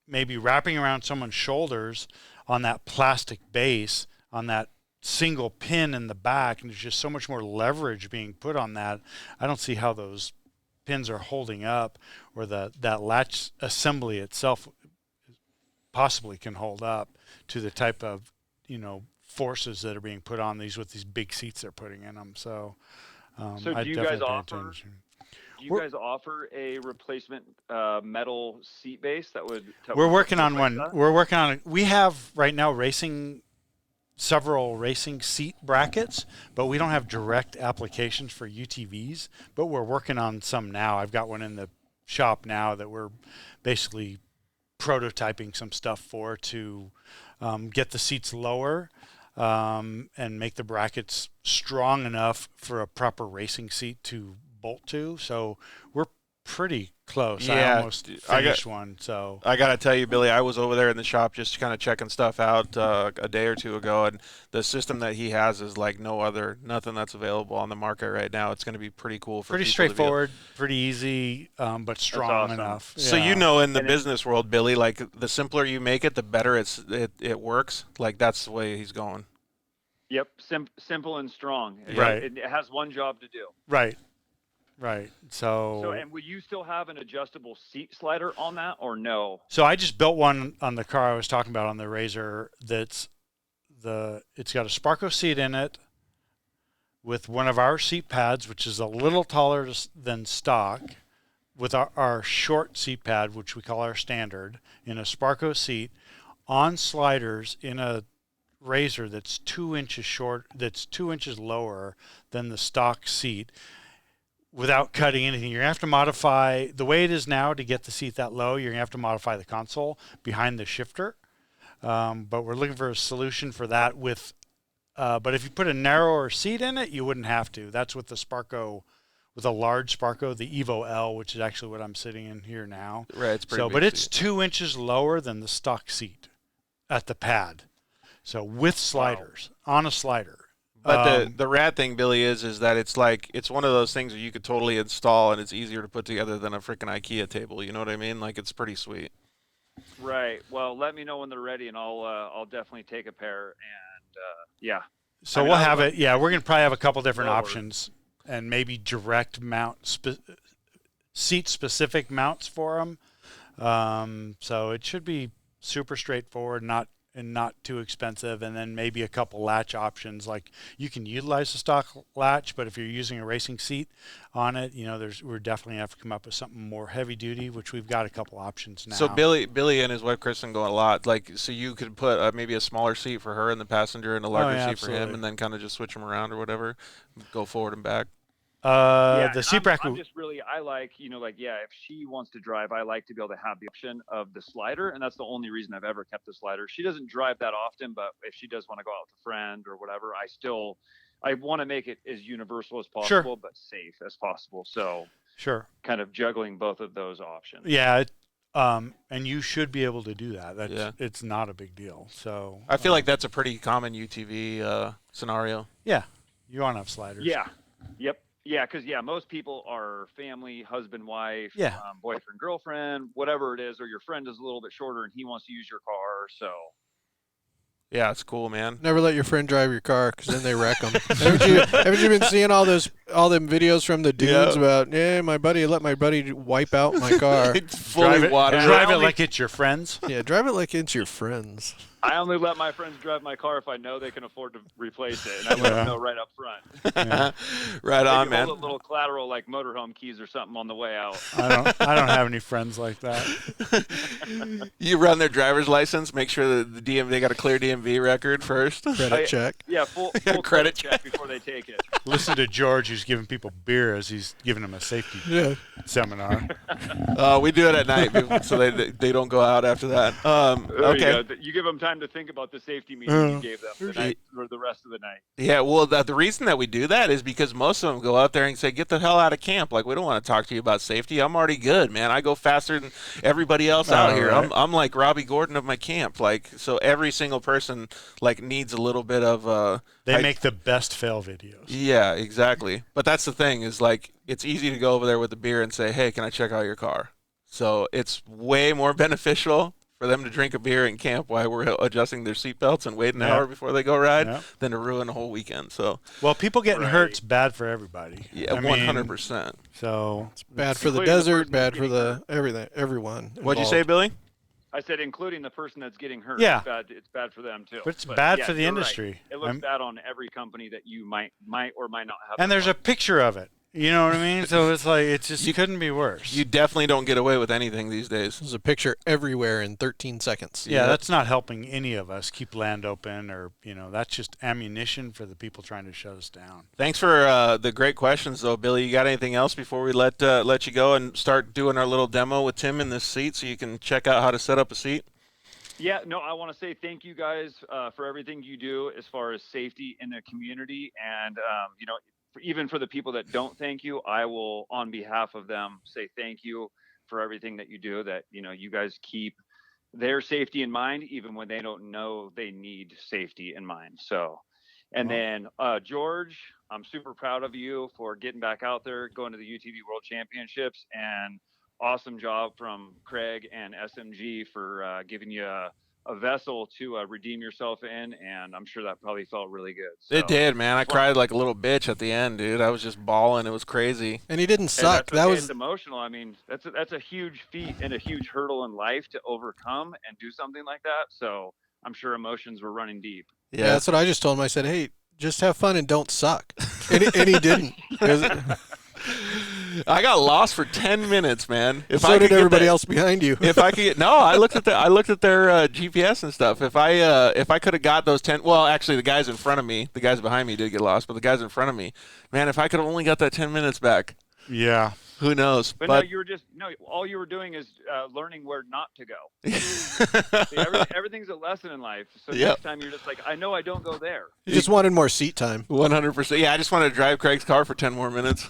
maybe wrapping around someone's shoulders on that plastic base, on that single pin in the back, and there's just so much more leverage being put on that. I don't see how those pins are holding up, or that latch assembly itself possibly can hold up to the type of forces that are being put on these with these big seats they're putting in them. So do you guys offer? Do you guys offer a replacement metal seat base that would? We're working on one. We're working on it. We have right now several racing seat brackets, but we don't have direct applications for UTVs. But we're working on some now. I've got one in the shop now that we're basically prototyping some stuff for to get the seats lower and make the brackets strong enough for a proper racing seat to bolt to. So we're pretty close. Yeah, I almost finished one. So I gotta tell you, Billy, I was over there in the shop just kind of checking stuff out a day or two ago, and the system that he has is like nothing that's available on the market right now. It's going to be pretty cool for pretty people straightforward, pretty easy, but strong enough. So in the business world, Billy, like the simpler you make it, the better it works. Like that's the way he's going. Yep, simple and strong. Right. It has one job to do. Right. Right. So, and will you still have an adjustable seat slider on that, or no? So I just built one on the car I was talking about on the Razor. It's got a Sparco seat in it with one of our seat pads, which is a little taller than stock, with our short seat pad, which we call our standard, in a Sparco seat on sliders in a Razor that's 2 inches short, that's 2 inches lower than the stock seat, without cutting anything. You're going to have to modify the way it is now to get the seat that low. You're going to have to modify the console behind the shifter. But we're looking for a solution for that but if you put a narrower seat in it, you wouldn't have to. That's with the Sparco, with a large Sparco, the Evo L, which is actually what I'm sitting in here now. Right, it's pretty big but it's seat. 2 inches lower than the stock seat at the pad. So with sliders, on a slider. But the rad thing, Billy, is that it's one of those things that you could totally install, and it's easier to put together than a freaking IKEA table. You know what I mean? Like, it's pretty sweet. Right. Well, let me know when they're ready, and I'll definitely take a pair. And yeah. So we'll have it. Yeah, we're gonna probably have a couple different options, and maybe direct mount, seat specific mounts for them. So it should be super straightforward, not too expensive, and then maybe a couple latch options. Like, you can utilize the stock latch, but if you're using a racing seat on it, we're definitely have to come up with something more heavy duty, which we've got a couple options now. So Billy and his wife Kristen go a lot. Like, so you could put maybe a smaller seat for her in the passenger and a larger seat for him, and then kind of just switch them around or whatever, go forward and back. The seat bracket. I'm just really, I like, if she wants to drive, I like to be able to have the option of the slider, and that's the only reason I've ever kept the slider. She doesn't drive that often, but if she does want to go out with a friend or whatever, I want to make it as universal as possible, but safe as possible. So sure, kind of juggling both of those options. Yeah. And you should be able to do that. It's not a big deal. So I feel like that's a pretty common UTV scenario. Yeah, you want to have sliders. Yeah. Yep. Yeah, because most people are family, husband, wife, boyfriend, girlfriend, whatever it is, or your friend is a little bit shorter and he wants to use your car. So yeah, it's cool, man. Never let your friend drive your car, because then they wreck them. haven't you been seeing all them videos from the dudes about, my buddy let my buddy wipe out my car. Drive it like it's your friends. Yeah, drive it like it's your friends. I only let my friends drive my car if I know they can afford to replace it, and I let them know right up front. Right on, man. Hold a little collateral like motorhome keys or something on the way out. I don't have any friends like that. You run their driver's license, make sure that they got a clear DMV record first. Credit check. Yeah, full credit check before they take it. Listen to George, who's giving people beer as he's giving them a safety seminar. We do it at night, so they don't go out after that. Okay. You give them time to think about the safety meeting you gave them the night or the rest of the night. Yeah, well, the reason that we do that is because most of them go out there and say, get the hell out of camp. Like, we don't want to talk to you about safety. I'm already good, man. I go faster than everybody else out here. Right. I'm like Robbie Gordon of my camp. Like, so every single person, like, needs a little bit of... They make the best fail videos. Yeah, exactly. But that's the thing is, like, it's easy to go over there with the beer and say, hey, can I check out your car? So it's way more beneficial for them to drink a beer in camp while we're adjusting their seatbelts and wait an hour before they go ride than to ruin a whole weekend. So, well, people getting hurt's bad for everybody. Yeah, 100%. So it's bad for the desert, bad for everyone. What'd you say, Billy? I said, including the person that's getting hurt. Yeah. It's bad for them too. But it's bad for the industry. Right. It looks bad on every company that you might or might not have. And there's a picture of it. You know what I mean? So it's like, you couldn't be worse. You definitely don't get away with anything these days. There's a picture everywhere in 13 seconds. Yeah, that's not helping any of us keep land open, or, that's just ammunition for the people trying to shut us down. Thanks for the great questions, though, Billy. You got anything else before we let you go and start doing our little demo with Tim in this seat so you can check out how to set up a seat? Yeah, no, I want to say thank you guys for everything you do as far as safety in the community. And, even for the people that don't thank you, I will, on behalf of them, say thank you for everything that you do, that, you guys keep their safety in mind, even when they don't know they need safety in mind. So, and then George, I'm super proud of you for getting back out there, going to the UTV World Championships, and awesome job from Craig and SMG for giving you a a vessel to redeem yourself in, and I'm sure that probably felt really good. So, It did, man. I cried like a little bitch at the end, dude. I was just bawling. It was crazy. And he didn't suck. That was it's emotional. I mean, that's a huge feat and a huge hurdle in life to overcome and do something like that. So I'm sure emotions were running deep. Yeah, that's what I just told him. I said, hey, just have fun and don't suck. And he didn't. I got lost for 10 minutes, man. So did everybody else behind you. If I could get, no, I looked at their GPS and stuff. If I could have got those 10, well, actually the guys in front of me, the guys behind me did get lost, but the guys in front of me, man, if I could have only got that 10 minutes back. Yeah. Who knows? But no, all you were doing is learning where not to go. See, everything's a lesson in life. So next time you're just like, I know I don't go there. You just wanted more seat time. 100%. Yeah, I just wanted to drive Craig's car for 10 more minutes.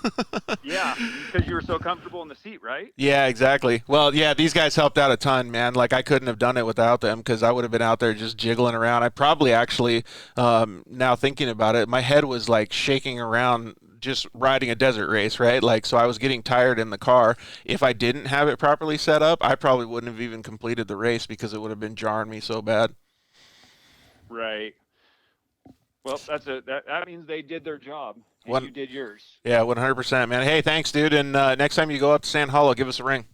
Yeah, because you were so comfortable in the seat, right? Yeah, exactly. Well, yeah, these guys helped out a ton, man. Like, I couldn't have done it without them because I would have been out there just jiggling around. I probably actually, now thinking about it, my head was like shaking around just riding a desert race, right? Like, so I was getting tired in the car. If I didn't have it properly set up, I probably wouldn't have even completed the race because it would have been jarring me so bad. Right. Well, that means they did their job and you did yours. Yeah, 100%, man. Hey, thanks, dude. And next time you go up to Sand Hollow, give us a ring.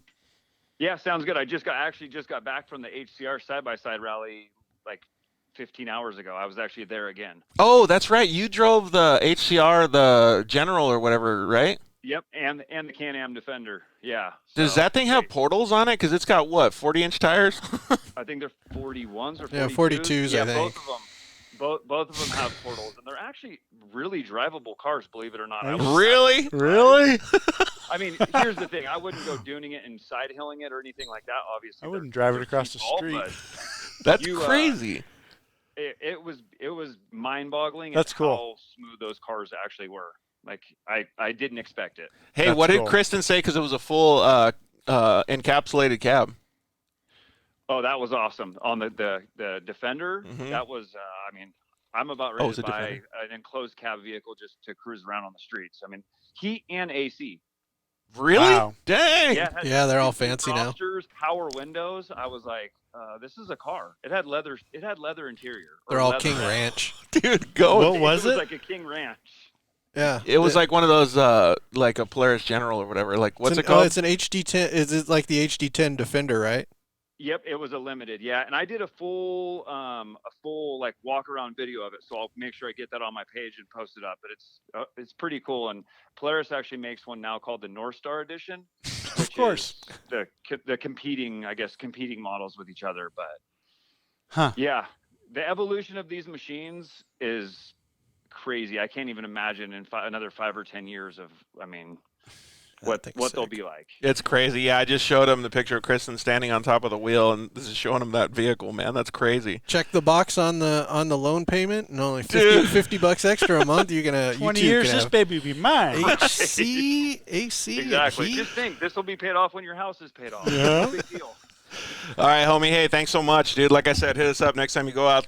Yeah, sounds good. I just got back from the HCR side-by-side rally like 15 hours ago. I was actually there again. Oh, that's right. You drove the HCR, the General or whatever, right? Yep, and the Can-Am Defender. Yeah. Does that thing have portals on it? Because it's got, what, 40-inch tires? I think they're 41s or 42s. Yeah, 42s, yeah, I think. Both of them. Both of them have portals, and they're actually really drivable cars, believe it or not. Really? Really? I mean, here's the thing. I wouldn't go dooning it and side hilling it or anything like that, obviously. I wouldn't drive it across the street. That's crazy. It was mind-boggling. That's cool. How smooth those cars actually were. Like I didn't expect it. Hey, what did Kristen say? Because it was a full encapsulated cab. Oh, that was awesome on the Defender. Mm-hmm. That was I mean, I'm about ready to buy an enclosed cab vehicle just to cruise around on the streets. I mean, heat and AC. Really? Wow. Dang. Yeah, they're all fancy now. Power windows. I was like, this is a car. It had leather interior. They're all King Ranch. Dude, go. What was it? Like a King Ranch. Yeah. It was like one of those, like a Polaris General or whatever. Like, what's it called? Oh, it's an HD10. Is it like the HD10 Defender, right? Yep, it was a limited. Yeah, and I did a full like walk around video of it, so I'll make sure I get that on my page and post it up. But it's pretty cool. And Polaris actually makes one now called the North Star Edition, which of course, is the competing models with each other. But yeah, the evolution of these machines is crazy. I can't even imagine in another 5 or 10 years of, I mean, what they'll be like. It's crazy. Yeah, I just showed him the picture of Kristen standing on top of the wheel, and this is showing him that vehicle, man. That's crazy. Check the box on the loan payment, and only $50 extra a month. You're gonna 20 years. This baby be mine. AC, exactly. Just think, this will be paid off when your house is paid off. Yeah. No big deal. All right, homie. Hey, thanks so much, dude. Like I said, hit us up next time you go out.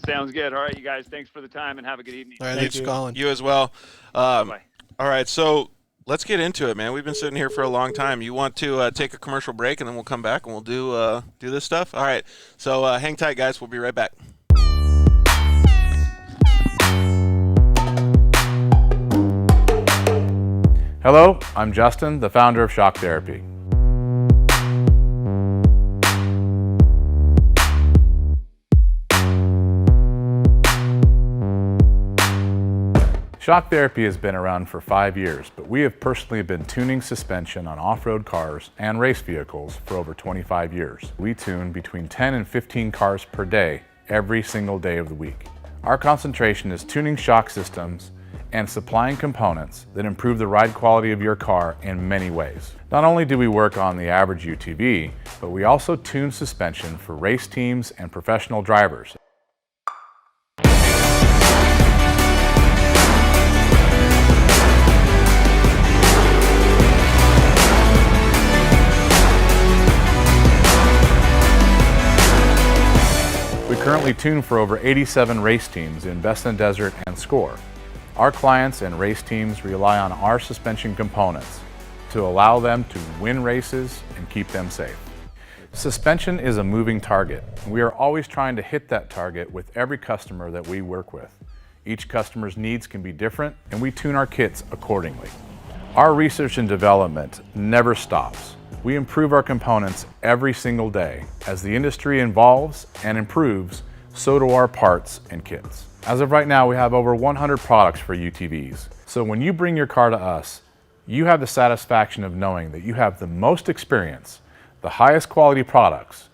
Sounds good. All right, you guys. Thanks for the time, and have a good evening. All right, thanks for calling. You as well. Bye. All right, so let's get into it, man. We've been sitting here for a long time. You want to take a commercial break, and then we'll come back and we'll do this stuff? All right, so hang tight, guys. We'll be right back. Hello, I'm Justin, the founder of Shock Therapy. Shock Therapy has been around for 5 years, but we have personally been tuning suspension on off-road cars and race vehicles for over 25 years. We tune between 10 and 15 cars per day, every single day of the week. Our concentration is tuning shock systems and supplying components that improve the ride quality of your car in many ways. Not only do we work on the average UTV, but we also tune suspension for race teams and professional drivers. We currently tune for over 87 race teams in Best in Desert and Score. Our clients and race teams rely on our suspension components to allow them to win races and keep them safe. Suspension is a moving target. We are always trying to hit that target with every customer that we work with. Each customer's needs can be different, and we tune our kits accordingly. Our research and development never stops. We improve our components every single day. As the industry evolves and improves, so do our parts and kits. As of right now, we have over 100 products for UTVs. So when you bring your car to us, you have the satisfaction of knowing that you have the most experience, the highest quality products,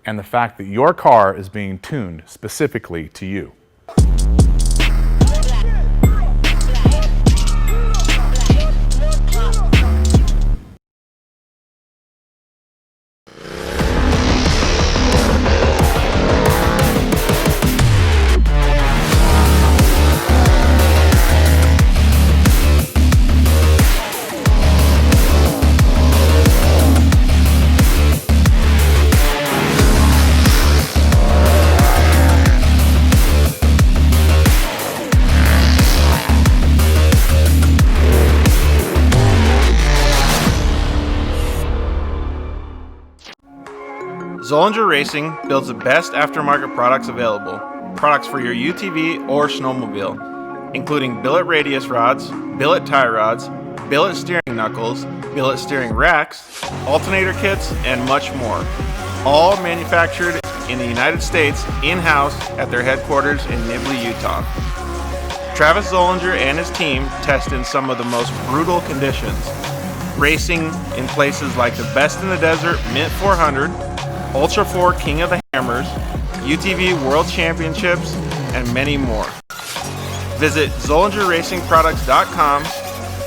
and the fact that your car is being tuned specifically to you. Zollinger Racing builds the best aftermarket products available. Products for your UTV or snowmobile, including billet radius rods, billet tie rods, billet steering knuckles, billet steering racks, alternator kits, and much more. All manufactured in the United States in-house at their headquarters in Nibley, Utah. Travis Zollinger and his team test in some of the most brutal conditions, racing in places like the Best in the Desert Mint 400, Ultra 4 King of the Hammers, UTV World Championships, and many more. Visit ZollingerRacingProducts.com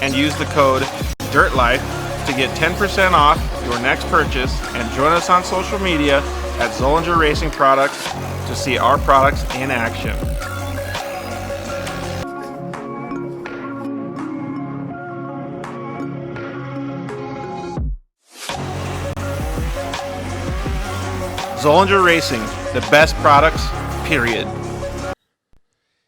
and use the code DIRTLIFE to get 10% off your next purchase, and join us on social media at Zollinger Racing Products to see our products in action. Zollinger Racing, the best products, period.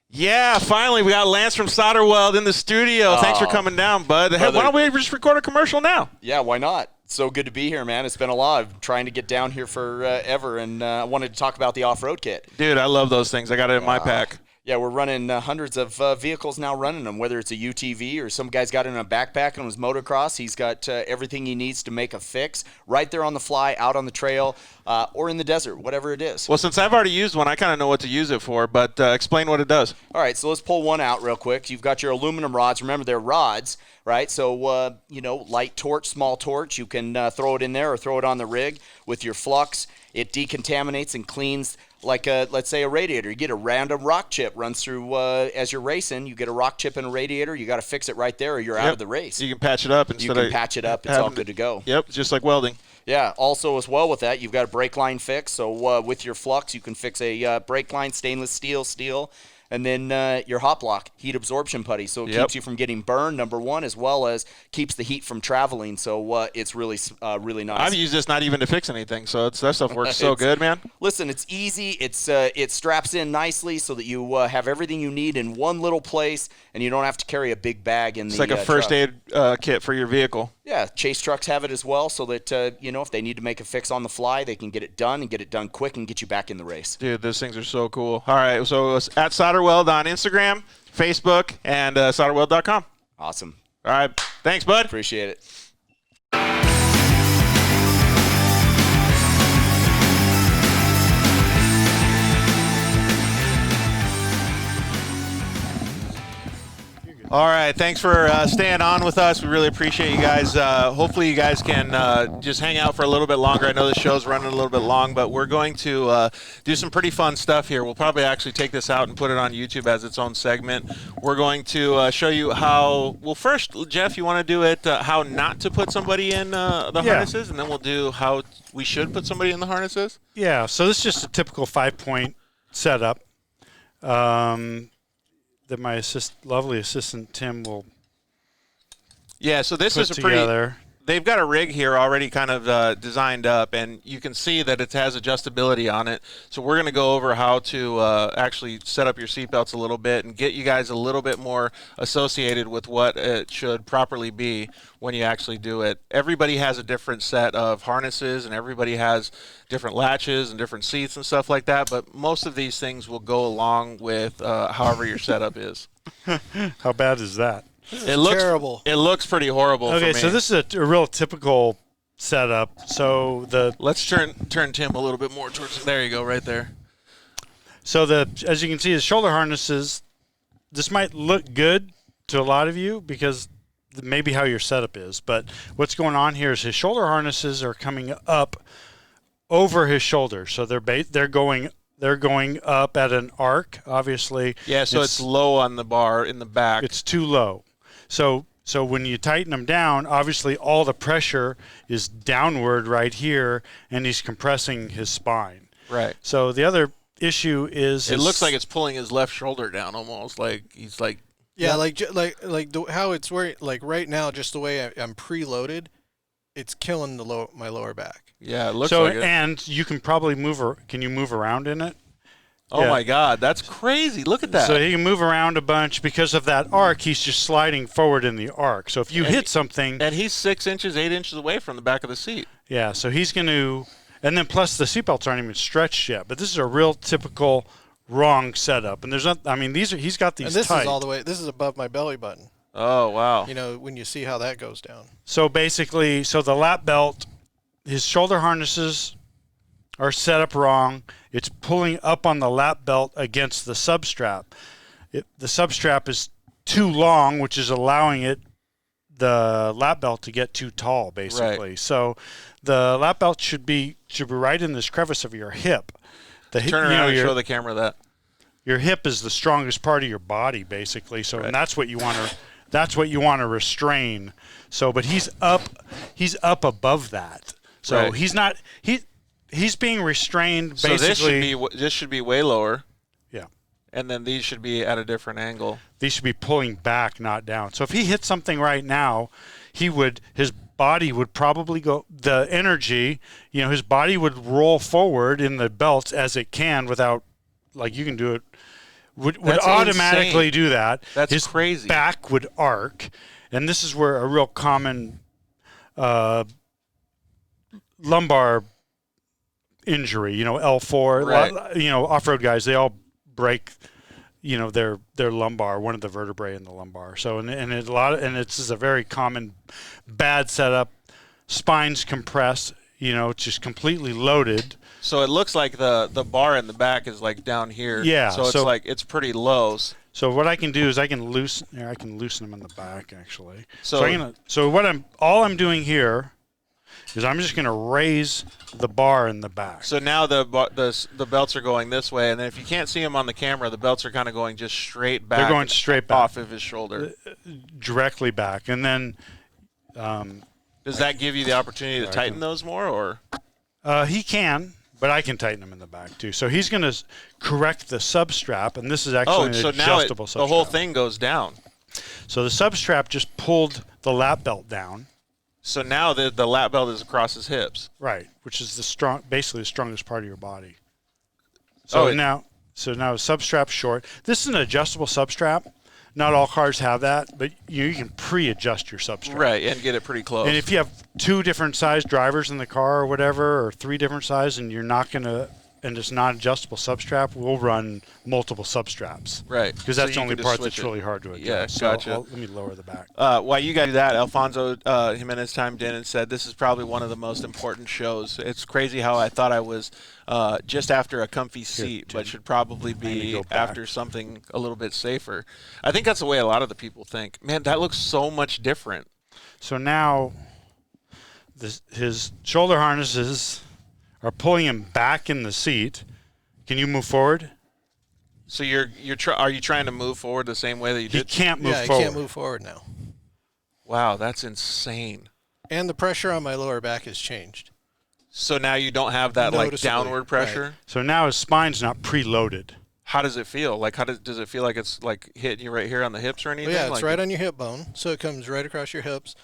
Yeah, finally, we got Lance from Solderweld in the studio. Thanks for coming down, bud. Hey, why don't we just record a commercial now? Yeah, why not? So good to be here, man. It's been a lot. I'm trying to get down here forever, and I wanted to talk about the off-road kit. Dude, I love those things. I got it in my pack. Yeah, we're running hundreds of vehicles now running them, whether it's a UTV or some guy's got it in a backpack on his motocross. He's got everything he needs to make a fix right there on the fly, out on the trail, or in the desert, whatever it is. Well, since I've already used one, I kind of know what to use it for, but explain what it does. All right, so let's pull one out real quick. You've got your aluminum rods. Remember, they're rods, right? So, light torch, small torch, you can throw it in there or throw it on the rig with your flux. It decontaminates and cleans like, let's say, a radiator. You get a random rock chip runs through as you're racing. You get a rock chip in a radiator. You got to fix it right there or you're out of the race. You can patch it up. You can patch it up. It's all good to go. Yep, just like welding. Yeah, also as well with that, you've got a brake line fix. So with your flux, you can fix a brake line, stainless steel, and then your hot block, heat absorption putty. So it keeps you from getting burned, number one, as well as keeps the heat from traveling. So it's really nice. I've used this not even to fix anything, so that stuff works so good, man. Listen, it's easy. It straps in nicely so that you have everything you need in one little place, and you don't have to carry a big bag in it's the like a first truck. aid kit for your vehicle. Yeah, Chase trucks have it as well, so that if they need to make a fix on the fly, they can get it done and get it done quick and get you back in the race. Dude, those things are so cool. All right, so it's at Solderweld on Instagram, Facebook, and solderweld.com. Awesome. All right, thanks, bud. Appreciate it. All right, thanks for staying on with us. We really appreciate you guys. Hopefully you guys can just hang out for a little bit longer. I know the show's running a little bit long, but we're going to do some pretty fun stuff here. We'll probably actually take this out and put it on YouTube as its own segment. We're going to show you how, well, first, Jeff, you want to do it, how not to put somebody in the harnesses, and then we'll do how we should put somebody in the harnesses? Yeah, so this is just a typical 5-point setup. That my lovely assistant Tim will so this put is a together. they've got a rig here already kind of designed up, and you can see that it has adjustability on it. So we're going to go over how to actually set up your seatbelts a little bit and get you guys a little bit more associated with what it should properly be when you actually do it. Everybody has a different set of harnesses, and everybody has different latches and different seats and stuff like that, but most of these things will go along with however your setup is. How bad is that? It looks terrible. It looks pretty horrible. Okay, for me. so this is a real typical setup. So let's turn Tim a little bit more towards. There you go, right there. So as you can see, the shoulder harnesses. This might look good to a lot of you because maybe how your setup is, but what's going on here is his shoulder harnesses are coming up over his shoulder, so they're going up at an arc, obviously. Yeah, so it's low on the bar in the back. It's too low. So when you tighten them down, obviously all the pressure is downward right here, and he's compressing his spine. Right. So the other issue is it looks like it's pulling his left shoulder down almost, like he's like. Yeah, how it's where right now, just the way I'm preloaded, it's killing my lower back. Yeah, it looks like it. And you can probably can you move around in it? Oh my God, that's crazy! Look at that. So he can move around a bunch because of that arc. He's just sliding forward in the arc. So if you hit something, and he's 6 inches, 8 inches away from the back of the seat. Yeah, so he's going to, and then plus the seatbelts aren't even stretched yet. But this is a real typical wrong setup. And there's not. I mean, he's got these. And this tight. is all the way. This is above my belly button. Oh wow! You know, when you see how that goes down. So basically, the lap belt, his shoulder harnesses are set up wrong. It's pulling up on the lap belt against the substrap. The substrap is too long, which is allowing the lap belt to get too tall, basically. Right. So the lap belt should be right in this crevice of your hip. Turn around and show the camera that. Your hip is the strongest part of your body, basically. So and that's what you want to. That's what you want to restrain. So, but he's up above that. So he's not. He's being restrained. So basically, this should be way lower. Yeah. And then these should be at a different angle. These should be pulling back, not down. So if he hit something right now, his body would probably go. The energy, his body would roll forward in the belts as it can without, like you can do it. Would automatically insane. Do that. That's his crazy. Back would arc, and this is where a real common lumbar injury. L4. Right. Off-road guys, they all break. Their lumbar, one of the vertebrae in the lumbar. So it's a very common bad setup. Spines compress. It's just completely loaded. So it looks like the bar in the back is like down here. Yeah. So it's like it's pretty low. So what I can do is I can loosen them in the back actually. All I'm doing here is I'm just going to raise the bar in the back. So now the belts are going this way, and then if you can't see them on the camera, the belts are kind of going just straight back. They're going straight back off of his shoulder, directly back, and then. Does that give you the opportunity to tighten those more, or? He can, but I can tighten them in the back too. So he's going to correct the substrap, and this is actually an adjustable substrap. The whole thing goes down. So the substrap just pulled the lap belt down. So now the lap belt is across his hips. Right, which is basically the strongest part of your body. So now substrap's short. This is an adjustable substrap. Not all cars have that, but you can pre-adjust your substrap. Right, and get it pretty close. And if you have 2 different size drivers in the car or whatever, or 3 different sizes, and you're not going to, and it's not adjustable substrap, we'll run multiple substraps. Right. Because that's the only part that's really hard to adjust. Yeah, gotcha. Let me lower the back. While you guys do that, Alfonso Jimenez chimed in and said, this is probably one of the most important shows. It's crazy how I thought I was just after a comfy seat, but should probably be after something a little bit safer. I think that's the way a lot of the people think. Man, that looks so much different. So now his shoulder harnesses are pulling him back in the seat. Can you move forward? So are you trying to move forward the same way that you did? He can't move forward. Yeah, he can't move forward now. Wow, that's insane. And the pressure on my lower back has changed. So now you don't have that like downward pressure. Right. So now his spine's not preloaded. How does it feel? Like does it feel like it's like hitting you right here on the hips or anything? Well, yeah, it's like right on your hip bone, so it comes right across your hips.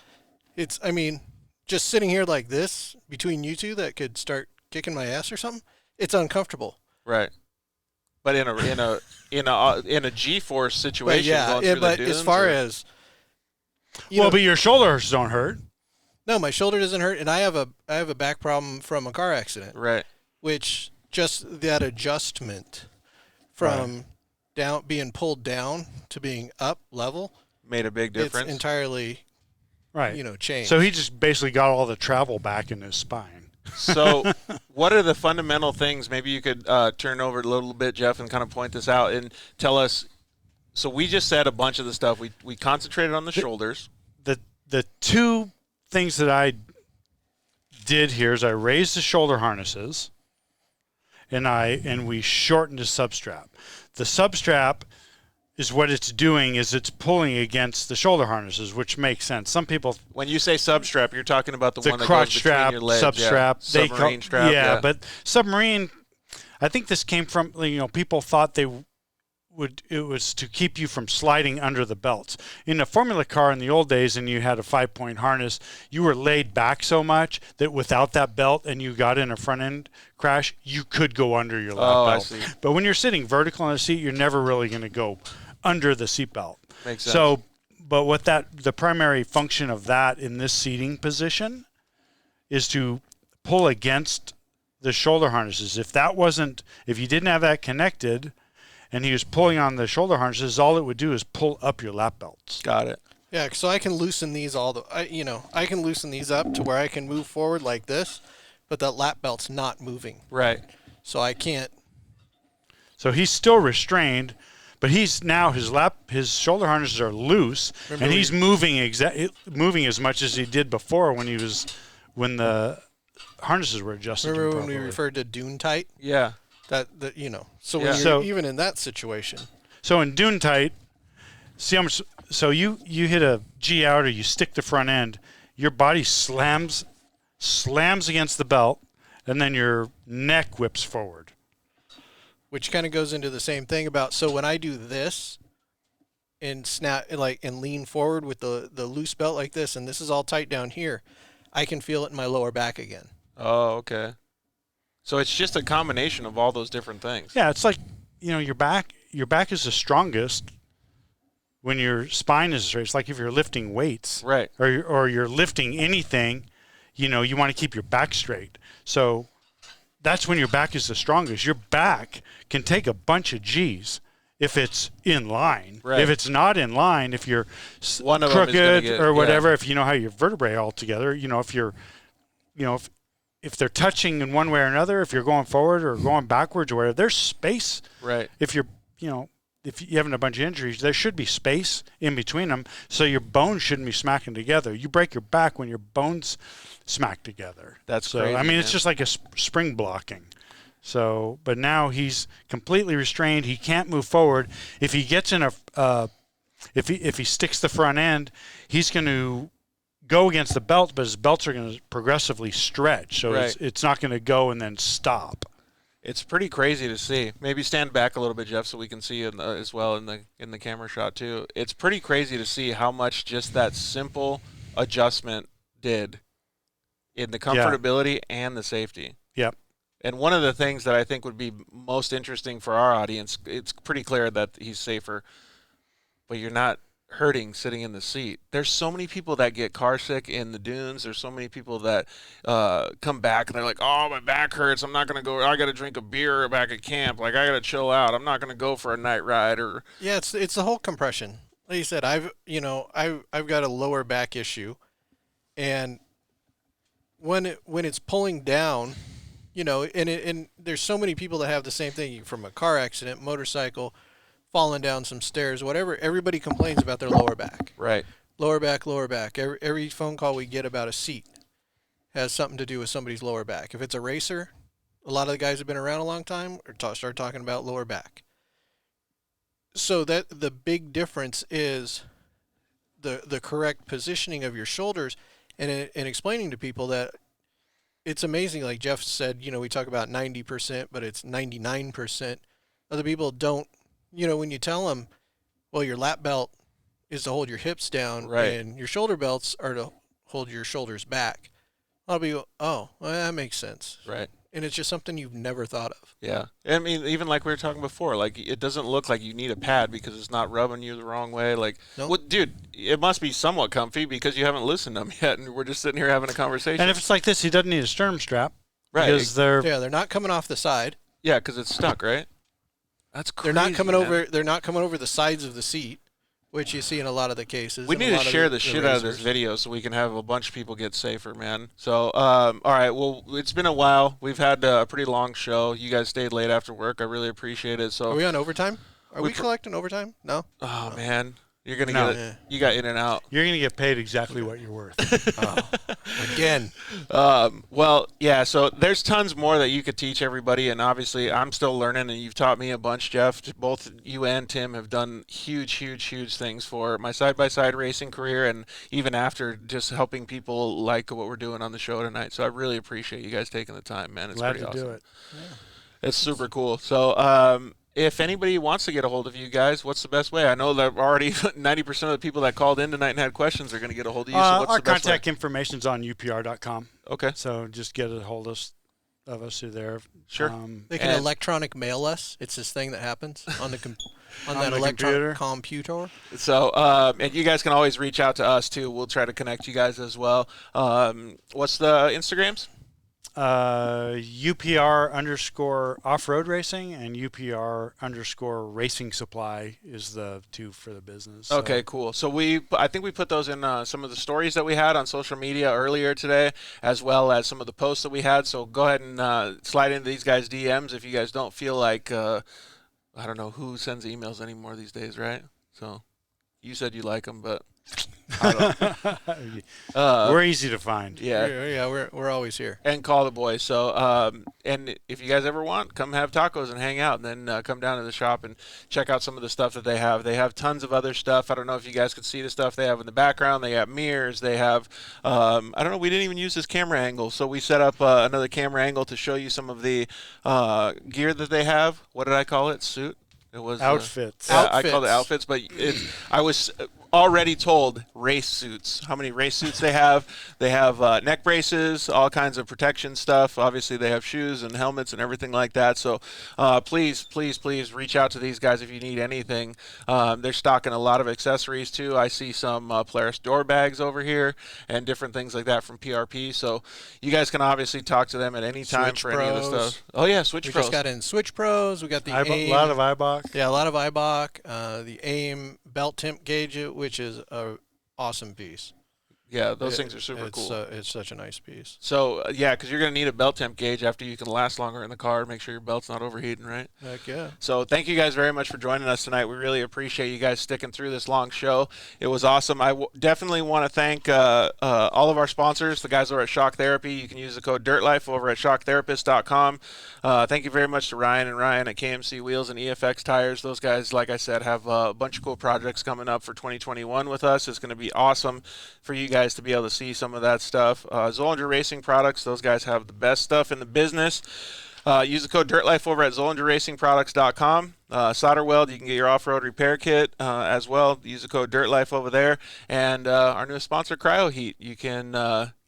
just sitting here like this between you two that could start kicking my ass or something, it's uncomfortable. Right. But in a G-force But situation, yeah, going through but the as dunes, far or- as But your shoulders don't hurt. No, my shoulder doesn't hurt, and I have a back problem from a car accident. Right. Which just that adjustment from down being pulled down to being up level made a big difference. It's entirely changed. So he just basically got all the travel back in his spine. So what are the fundamental things? Maybe you could turn over a little bit, Jeff, and kind of point this out and tell us. So we just said a bunch of the stuff. We concentrated on the shoulders. The two things that I did here is I raised the shoulder harnesses and we shortened the substrap. The substrap is what it's doing is it's pulling against the shoulder harnesses, which makes sense. Some people, when you say substrap, you're talking about the one that crotch goes between strap, your legs, substrap, yeah. Submarine strap. Yeah, but submarine. I think this came from people thought it was to keep you from sliding under the belts. In a Formula car in the old days, and you had a 5-point harness, you were laid back so much that without that belt and you got in a front end crash, you could go under your lap belt. I see. But when you're sitting vertical in a seat, you're never really going to go under the seatbelt. Makes sense. So, but what the primary function of that in this seating position is to pull against the shoulder harnesses. If you didn't have that connected, and he was pulling on the shoulder harnesses, all it would do is pull up your lap belts. Got it. Yeah, so I can loosen these I can loosen these up to where I can move forward like this, but that lap belt's not moving. Right. So I can't. So he's still restrained, but his shoulder harnesses are loose, and he's moving as much as he did before when the harnesses were adjusted. Remember when we referred to dune tight? Yeah. So when you're even in that situation. So in dune tight, see how much. So you hit a G out or you stick the front end, your body slams against the belt, and then your neck whips forward. Which kind of goes into the same thing about. So when I do this, and and lean forward with the loose belt like this, and this is all tight down here, I can feel it in my lower back again. Oh, okay. So it's just a combination of all those different things. Yeah, it's like, your back is the strongest when your spine is straight. It's like if you're lifting weights. Right. Or you're lifting anything, you want to keep your back straight. So that's when your back is the strongest. Your back can take a bunch of G's if it's in line. Right. If it's not in line, if you're One of them is gonna crooked or whatever, yeah. if you know how your vertebrae all together, if you're, if they're touching in one way or another, if you're going forward or going backwards or whatever, there's space. Right. If you're, if you're having a bunch of injuries, there should be space in between them, so your bones shouldn't be smacking together. You break your back when your bones smack together. That's so. crazy, I mean, man. it's just like a spring blocking. So, but now he's completely restrained. He can't move forward. If he gets in if he sticks the front end, he's going to go against the belt, but his belts are going to progressively stretch. So Right. it's not going to go and then stop. It's pretty crazy to see. Maybe stand back a little bit, Jeff, so we can see you as well in the camera shot too. It's pretty crazy to see how much just that simple adjustment did in the comfortability and the safety. Yep. And one of the things that I think would be most interesting for our audience, it's pretty clear that he's safer, but you're not hurting sitting in the seat. There's so many people that get car sick in the dunes. There's so many people that come back and they're like, oh, my back hurts. I'm not going to go. I got to drink a beer back at camp. Like, I got to chill out. I'm not going to go for a night ride. Or Yeah, it's the whole compression. Like you said, I've got a lower back issue, and when it's pulling down, and there's so many people that have the same thing from a car accident, motorcycle, falling down some stairs, whatever. Everybody complains about their lower back. Right. Lower back. Every phone call we get about a seat has something to do with somebody's lower back. If it's a racer, a lot of the guys have been around a long time start talking about lower back. So that the big difference is the correct positioning of your shoulders, and explaining to people that it's amazing. Like Jeff said, we talk about 90%, but it's 99%. Other people don't. When you tell them, well, your lap belt is to hold your hips down, right, and your shoulder belts are to hold your shoulders back. I'll be, oh, well, that makes sense. Right. And it's just something you've never thought of. Yeah. I mean, even like we were talking before, like it doesn't look like you need a pad because it's not rubbing you the wrong way. Like, Nope. well, dude, it must be somewhat comfy because you haven't listened to them yet, and we're just sitting here having a conversation. And if it's like this, he doesn't need a stern strap. Right. Because they're not coming off the side. Yeah, because it's stuck, right? That's crazy. They're not coming man. over. They're not coming over the sides of the seat, which you see in a lot of the cases. We and a need to lot of share the shit out of this racers. video so we can have a bunch of people get safer, man. So, all right. Well, it's been a while. We've had a pretty long show. You guys stayed late after work. I really appreciate it. So, Are we on overtime? Are we we collecting overtime? No. Oh man, you're gonna No. get it. You got in and out. You're going to get paid exactly what you're worth. Again. Well, yeah. So there's tons more that you could teach everybody, and obviously I'm still learning, and you've taught me a bunch, Jeff. Both you and Tim have done huge things for my side-by-side racing career, and even after, just helping people like what we're doing on the show tonight. So I really appreciate you guys taking the time, man. It's Glad pretty to awesome. do it. It's super cool. So, if anybody wants to get a hold of you guys, what's the best way? I know that already 90% of the people that called in tonight and had questions are going to get a hold of you. So what's Our the best contact way? information's on upr.com. Okay. So just get a hold of us through there. Sure. They can electronic mail us. It's this thing that happens on the on that the electronic computer. So, and you guys can always reach out to us too. We'll try to connect you guys as well. What's the Instagrams? UPR _off-road racing and UPR _racing supply is the two for the business. So. Okay, cool. So I think we put those in some of the stories that we had on social media earlier today, as well as some of the posts that we had. So go ahead and slide into these guys' DMs if you guys don't feel like, I don't know who sends emails anymore these days, right? So you said you like them, but I don't. We're easy to find. Yeah, we're always here. And call the boys. So, and if you guys ever want, come have tacos and hang out, and then come down to the shop and check out some of the stuff that they have. They have tons of other stuff. I don't know if you guys could see the stuff they have in the background. They have mirrors. They have, I don't know. We didn't even use this camera angle, so we set up another camera angle to show you some of the gear that they have. What did I call it? Suit. It was outfits. I called it outfits, but I was already told race suits. How many race suits they have? They have neck braces, all kinds of protection stuff. Obviously, they have shoes and helmets and everything like that. So please reach out to these guys if you need anything. They're stocking a lot of accessories too. I see some Polaris door bags over here and different things like that from PRP. So you guys can obviously talk to them at any time Switch for any of the Pros. stuff. Oh yeah, Switch We Pros. just got in Switch Pros. We got the a lot of IBOC. Yeah, a lot of IBOC. The AIM belt temp gauge, which is a awesome piece. Yeah, those things are super cool. It's such a nice piece. So, yeah, because you're going to need a belt temp gauge after you can last longer in the car. Make sure your belt's not overheating, right? Heck yeah. So thank you guys very much for joining us tonight. We really appreciate you guys sticking through this long show. It was awesome. I definitely want to thank all of our sponsors, the guys over at Shock Therapy. You can use the code DIRTLIFE over at shocktherapist.com. Thank you very much to Ryan and Ryan at KMC Wheels and EFX Tires. Those guys, like I said, have a bunch of cool projects coming up for 2021 with us. It's going to be awesome for you guys to be able to see some of that stuff. Zollinger Racing Products, those guys have the best stuff in the business. Use the code DIRTLIFE over at ZollingerRacingProducts.com. Solder Weld, you can get your off-road repair kit as well. Use the code DIRTLIFE over there. And our newest sponsor, Cryo Heat. You can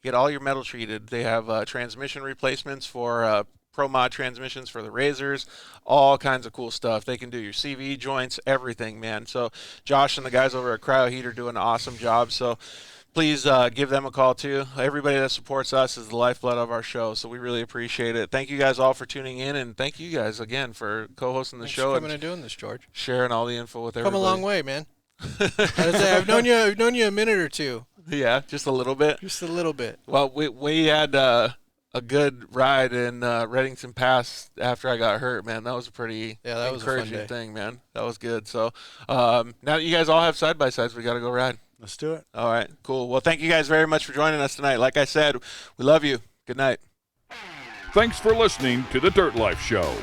get all your metal treated. They have transmission replacements for Pro Mod transmissions for the Razors, all kinds of cool stuff. They can do your CV joints, everything, man. So Josh and the guys over at Cryo Heat are doing an awesome job. So please give them a call too. Everybody that supports us is the lifeblood of our show, so we really appreciate it. Thank you guys all for tuning in, and thank you guys again for co-hosting the Thanks show for coming and and doing this, George. sharing all the info with everybody. Come a long way, man. I've known you a minute or two. Yeah, just a little bit. Just a little bit. Well, we had a good ride in Reddington Pass after I got hurt, man. That was a pretty that was a fun encouraging day. thing, man. That was good. So now that you guys all have side-by-sides, we got to go ride. Let's do it. All right, cool. Well, thank you guys very much for joining us tonight. Like I said, we love you. Good night. Thanks for listening to The Dirt Life Show.